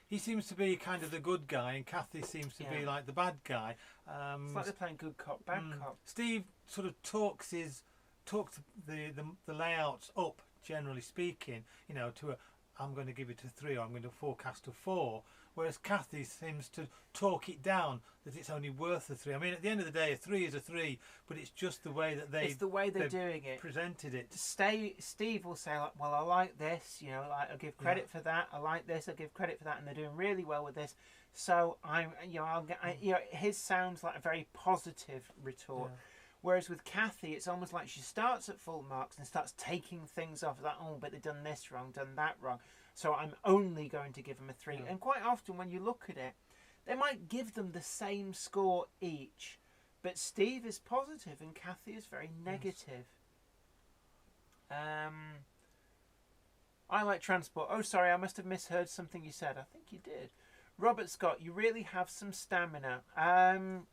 he seems to be kind of the good guy, and Kathy seems to be like the bad guy. It's like they're playing good cop, bad cop. Steve sort of talks the layouts up, generally speaking, to a, I'm going to give it a 3 or I'm going to forecast a 4, whereas Kathy seems to talk it down that it's only worth a 3. I mean, at the end of the day, a 3 is a 3, but it's just the way that it's the way they're doing it. Presented it. Steve will say, like, well, I like this, like, I'll give credit for that. I like this, I'll give credit for that, and they're doing really well with this. So his sounds like a very positive retort. Yeah. Whereas with Kathy, it's almost like she starts at full marks and starts taking things off. Like, oh, but they've done this wrong, done that wrong. So I'm only going to give them a 3. And quite often when you look at it, they might give them the same score each. But Steve is positive and Kathy is very negative. I like transport. Oh, sorry, I must have misheard something you said. I think you did. Robert Scott, you really have some stamina.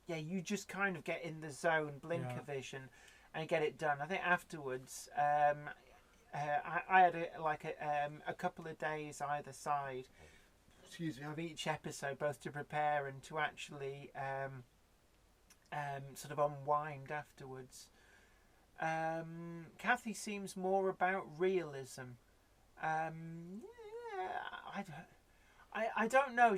You just kind of get in the zone, blinker vision, and get it done. I think afterwards, I had a couple of days either side, of each episode, both to prepare and to actually sort of unwind afterwards. Kathy seems more about realism. I don't know.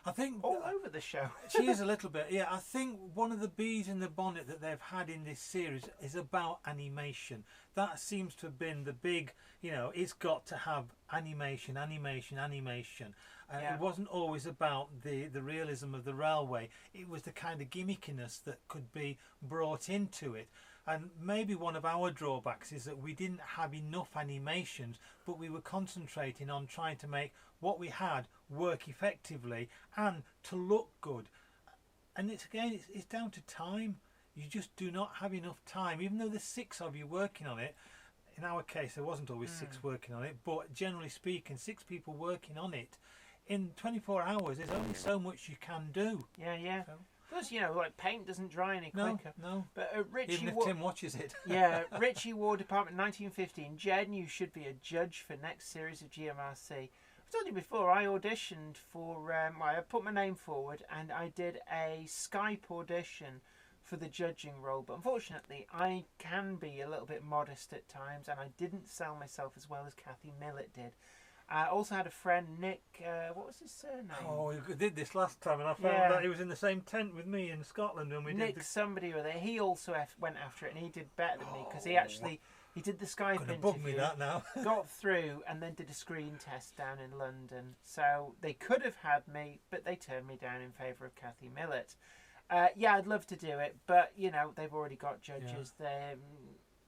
I think all over the show. She is a little bit. Yeah, I think one of the bees in the bonnet that they've had in this series is about animation. That seems to have been the big, it's got to have animation. It wasn't always about the realism of the railway. It was the kind of gimmickiness that could be brought into it. And maybe one of our drawbacks is that we didn't have enough animations, but we were concentrating on trying to make what we had work effectively and to look good. And it's down to time. You just do not have enough time, even though there's 6 of you working on it. In our case, there wasn't always 6 working on it, but generally speaking, 6 people working on it. In 24 hours, there's only so much you can do. Yeah. So, plus, like paint doesn't dry any quicker. No. But Richie even if Tim watches it. Richie War Department 1915. Jen, you should be a judge for next series of GMRC. I've told you before, I auditioned for, I put my name forward and I did a Skype audition for the judging role. But unfortunately, I can be a little bit modest at times and I didn't sell myself as well as Kathy Millett did. I also had a friend, Nick, what was his surname? Oh, we did this last time and I found that he was in the same tent with me in Scotland when we Nick, did somebody or other. He also went after it and he did better than me because he did the Skype interview, bug me that now. got through and then did a screen test down in London. So they could have had me, but they turned me down in favour of Kathy Millett. I'd love to do it, but, they've already got judges.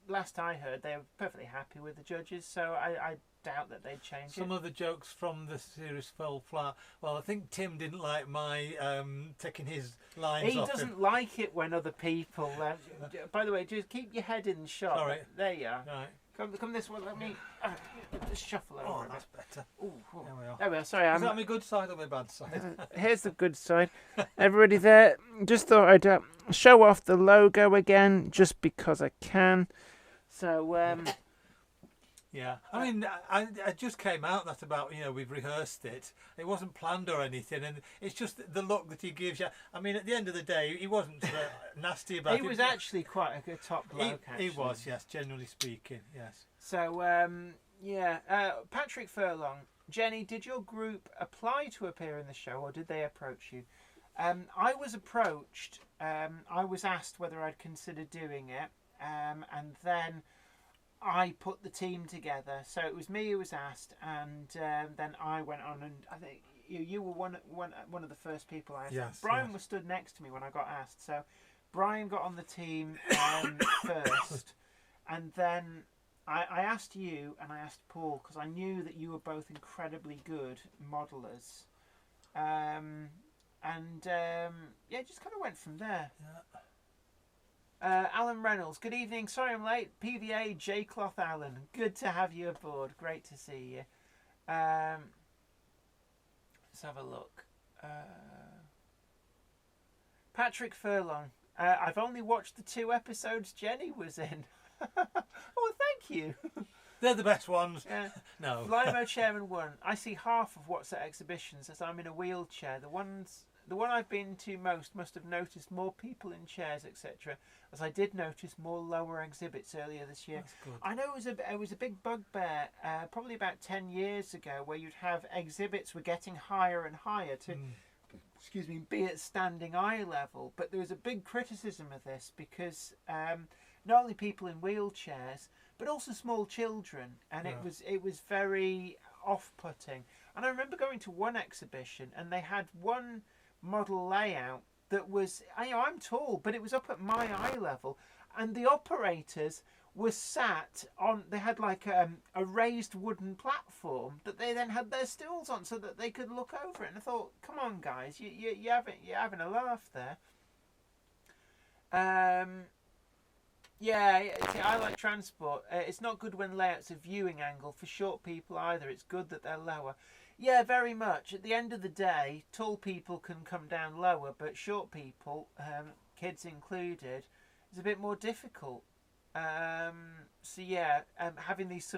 Last I heard, they were perfectly happy with the judges, so I doubt that they'd change Some of the jokes from the series fell flat. Well, I think Tim didn't like my taking his lines off. He doesn't like it when other people... by the way, just keep your head in the shot. Sorry. There you are. Right. Come this way, let me just shuffle over a bit. That's better. Ooh. There we are. Sorry, Is that my good side or my bad side? Here's the good side. Everybody there, just thought I'd show off the logo again, just because I can. So, Yeah, I mean, I just came out that about, we've rehearsed it. It wasn't planned or anything, and it's just the look that he gives you. I mean, at the end of the day, he wasn't nasty about it. He was actually quite a good top bloke, He was, yes, generally speaking, yes. So, Patrick Furlong, Jenny, did your group apply to appear in the show, or did they approach you? I was approached. I was asked whether I'd consider doing it, and then I put the team together. So it was me who was asked, and then I went on, and I think you were one of the first people I asked. Yes, Brian was stood next to me when I got asked. So Brian got on the team first, and then I asked you and I asked Paul, because I knew that you were both incredibly good modelers. Just kind of went from there. Alan Reynolds, good evening. Sorry I'm late. PVA J Cloth Alan, good to have you aboard. Great to see you. Let's have a look. Patrick Furlong, I've only watched the 2 episodes Jenny was in. Oh, thank you. They're the best ones. Yeah. No. Limo Chairman 1. I see half of what's at exhibitions as I'm in a wheelchair. The one I've been to most must have noticed more people in chairs, etc., as I did notice more lower exhibits earlier this year. That's good. I know it was a big bugbear probably about 10 years ago, where you'd have exhibits were getting higher and higher to be at standing eye level. But there was a big criticism of this because not only people in wheelchairs, but also small children, and it was very off-putting. And I remember going to one exhibition, and they had one model layout that was, I'm tall, but it was up at my eye level, and the operators were sat on, they had like a raised wooden platform that they then had their stools on so that they could look over it. And I thought, come on guys, you're having a laugh there. I like transport. It's not good when layouts are viewing angle for short people either. It's good that they're lower. Yeah, very much. At the end of the day, tall people can come down lower, but short people, kids included, is a bit more difficult. Having these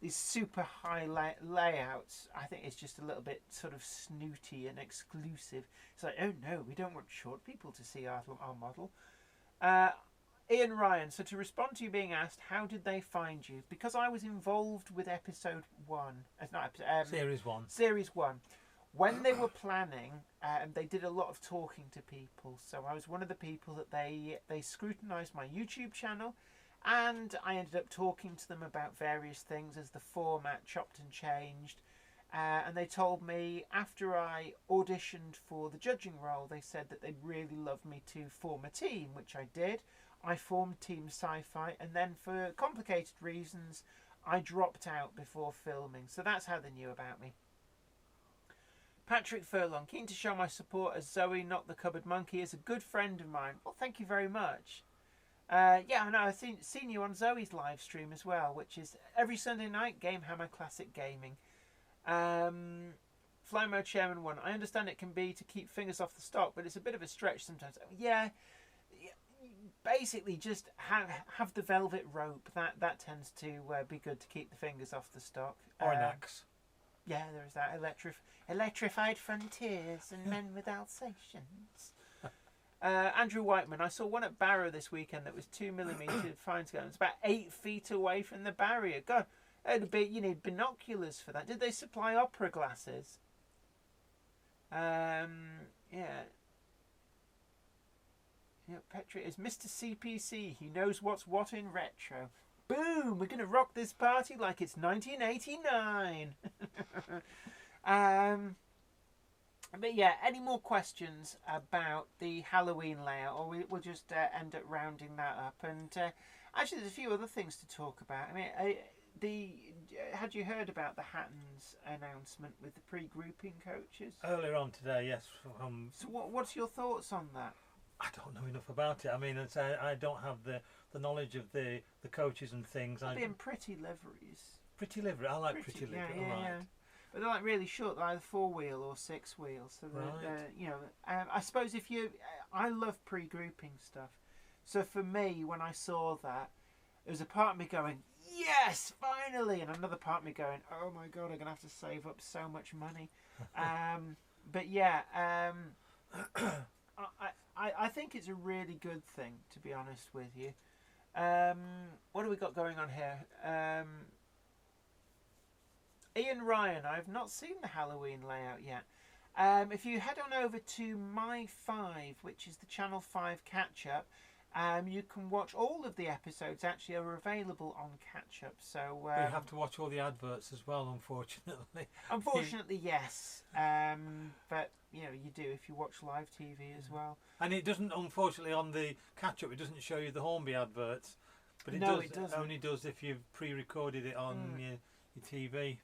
super high layouts, I think it's just a little bit sort of snooty and exclusive. It's like, oh no, we don't want short people to see our model. Ian Ryan, so to respond to you being asked, how did they find you? Because I was involved with episode 1. Series 1. Series 1. When they were planning, they did a lot of talking to people. So I was one of the people that they scrutinised my YouTube channel, and I ended up talking to them about various things as the format chopped and changed. And they told me after I auditioned for the judging role, they said that they'd really love me to form a team, which I did. I formed Team Sci-Fi, and then for complicated reasons, I dropped out before filming. So that's how they knew about me. Patrick Furlong, keen to show my support as Zoe, not the cupboard monkey, is a good friend of mine. Well, thank you very much. I know I've seen you on Zoe's live stream as well, which is every Sunday night, Game Hammer Classic Gaming. Fly Mode Chairman 1, I understand it can be to keep fingers off the stock, but it's a bit of a stretch sometimes. Yeah. Basically, just have the velvet rope. That tends to be good to keep the fingers off the stock. Or an axe. Yeah, there is that. Electrified frontiers and men with Alsatians. Andrew Whiteman, I saw one at Barrow this weekend that was 2mm fine scale. It's about 8 feet away from the barrier. God, you need binoculars for that. Did they supply opera glasses? Yeah. Petra is Mr. CPC. He knows what's what in retro. Boom! We're going to rock this party like it's 1989. But yeah, any more questions about the Halloween layout, or we'll just end up rounding that up. And actually, there's a few other things to talk about. I mean, had you heard about the Hattons announcement with the pre-grouping coaches? Earlier on today, yes. So what's your thoughts on that? I don't know enough about it. I mean, I don't have the knowledge of the coaches and things. They're in pretty liveries. Pretty livery. I like pretty livery. Yeah. But they're like really short, they're either 4-wheel or 6-wheel. So I suppose I love pre-grouping stuff. So for me, when I saw that, there was a part of me going, yes, finally, and another part of me going, oh my god, I'm gonna have to save up so much money. But yeah, I think it's a really good thing, to be honest with you. What have we got going on here? Ian Ryan, I've not seen the Halloween layout yet. If you head on over to My 5, which is the Channel 5 catch-up, you can watch all of the episodes. Actually, are available on catch-up. So you have to watch all the adverts as well, unfortunately. Unfortunately, yes. But you know, you do if you watch live TV as well. And it doesn't, unfortunately, on the catch-up, it doesn't show you the Hornby adverts. But it only does if you've pre-recorded it on your TV.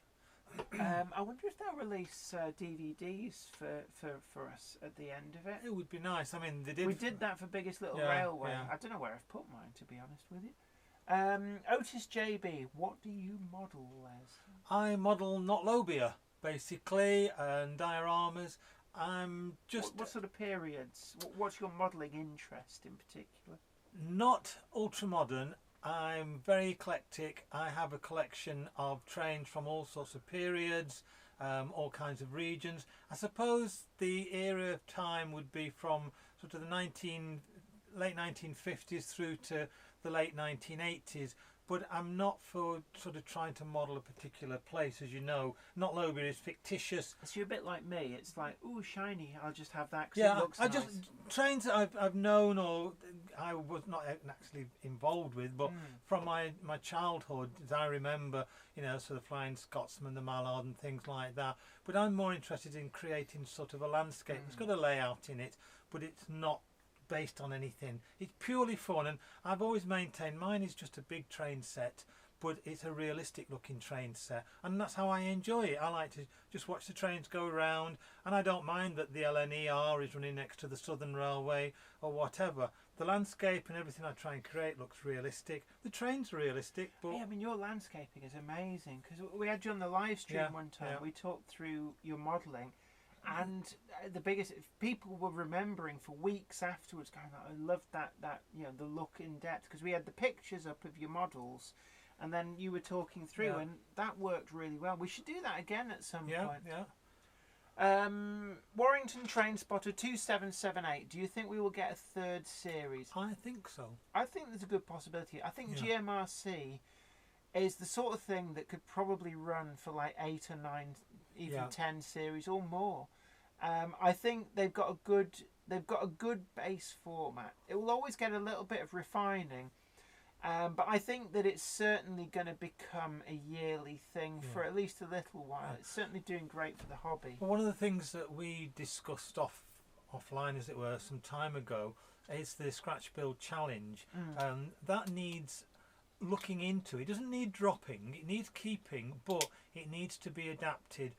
I wonder if they'll release DVDs for us at the end of it. It would be nice. I mean, they did. We did that for Biggest Little Railway. Yeah. I don't know where I've put mine, to be honest with you. Otis JB, what do you model, Les? I model not lobia, basically, and dioramas. I'm just... What sort of periods? What's your modelling interest in particular? Not ultra-modern. I'm very eclectic. I have a collection of trains from all sorts of periods, all kinds of regions. I suppose the era of time would be from sort of the late 1950s through to the late 1980s. But I'm not for sort of trying to model a particular place, as you know. Not Lobia is fictitious. So you're a bit like me. It's like, ooh, shiny. I'll just have that because it looks nice. Just trains that I've known or I was not actually involved with, but from my childhood, as I remember, you know, sort of Flying Scotsman, the Mallard, and things like that. But I'm more interested in creating sort of a landscape. It's got a layout in it, but it's not based on anything. It's purely fun, and I've always maintained mine is just a big train set, but it's a realistic looking train set, and that's how I enjoy it. I like to just watch the trains go around, and I don't mind that the LNER is running next to the Southern Railway or whatever. The landscape and everything I try and create looks realistic. The train's realistic, but yeah, I mean, your landscaping is amazing, because we had you on the live stream one time. We talked through your modelling. And the biggest, people were remembering for weeks afterwards, going, I loved that you know, the look in depth, because we had the pictures up of your models, and then you were talking through, and that worked really well. We should do that again at some point. Warrington Train Spotter 2778. Do you think we will get a third series? I think so. I think there's a good possibility. I think GMRC is the sort of thing that could probably run for like 8 or 9, even 10 series or more. I think they've got a good base format. It will always get a little bit of refining, but I think that it's certainly going to become a yearly thing for at least a little while. It's certainly doing great for the hobby. Well, one of the things that we discussed offline, as it were, some time ago, is the Scratch Build Challenge. That needs looking into. It doesn't need dropping, it needs keeping, but it needs to be adapted.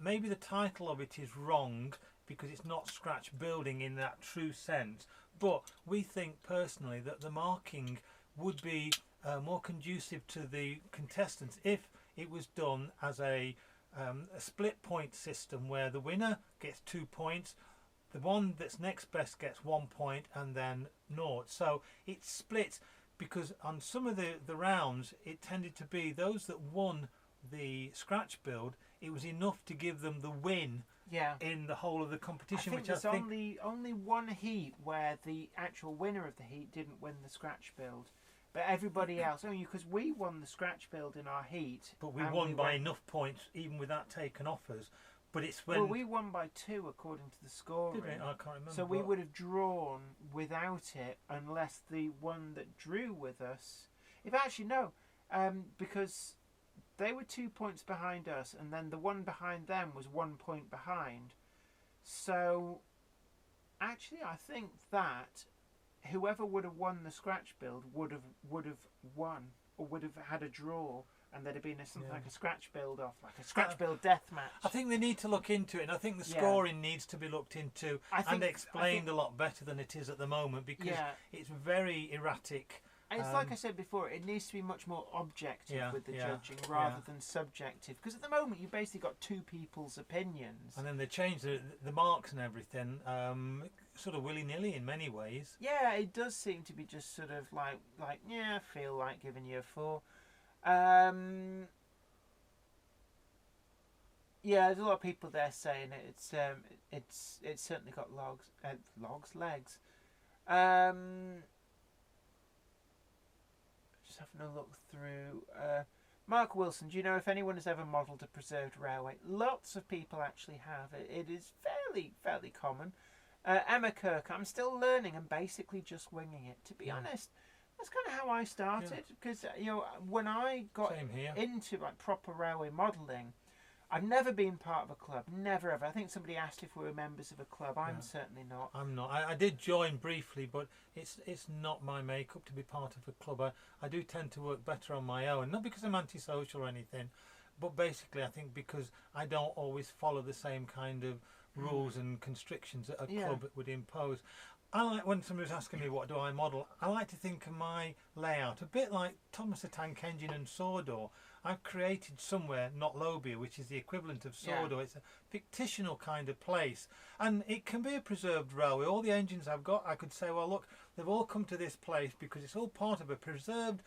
Maybe the title of it is wrong because it's not scratch building in that true sense, but we think personally that the marking would be more conducive to the contestants if it was done as a split point system where the winner gets 2 points, the one that's next best gets 1 point, and then naught. So it's split, because on some of the rounds it tended to be those that won the scratch build, it was enough to give them the win in the whole of the competition. I think only one heat where the actual winner of the heat didn't win the scratch build, but everybody else, only because we won the scratch build in our heat, but we won by enough points even with that taken off us. But it's when we won by 2 according to the scoring. Did we? I can't remember. So we would have drawn without it unless the one that drew with us. If actually no, because they were 2 points behind us, and then the one behind them was 1 point behind. So actually, I think that whoever would have won the scratch build would have won, or would have had a draw. And there'd have been something like a scratch build off, like a scratch build death match. I think they need to look into it, and I think the scoring needs to be looked into and explained a lot better than it is at the moment, because it's very erratic. And it's like I said before, it needs to be much more objective with the judging rather than subjective. Because at the moment, you've basically got 2 people's opinions. And then they change the marks and everything. sort of willy-nilly in many ways. Yeah, it does seem to be just sort of like yeah, I feel like giving you a 4. Yeah, there's a lot of people there saying it's certainly got legs. Just having a look through. Mark Wilson, do you know if anyone has ever modelled a preserved railway? Lots of people actually have. It is fairly common. Emma Kirk, I'm still learning and basically just winging it. To be honest, that's kind of how I started, because when I got into like proper railway modelling, I've never been part of a club, never ever. I think somebody asked if we were members of a club. I'm certainly not. I'm not. I did join briefly, but it's not my makeup to be part of a club. I do tend to work better on my own, not because I'm antisocial or anything, but basically I think because I don't always follow the same kind of rules and constrictions that a club would impose. I like, when somebody's asking me what do I model, I like to think of my layout a bit like Thomas the Tank Engine and Sawdor. I've created somewhere, not Lobia, which is the equivalent of Sawdor. It's a fictional kind of place, and it can be a preserved railway. All the engines I've got, I could say, well, look, they've all come to this place because it's all part of a preserved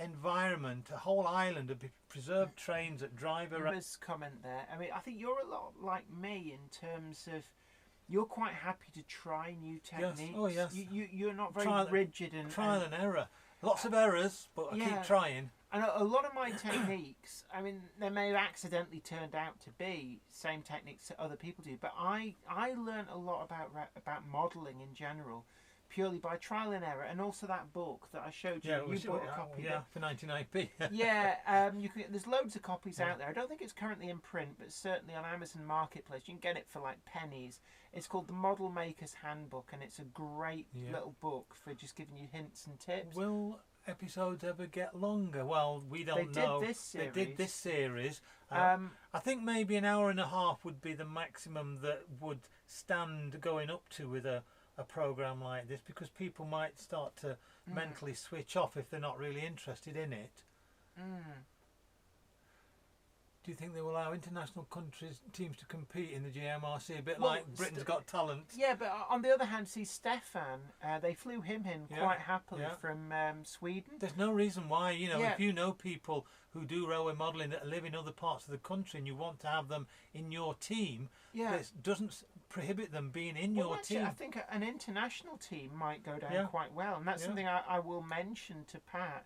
environment, a whole island of preserved trains that drive around. There's comment there. I mean, I think you're a lot like me in terms of you're quite happy to try new techniques. Yes. Oh, yes. You're not very rigid and trial and error. Lots of errors, but I keep trying. And a lot of my techniques, I mean, they may have accidentally turned out to be same techniques that other people do, but I learned a lot about modelling in general, purely by trial and error, and also that book that I showed you. You bought a copy. Yeah, for 99p. There's loads of copies out there. I don't think it's currently in print, but certainly on Amazon Marketplace you can get it for like pennies. It's called The Model Maker's Handbook, and it's a great little book for just giving you hints and tips. Will episodes ever get longer? Well, we don't know. They did this series. I think maybe an hour and a half would be the maximum that would stand going up to with a program like this, because people might start to mentally switch off if they're not really interested in it. Do you think they will allow international teams to compete in the GMRC, a bit like Britain's Got Talent? Yeah, but on the other hand, see Stefan, they flew him in quite happily from Sweden. There's no reason why, if you know people who do railway modelling that live in other parts of the country and you want to have them in your team, this doesn't prohibit them being in your team. I think an international team might go down quite well, and that's something I will mention to Pat.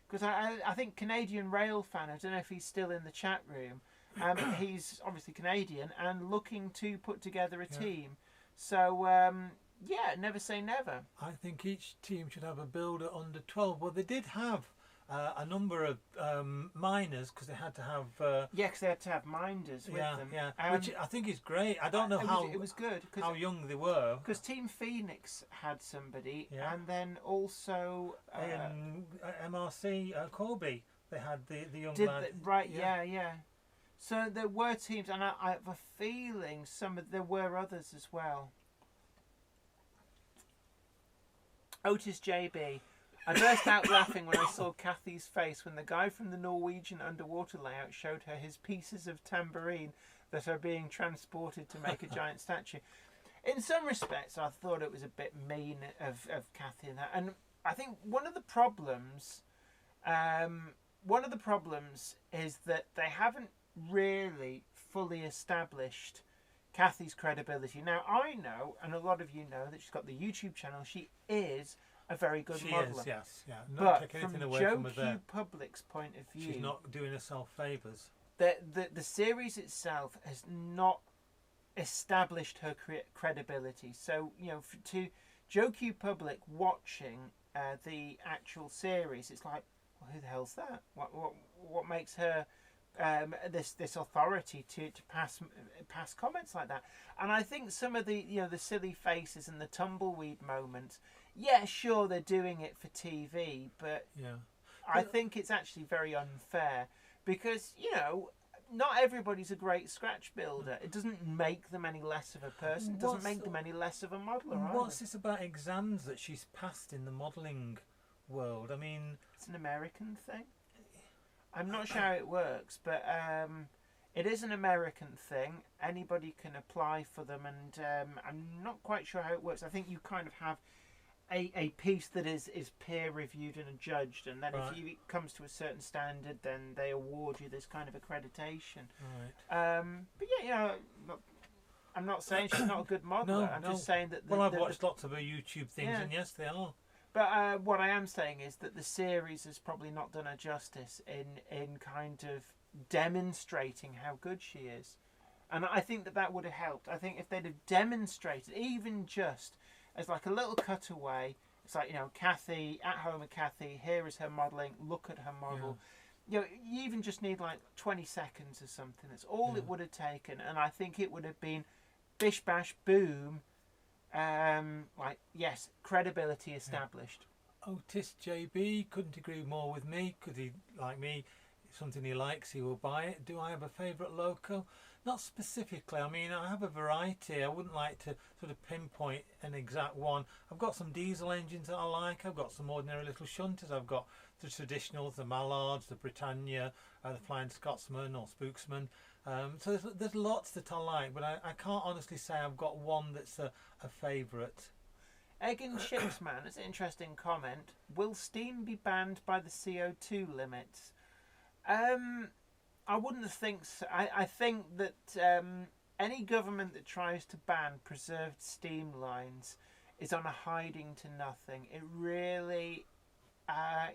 Because I think Canadian Rail Fan, I don't know if he's still in the chat room, he's obviously Canadian and looking to put together a team. So, never say never. I think each team should have a builder under 12. Well, they did have a number of miners, because they had to have... because they had to have minders with them. Which I think is great. I don't know how it was good, how young they were. Because Team Phoenix had somebody, and then also... MRC, Corby, they had the young lad. So there were teams, and I have a feeling there were others as well. Otis JB. I burst out laughing when I saw Kathy's face when the guy from the Norwegian underwater layout showed her his pieces of tambourine that are being transported to make a giant statue. In some respects, I thought it was a bit mean of Kathy in that. And I think one of the problems is that they haven't really fully established Kathy's credibility. Now, I know, and a lot of you know, that she's got the YouTube channel. She is a very good modeller. She is, yes. But from Joe Q Public's point of view... She's not doing herself favours. The series itself has not established her credibility. So, to Joe Q Public watching the actual series, it's like, well, who the hell's that? What makes her this authority to pass comments like that? And I think some of the the silly faces and the tumbleweed moments, sure, they're doing it for TV, but I think it's actually very unfair, because not everybody's a great scratch builder. It doesn't make them any less of a person. It doesn't make them any less of a modeller. What's this about exams that she's passed in the modelling world? I mean, it's an American thing. I'm not sure how it works, but It is an American thing. Anybody can apply for them, and I'm not quite sure how it works. I think you kind of have a piece that is peer reviewed and judged, and then if it comes to a certain standard, then they award you this kind of accreditation. Right. But yeah, you know, I'm not saying she's not a good modeler. No, I'm just saying that. I've watched lots of her YouTube things, and yes, they are. But what I am saying is that the series has probably not done her justice in kind of demonstrating how good she is, and I think that would have helped. I think if they'd have demonstrated, even just as like a little cutaway, it's like, you know, Kathy at home with Kathy. Here is her modelling. Look at her model. Yeah. You know, you even just need like 20 seconds or something. That's all it would have taken, and I think it would have been bish bash boom. Like, yes, credibility established. Otis JB couldn't agree more with me, because he, like me, something he likes, he will buy it. Do I have a favourite loco? Not specifically. I mean, I have a variety. I wouldn't like to sort of pinpoint an exact one. I've got some diesel engines that I like. I've got some ordinary little shunters. I've got the traditionals, the Mallards, the Britannia, the Flying Scotsman or Spooksman. So there's lots that I like, but I can't honestly say I've got one that's a favourite. Egg and Chips Man, it's an interesting comment. Will steam be banned by the CO2 limits? I wouldn't think so. I think that any government that tries to ban preserved steam lines is on a hiding to nothing. It really,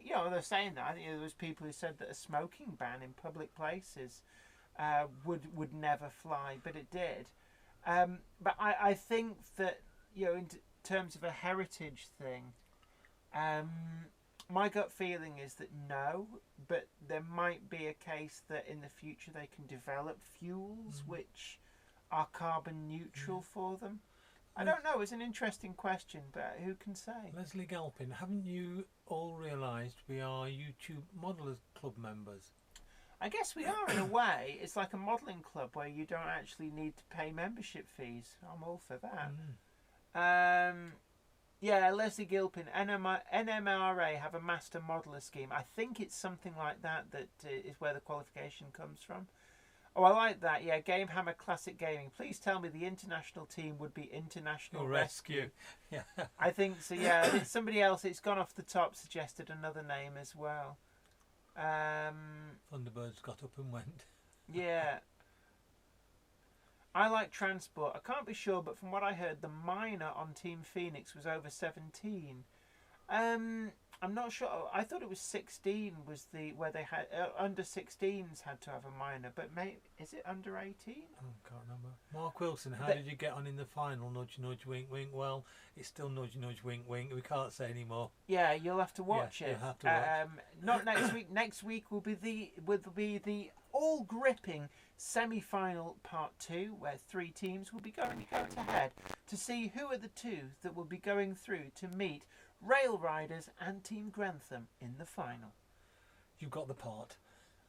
you know, they're saying that. I think there was people who said that a smoking ban in public places would never fly, but it did. But I think that, you know, in terms of a heritage thing, my gut feeling is that no, but there might be a case that in the future they can develop fuels which are carbon neutral for them. I don't know, it's an interesting question, but who can say? Leslie Galpin, haven't you all realised we are YouTube Modelers Club members? I guess we are in a way. It's like a modelling club where you don't actually need to pay membership fees. I'm all for that. Yeah, Leslie Gilpin, NMRA have a master modeller scheme. I think it's something like that is where the qualification comes from. Oh, I like that. Yeah, Game Hammer Classic Gaming. Please tell me the international team would be International Rescue. Yeah. I think so, yeah. Somebody else, it's gone off the top, suggested another name as well. Thunderbirds got up and went. Yeah. I like transport. I can't be sure, but from what I heard, the minor on Team Phoenix was over 17. I'm not sure. I thought it was 16 was where they had under 16s had to have a minor, but is it under 18? I can't remember. Mark Wilson, how did you get on in the final? Nudge, nudge, wink, wink. Well, it's still nudge, nudge, wink, wink. We can't say any more. Yeah, you'll have to watch it. You'll have to watch. Not next week. Next week will be the all gripping semi-final part 2, where 3 teams will be going head to head to see who are the 2 that will be going through to meet Rail Riders and Team Grantham in the final. You got the part.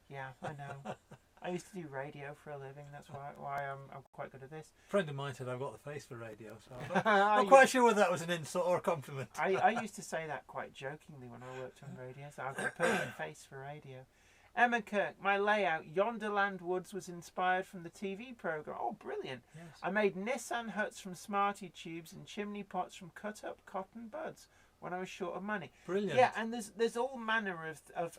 Yeah, I know. I used to do radio for a living. That's why I'm quite good at this. A friend of mine said I've got the face for radio, so I'm not quite sure whether that was an insult or a compliment. I used to say that quite jokingly when I worked on radio. So I've got a perfect face for radio. Emma Kirk, my layout, Yonderland Woods, was inspired from the TV programme. Oh, brilliant. Yes. I made Nissan huts from Smarty tubes and chimney pots from cut-up cotton buds when I was short of money. Brilliant. Yeah, and there's all manner of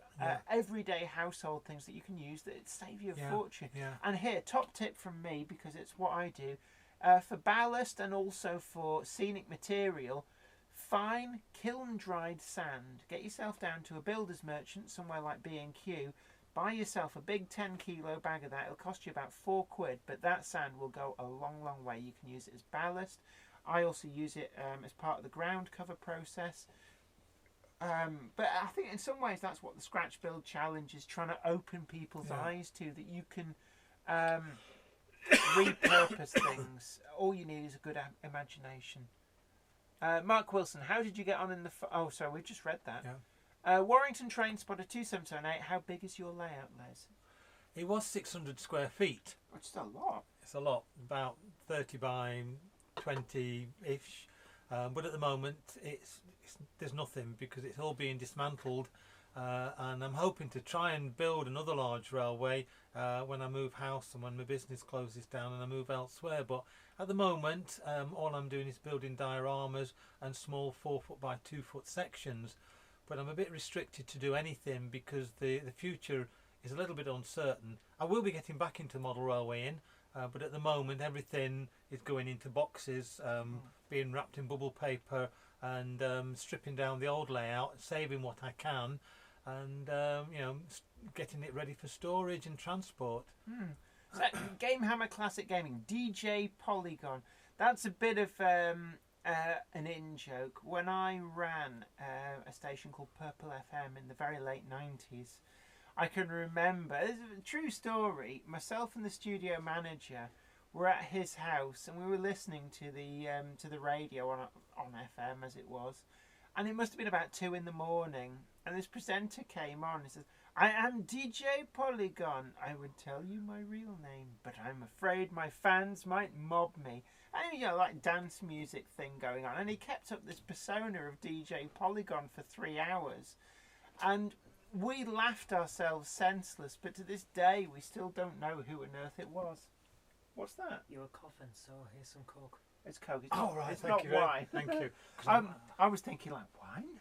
everyday household things that you can use that save you a fortune. Yeah. And here, top tip from me, because it's what I do, for ballast and also for scenic material, fine kiln-dried sand. Get yourself down to a builder's merchant, somewhere like B&Q, buy yourself a big 10-kilo bag of that. It'll cost you about £4, but that sand will go a long, long way. You can use it as ballast. I also use it as part of the ground cover process. But I think in some ways that's what the Scratch Build Challenge is trying to open people's eyes to, that you can repurpose things. All you need is a good imagination. Mark Wilson, how did you get on in the... Oh, sorry, we've just read that. Yeah. Warrington Train Spotter 2778, how big is your layout, Les? It was 600 square feet. It's a lot. It's a lot, about 30 by 20-ish. But at the moment, there's nothing, because it's all being dismantled and I'm hoping to try and build another large railway when I move house and when my business closes down and I move elsewhere. But at the moment, all I'm doing is building dioramas and small 4-foot by 2-foot sections. But I'm a bit restricted to do anything because the future is a little bit uncertain. I will be getting back into model railwaying, but at the moment everything is going into boxes, being wrapped in bubble paper, and stripping down the old layout, saving what I can, and getting it ready for storage and transport. So, Game Hammer Classic Gaming, DJ Polygon. That's a bit of an in-joke. When I ran a station called Purple FM in the very late 90s, I can remember, it's a true story, myself and the studio manager were at his house and we were listening to the radio on FM as it was, and it must have been about 2 in the morning, and this presenter came on and says, "I am DJ Polygon. I would tell you my real name, but I'm afraid my fans might mob me." And like dance music thing going on, and he kept up this persona of DJ Polygon for 3 hours, and we laughed ourselves senseless, but to this day we still don't know who on earth it was. What's that? You were coughing, so here's some Coke. It's Coke. It's Right. It's Thank not you. wine. Thank you. I was thinking like wine.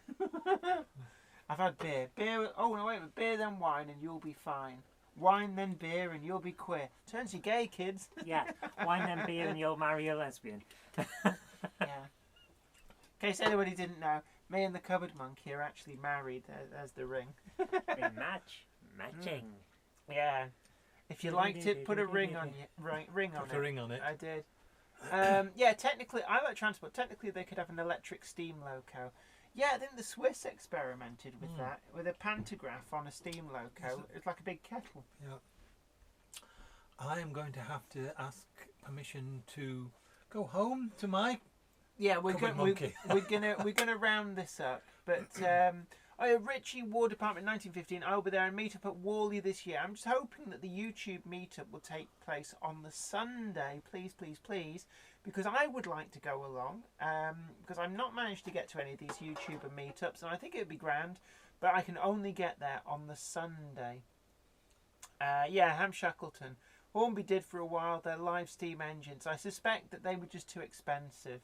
I've had beer. Oh no, wait a minute. Beer then wine, and you'll be fine. Wine then beer, and you'll be queer. Turns you gay, kids. Yeah, wine then beer and you'll marry a lesbian. Yeah. In case anybody didn't know, me and the cupboard monkey are actually married. There's the ring. They matching. Yeah. If you liked it, put a ring on it. Ring on Put a ring on it. I did. Technically, I like transport. Technically, they could have an electric steam loco. Yeah, I think the Swiss experimented with that, with a pantograph on a steam loco. It's like a big kettle. Yeah. I am going to have to ask permission to go home to my we're gonna round this up. But Ritchie War Department 1915. I'll be there and meet up at Worley this year. I'm just hoping that the YouTube meetup will take place on the Sunday. Please, please, please, because I would like to go along. Because I've not managed to get to any of these YouTuber meetups, and I think it would be grand. But I can only get there on the Sunday. Ham Shackleton. Hornby did for a while their live steam engines. I suspect that they were just too expensive.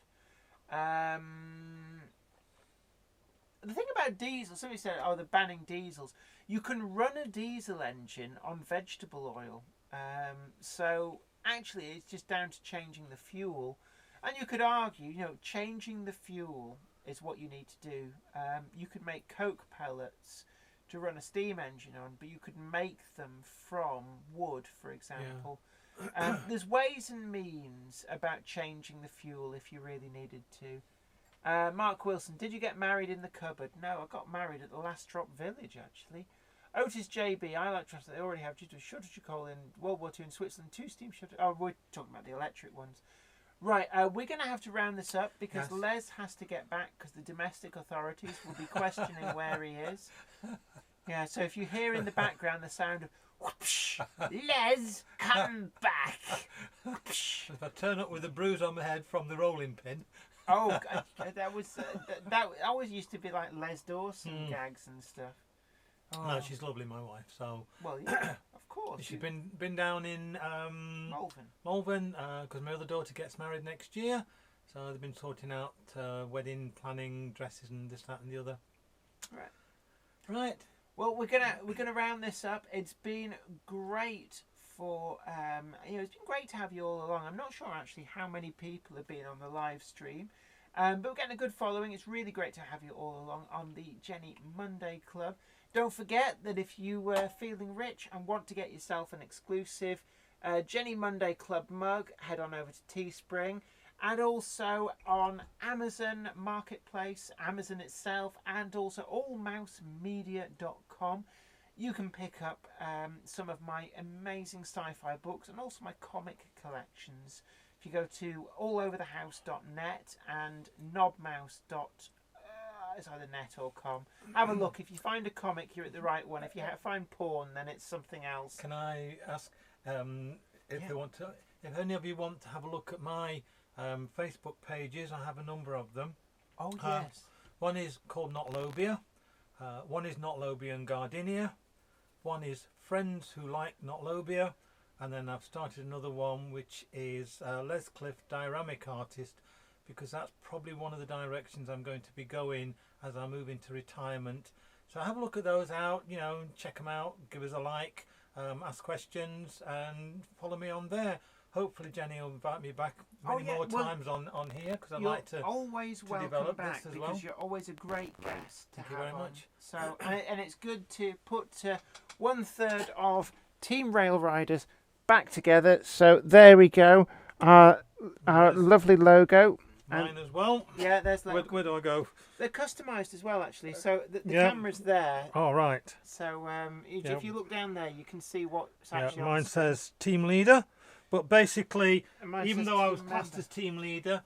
The thing about diesel, somebody said, they're banning diesels. You can run a diesel engine on vegetable oil. So actually it's just down to changing the fuel. And you could argue, changing the fuel is what you need to do. You could make coke pellets to run a steam engine on, but you could make them from wood, for example. Yeah. There's ways and means about changing the fuel if you really needed to. Mark Wilson, did you get married in the cupboard? No, I got married at the Last Drop Village, actually. Otis JB, I like trust that they already have due to a shortage of coal in World War II in Switzerland. 2 steam shortages. Oh, we're talking about the electric ones. Right, we're going to have to round this up because Les has to get back because the domestic authorities will be questioning where he is. Yeah, so if you hear in the background the sound of whoosh, Les, come back. Whoosh. If I turn up with a bruise on my head from the rolling pin. Oh, that was that always used to be like Les Dawson gags and stuff. Oh. No, she's lovely, my wife. So well, yeah, of course. She's been down in Malvern, because my other daughter gets married next year. So they've been sorting out wedding planning, dresses, and this, that, and the other. Right. Well, we're gonna round this up. It's been great for it's been great to have you all along. I'm not sure actually how many people have been on the live stream, but we're getting a good following. It's really great to have you all along on the Jenny Monday Club. Don't forget that if you were feeling rich and want to get yourself an exclusive Jenny Monday Club mug, head on over to Teespring, and also on Amazon Marketplace, Amazon itself, and also allmousemedia.com. You can pick up some of my amazing sci-fi books and also my comic collections. If you go to alloverthehouse.net and knobmouse. It's either net or com. Have a look. If you find a comic, you're at the right one. If you find porn, then it's something else. Can I ask if any of you want to have a look at my Facebook pages? I have a number of them. Oh yes. One is called Not Lobia, One is Notlobia and Gardenia. One is Friends Who Like Notlobia. And then I've started another one which is Les Cliff Dioramic Artist, because that's probably one of the directions I'm going to be going as I move into retirement. So have a look at those out, you know, check them out, give us a like, ask questions and follow me on there. Hopefully Jenny will invite me back many more times on here, because I'd like to always to welcome develop back this as because well. you're always a great guest to Thank you have very on. much. So and it's good to put 1/3 of Team Rail Riders back together. So there we go, our lovely logo. Mine as well. Yeah, there's where do I go? They're customised as well, actually. So the camera's there. Oh, right. So if you look down there, you can see what's actually on mine screen. says team leader, but basically, Mine even says though I was team classed member. as team leader,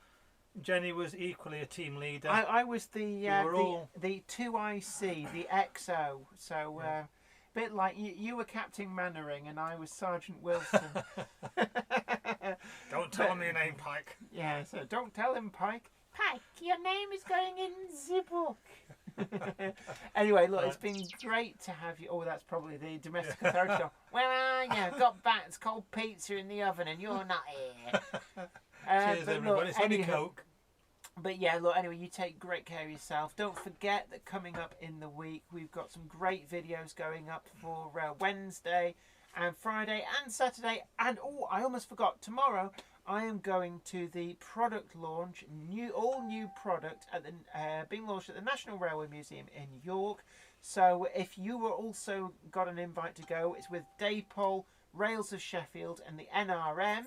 Jenny was equally a team leader. I was the 2IC, the XO. So a bit like you were Captain Mannering and I was Sergeant Wilson. Don't tell him your name, Pike. Yeah, so don't tell him, Pike. Pike, your name is going in the book. Anyway, look, it's been great to have you. Oh, that's probably the domestic authority. Where are you? Got back. It's cold pizza in the oven and you're not here. Cheers, everybody. It's only Coke. But yeah, look, anyway, you take great care of yourself. Don't forget that coming up in the week, we've got some great videos going up for Wednesday and Friday and Saturday. And, I almost forgot, tomorrow I am going to the product launch, all new product at the being launched at the National Railway Museum in York. So if you were also got an invite to go, it's with Daypol, Rails of Sheffield and the NRM.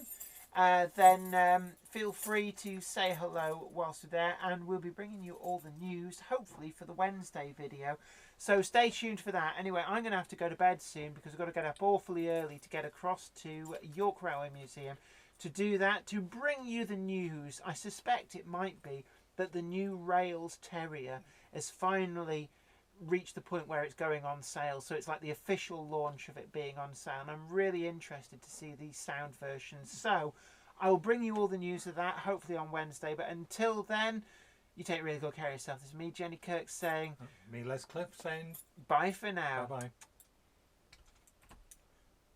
Then feel free to say hello whilst you're there, and we'll be bringing you all the news, hopefully for the Wednesday video. So stay tuned for that. Anyway, I'm going to have to go to bed soon because I've got to get up awfully early to get across to York Railway Museum to do that, to bring you the news. I suspect it might be that the new Rails Terrier has finally reached the point where it's going on sale. So it's like the official launch of it being on sale. And I'm really interested to see these sound versions. So I will bring you all the news of that, hopefully on Wednesday. But until then, you take really good care of yourself. This is me, Jenny Kirk, saying... Me, Les Cliff, saying... Bye for now. Bye-bye.